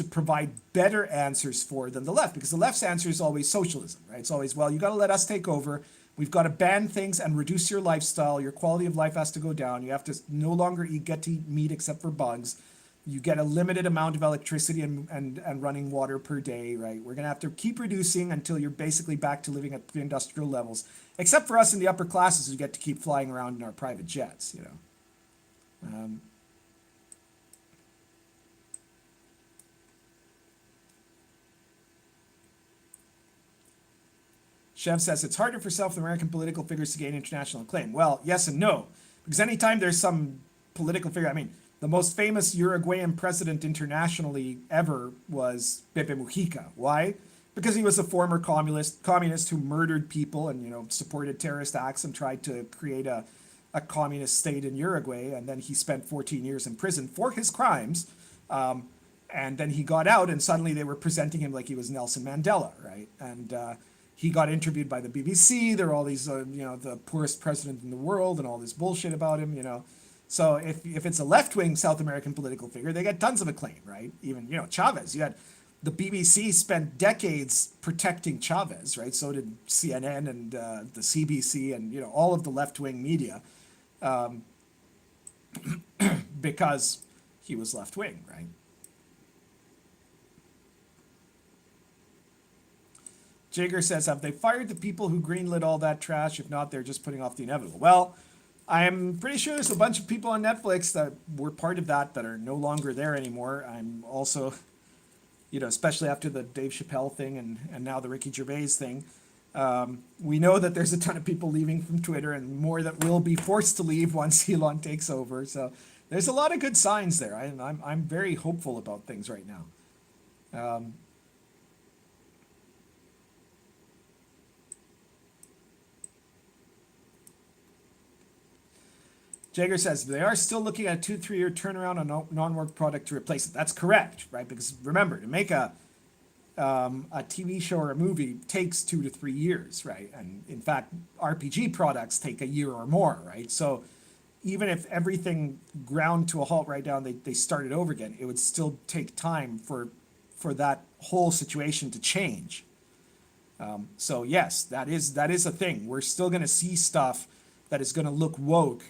provide better answers for than the left, because the left's answer is always socialism, right? It's always, well, you got to let us take over. We've got to ban things and reduce your lifestyle. Your quality of life has to go down. You have to no longer get to eat meat except for bugs. You get a limited amount of electricity and running water per day, right? We're going to have to keep reducing until you're basically back to living at pre-industrial levels, except for us in the upper classes who get to keep flying around in our private jets, Chev says, it's harder for South American political figures to gain international acclaim. Well, yes and no. Because anytime there's some political figure, the most famous Uruguayan president internationally ever was Pepe Mujica. Why? Because he was a former communist who murdered people and, supported terrorist acts and tried to create a communist state in Uruguay. And then he spent 14 years in prison for his crimes. And then he got out and suddenly they were presenting him like he was Nelson Mandela, right? And he got interviewed by the BBC. There were all these, the poorest president in the world and all this bullshit about him, So if it's a left-wing South American political figure, they get tons of acclaim, right? Even, Chavez. You had the BBC spent decades protecting Chavez, right? So did CNN and the CBC and, all of the left-wing media because he was left-wing, right? Jagger says, have they fired the people who greenlit all that trash? If not, they're just putting off the inevitable. Well, I'm pretty sure there's a bunch of people on Netflix that were part of that are no longer there anymore. I'm also, especially after the Dave Chappelle thing and now the Ricky Gervais thing, we know that there's a ton of people leaving from Twitter and more that will be forced to leave once Elon takes over. So there's a lot of good signs there. I'm very hopeful about things right now. Jagger says, they are still looking at a 2-3 year turnaround on non-work product to replace it. That's correct, right? Because remember, to make a TV show or a movie takes 2 to 3 years, right? And in fact, RPG products take a year or more, right? So even if everything ground to a halt right now and they started over again, it would still take time for that whole situation to change. So yes, that is a thing. We're still going to see stuff that is going to look woke.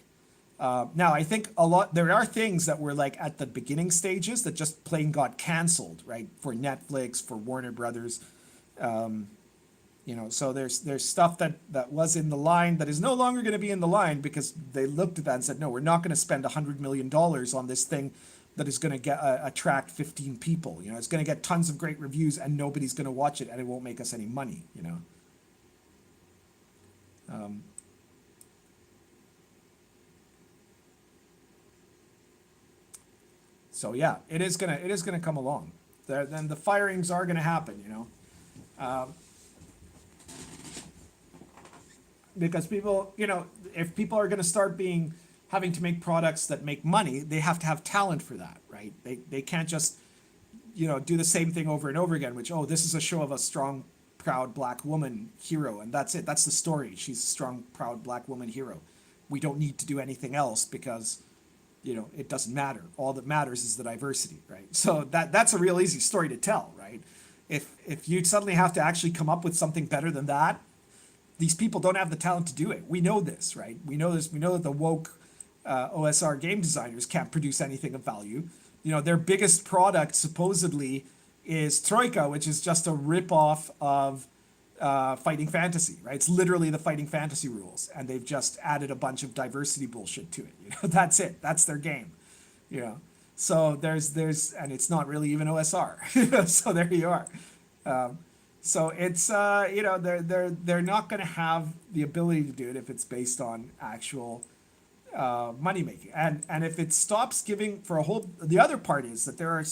Now, I think there are things that were like at the beginning stages that just plain got canceled, right? For Netflix, for Warner Brothers. So there's stuff that was in the line that is no longer going to be in the line because they looked at that and said, no, we're not going to spend $100 million on this thing that is going to attract 15 people. It's going to get tons of great reviews and nobody's going to watch it and it won't make us any money. So yeah, it is gonna come along. Then the firings are gonna happen. Because people, if people are gonna start having to make products that make money, they have to have talent for that, right? They can't just do the same thing over and over again, which, oh, this is a show of a strong, proud black woman hero, and that's it. That's the story. She's a strong, proud black woman hero. We don't need to do anything else because, it doesn't matter. All that matters is the diversity, right? So that's a real easy story to tell, right? If you suddenly have to actually come up with something better than that, these people don't have the talent to do it. We know this, right? We know this. We know that the woke OSR game designers can't produce anything of value. Their biggest product supposedly is Troika, which is just a ripoff of Fighting Fantasy, right? It's literally the Fighting Fantasy rules, and they've just added a bunch of diversity bullshit to it. That's it. That's their game. So there's and it's not really even OSR. So there you are. So it's they're not going to have the ability to do it if it's based on actual money making, and if it stops giving for a whole. The other part is that there are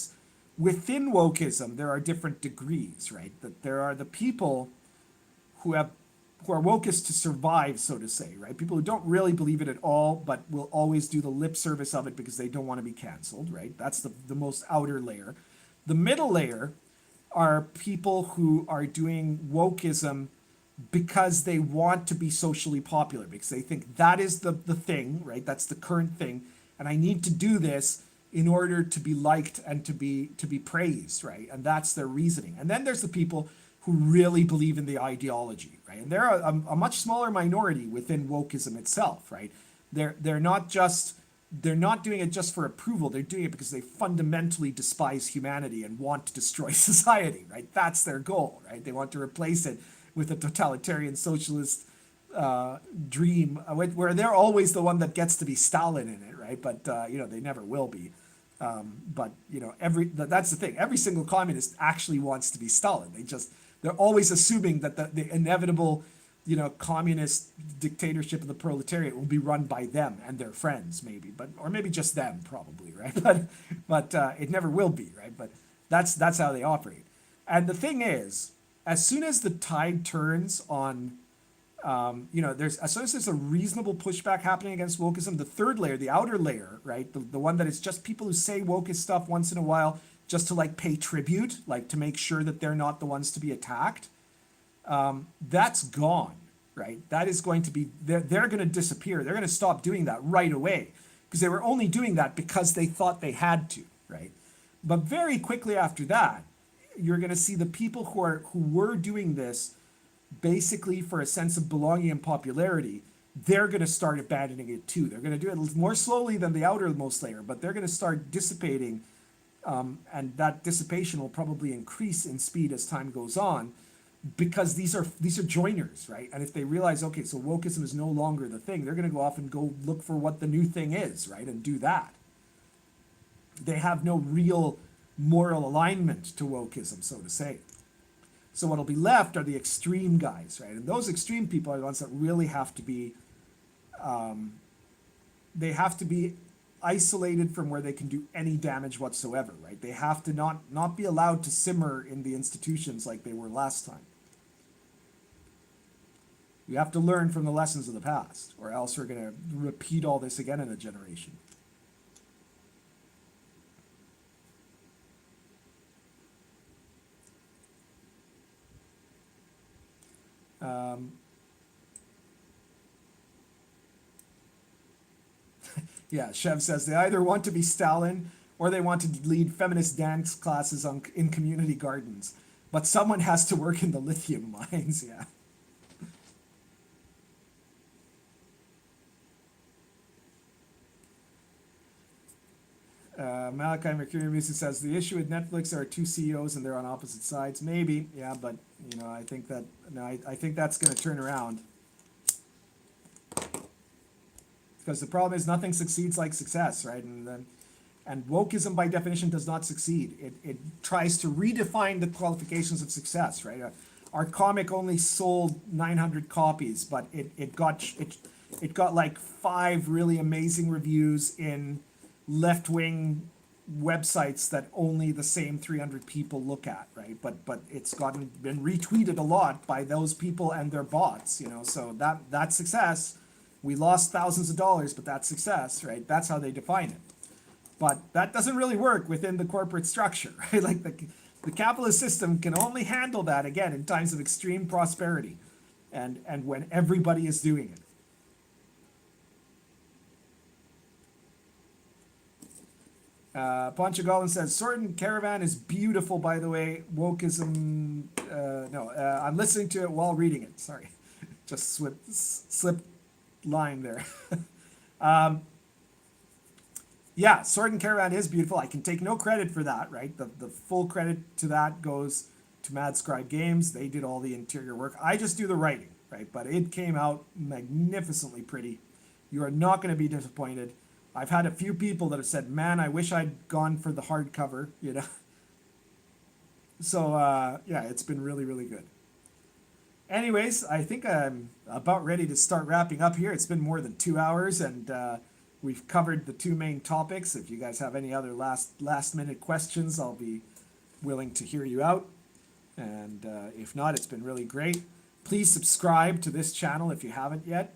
within wokeism there are different degrees, right? That there are the people who are wokest to survive, so to say, right? People who don't really believe it at all, but will always do the lip service of it because they don't want to be canceled, right? That's the most outer layer. The middle layer are people who are doing wokeism because they want to be socially popular, because they think that is the thing, right? That's the current thing, and I need to do this in order to be liked and to be praised, right? And that's their reasoning. And then there's the people who really believe in the ideology, right? And they're a much smaller minority within wokeism itself, right? They're not doing it just for approval. They're doing it because they fundamentally despise humanity and want to destroy society, right? That's their goal, right? They want to replace it with a totalitarian socialist dream, where they're always the one that gets to be Stalin in it, right? But they never will be. But that's the thing. Every single communist actually wants to be Stalin. They're always assuming that the inevitable, communist dictatorship of the proletariat will be run by them and their friends, maybe, or maybe just them, probably, right? But it never will be, right? But that's how they operate. And the thing is, as soon as the tide turns on, as soon as there's a reasonable pushback happening against wokeism, the third layer, the outer layer, right, the one that is just people who say wokist stuff once in a while, just to pay tribute, to make sure that they're not the ones to be attacked, that's gone, right? That is going to be, they're going to disappear. They're going to stop doing that right away because they were only doing that because they thought they had to, right? But very quickly after that, you're going to see the people who were doing this basically for a sense of belonging and popularity, they're going to start abandoning it too. They're going to do it more slowly than the outermost layer, but they're going to start dissipating. And that dissipation will probably increase in speed as time goes on, because these are joiners, right? And if they realize, okay, so wokeism is no longer the thing, they're going to go off and go look for what the new thing is, right? And do that. They have no real moral alignment to wokeism, so to say. So what'll be left are the extreme guys, right? And those extreme people are the ones that really have to be, they have to be isolated from where they can do any damage whatsoever, right? They have to not be allowed to simmer in the institutions like they were last time. We have to learn from the lessons of the past, or else we're going to repeat all this again in a generation. Yeah, Chev says they either want to be Stalin or they want to lead feminist dance classes in community gardens. But someone has to work in the lithium mines, yeah. Malachi Mercury Music says the issue with Netflix are two CEOs and they're on opposite sides. Maybe, yeah, but you know, I think that no, I think that's going to turn around because the problem is nothing succeeds like success, right? And wokeism by definition does not succeed. It tries to redefine the qualifications of success, right? Our comic only sold 900 copies, but it got like 5 really amazing reviews in left-wing websites that only the same 300 people look at, right? But it's been retweeted a lot by those people and their bots, you know. So that's success. We lost thousands of dollars, but that's success, right? That's how they define it. But that doesn't really work within the corporate structure, right? Like the capitalist system can only handle that again in times of extreme prosperity, and when everybody is doing it. Pancho Gollin says, Sword and Caravan is beautiful, by the way. Wokism, no, I'm listening to it while reading it. Sorry, just slipped line there. Yeah, Sword and Caravan is beautiful. I can take no credit for that, right? The full credit to that goes to Mad Scribe Games. They did all the interior work. I just do the writing, right? But it came out magnificently pretty. You are not going to be disappointed. I've had a few people that have said, man, I wish I'd gone for the hardcover, you know? So, yeah, it's been really, really good. Anyways, I think I'm about ready to start wrapping up here. It's been more than 2 hours, and we've covered the 2 main topics. If you guys have any other last minute questions, I'll be willing to hear you out. And if not, it's been really great. Please subscribe to this channel if you haven't yet.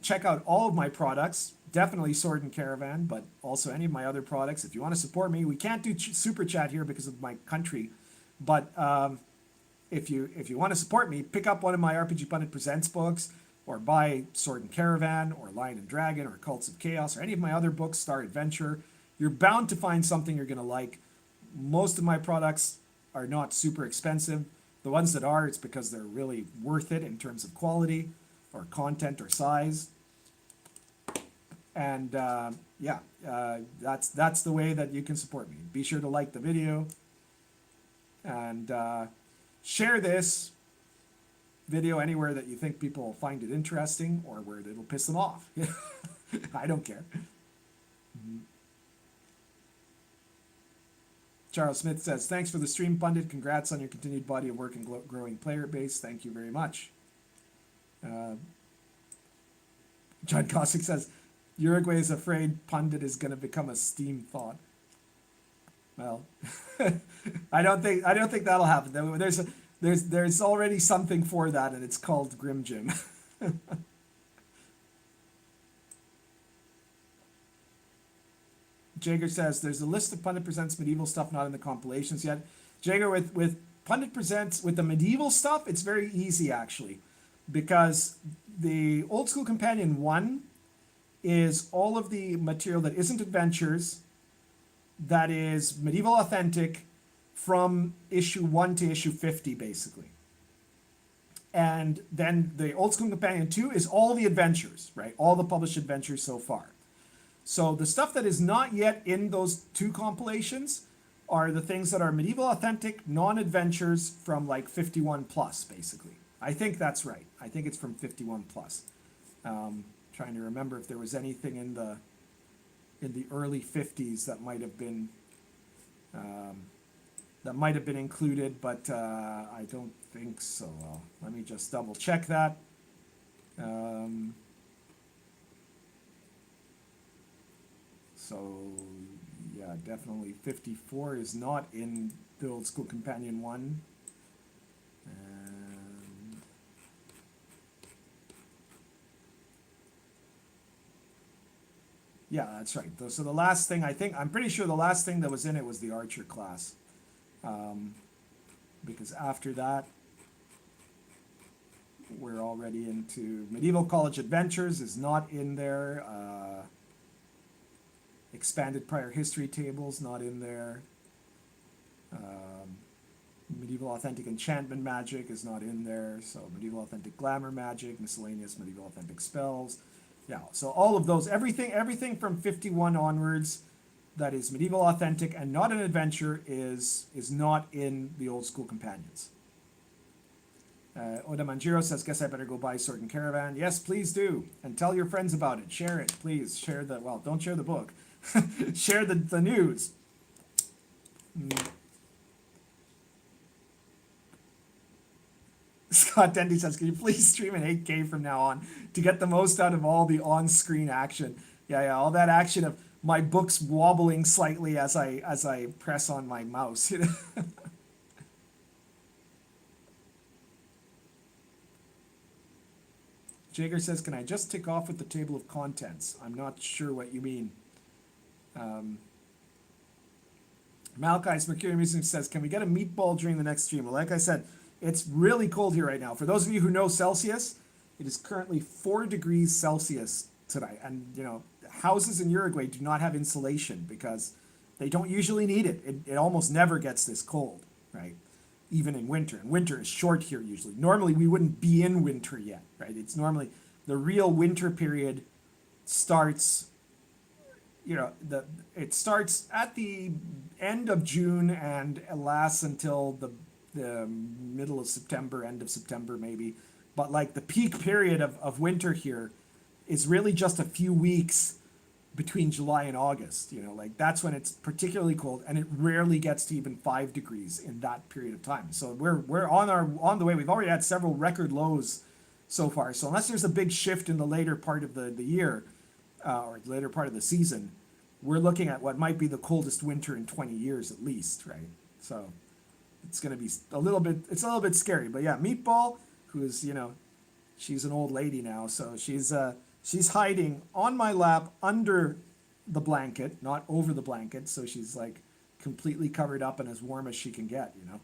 Check out all of my products. Definitely Sword and Caravan, but also any of my other products. If you want to support me, we can't do super chat here because of my country, but if you want to support me, pick up one of my RPG Pundit Presents books, or buy Sword and Caravan, or Lion and Dragon, or Cults of Chaos, or any of my other books, Star Adventure. You're bound to find something you're going to like. Most of my products are not super expensive. The ones that are, it's because they're really worth it in terms of quality, or content, or size. And yeah, that's the way that you can support me. Be sure to like the video and share this video anywhere that you think people will find it interesting or where it'll piss them off. I don't care. Charles Smith says, thanks for the stream, Pundit. Congrats on your continued body of work and growing player base. Thank you very much. John Cossack says, Uruguay is afraid Pundit is going to become a Steam thought. Well, I don't think that'll happen. There's already something for that, and it's called Grim Jim. Jager says there's a list of Pundit Presents medieval stuff not in the compilations yet. Jager, with Pundit Presents with the medieval stuff, it's very easy actually, because the Old School Companion 1 is all of the material that isn't adventures, that is medieval authentic from issue 1 to issue 50 basically. And then the Old School Companion 2 is all the adventures, right? All the published adventures so far. So the stuff that is not yet in those 2 compilations are the things that are medieval authentic, non-adventures from like 51 plus basically. I think that's right. I think it's from 51 plus. Trying to remember if there was anything in the early 50s that might have been included, but I don't think so. Let me just double check that. So yeah, definitely 54 is not in the Old School Companion 1. Yeah, that's right. So the last thing, I'm pretty sure the last thing that was in it was the Archer class. Because after that, we're already into Medieval College Adventures is not in there. Expanded prior history tables, not in there. Medieval authentic enchantment magic is not in there. So medieval authentic glamour magic, miscellaneous medieval authentic spells. Yeah, so all of those, everything from 51 onwards that is medieval authentic and not an adventure is not in the old school companions. Oda Manjiro says, guess I better go buy Sword and Caravan. Yes, please do. And tell your friends about it. Share it, please. Share the, well, don't share the book. Share the news. Scott Dendy says, can you please stream in 8K from now on to get the most out of all the on-screen action? Yeah, all that action of my books wobbling slightly as I press on my mouse. You know? Jager says, can I just tick off with the table of contents? I'm not sure what you mean. Malachi's Mercury Music says, can we get a meatball during the next stream? Well, like I said, it's really cold here right now. For those of you who know Celsius, it is currently 4 degrees Celsius today. And, you know, houses in Uruguay do not have insulation because they don't usually need it. It almost never gets this cold, right? Even in winter. And winter is short here usually. Normally we wouldn't be in winter yet, right? It's normally the real winter period starts, you know, it starts at the end of June and lasts until the middle of September, end of September maybe. But like the peak period of winter here is really just a few weeks between July and August, you know, like that's when it's particularly cold, and it rarely gets to even 5 degrees in that period of time. So we're on the way. We've already had several record lows so far. So unless there's a big shift in the later part of the year or the later part of the season, we're looking at what might be the coldest winter in 20 years at least, right? So it's going to be a little bit scary. But yeah, Meatball, who's, you know, she's an old lady now, so she's hiding on my lap under the blanket, not over the blanket, so she's like completely covered up and as warm as she can get, you know.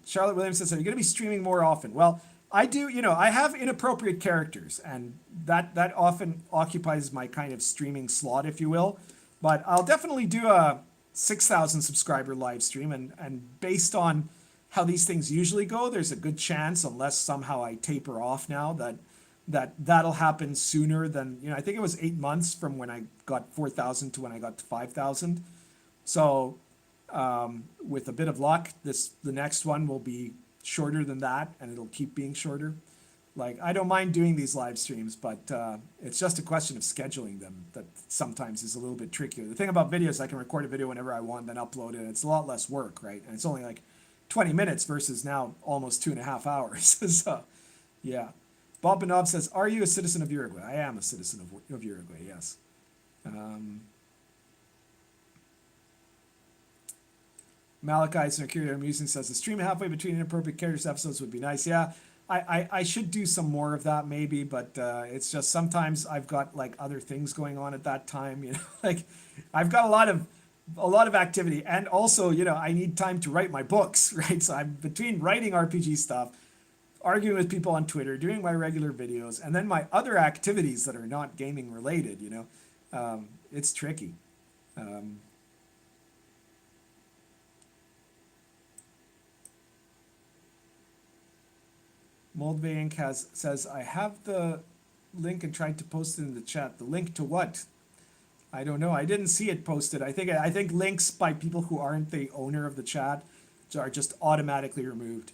Charlotte Williams says, are you going to be streaming more often? Well, I do, you know, I have inappropriate characters, and that often occupies my kind of streaming slot, if you will. But I'll definitely do a 6,000 subscriber live stream, and based on how these things usually go, there's a good chance, unless somehow I taper off now, that'll happen sooner than, you know, I think it was 8 months from when I got 4,000 to when I got to 5,000. So with a bit of luck, the next one will be shorter than that, and it'll keep being shorter. Like, I don't mind doing these live streams, but it's just a question of scheduling them that sometimes is a little bit trickier. The thing about videos, I can record a video whenever I want, then upload it. It's a lot less work, right? And it's only like 20 minutes versus now almost 2.5 hours. So, yeah. Bob Benob says, are you a citizen of Uruguay? I am a citizen of Uruguay, yes. Malachi's Mercury Amusing says, the stream halfway between inappropriate characters episodes would be nice. Yeah, I should do some more of that maybe, but it's just sometimes I've got like other things going on at that time, you know, like I've got a lot of activity, and also, you know, I need time to write my books, right? So I'm between writing RPG stuff, arguing with people on Twitter, doing my regular videos, and then my other activities that are not gaming related, you know. It's tricky. Moldvay Inc. says, I have the link and tried to post it in the chat. The link to what? I don't know. I didn't see it posted. I think links by people who aren't the owner of the chat are just automatically removed.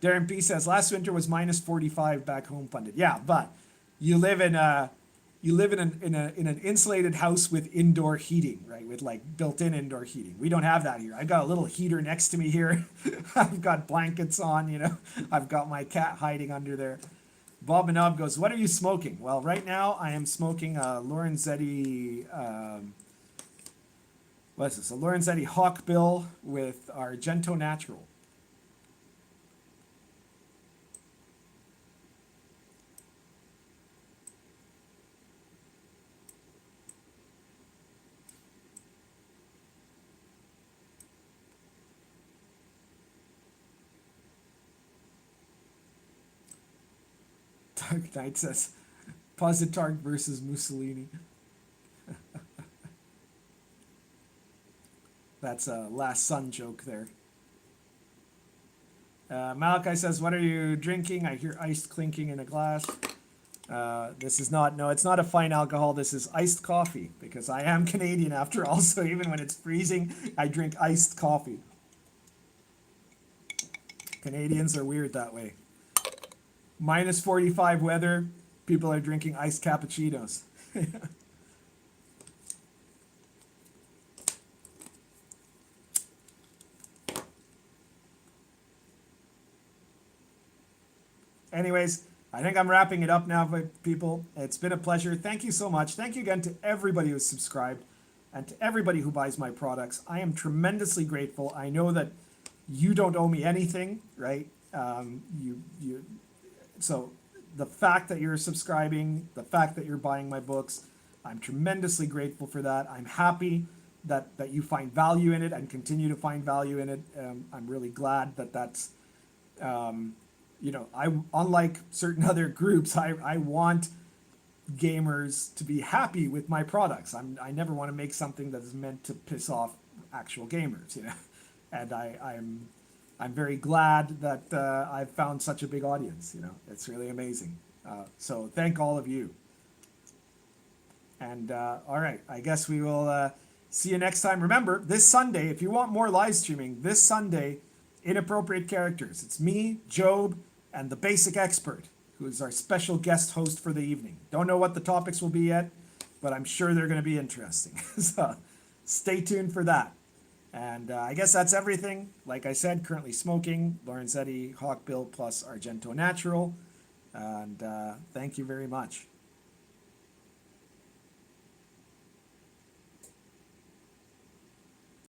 Darren B says, last winter was minus 45 back home, Pundit. Yeah, but you live in an insulated house with indoor heating, right? With like built-in indoor heating. We don't have that here. I've got a little heater next to me here. I've got blankets on, you know. I've got my cat hiding under there. Bob Manob goes, what are you smoking? Well, right now I am smoking a Lorenzetti, what's this? A Lorenzetti Hawkbill with Argento Natural. Dark Knight says, Positark versus Mussolini. That's a Last Son joke there. Malachi says, what are you drinking? I hear ice clinking in a glass. This is not, no, it's not a fine alcohol. This is iced coffee, because I am Canadian after all, so even when it's freezing, I drink iced coffee. Canadians are weird that way. Minus 45 weather, people are drinking iced cappuccinos. Anyways, I think I'm wrapping it up now, people. It's been a pleasure. Thank you so much. Thank you again to everybody who's subscribed and to everybody who buys my products. I am tremendously grateful. I know that you don't owe me anything, right? So the fact that you're subscribing, the fact that you're buying my books, I'm tremendously grateful for that. I'm happy that you find value in it and continue to find value in it. I'm really glad that that's... you know, unlike certain other groups, I want gamers to be happy with my products. I never want to make something that is meant to piss off actual gamers, you know. And I'm very glad that I've found such a big audience, you know. It's really amazing. So thank all of you. And all right, I guess we will see you next time. Remember, this Sunday, if you want more live streaming, this Sunday, Inappropriate Characters. It's me, Job, and the Basic Expert, who is our special guest host for the evening. Don't know what the topics will be yet, but I'm sure they're going to be interesting. So stay tuned for that. And I guess that's everything. Like I said, currently smoking Lorenzetti Hawkbill plus Argento Natural. And thank you very much.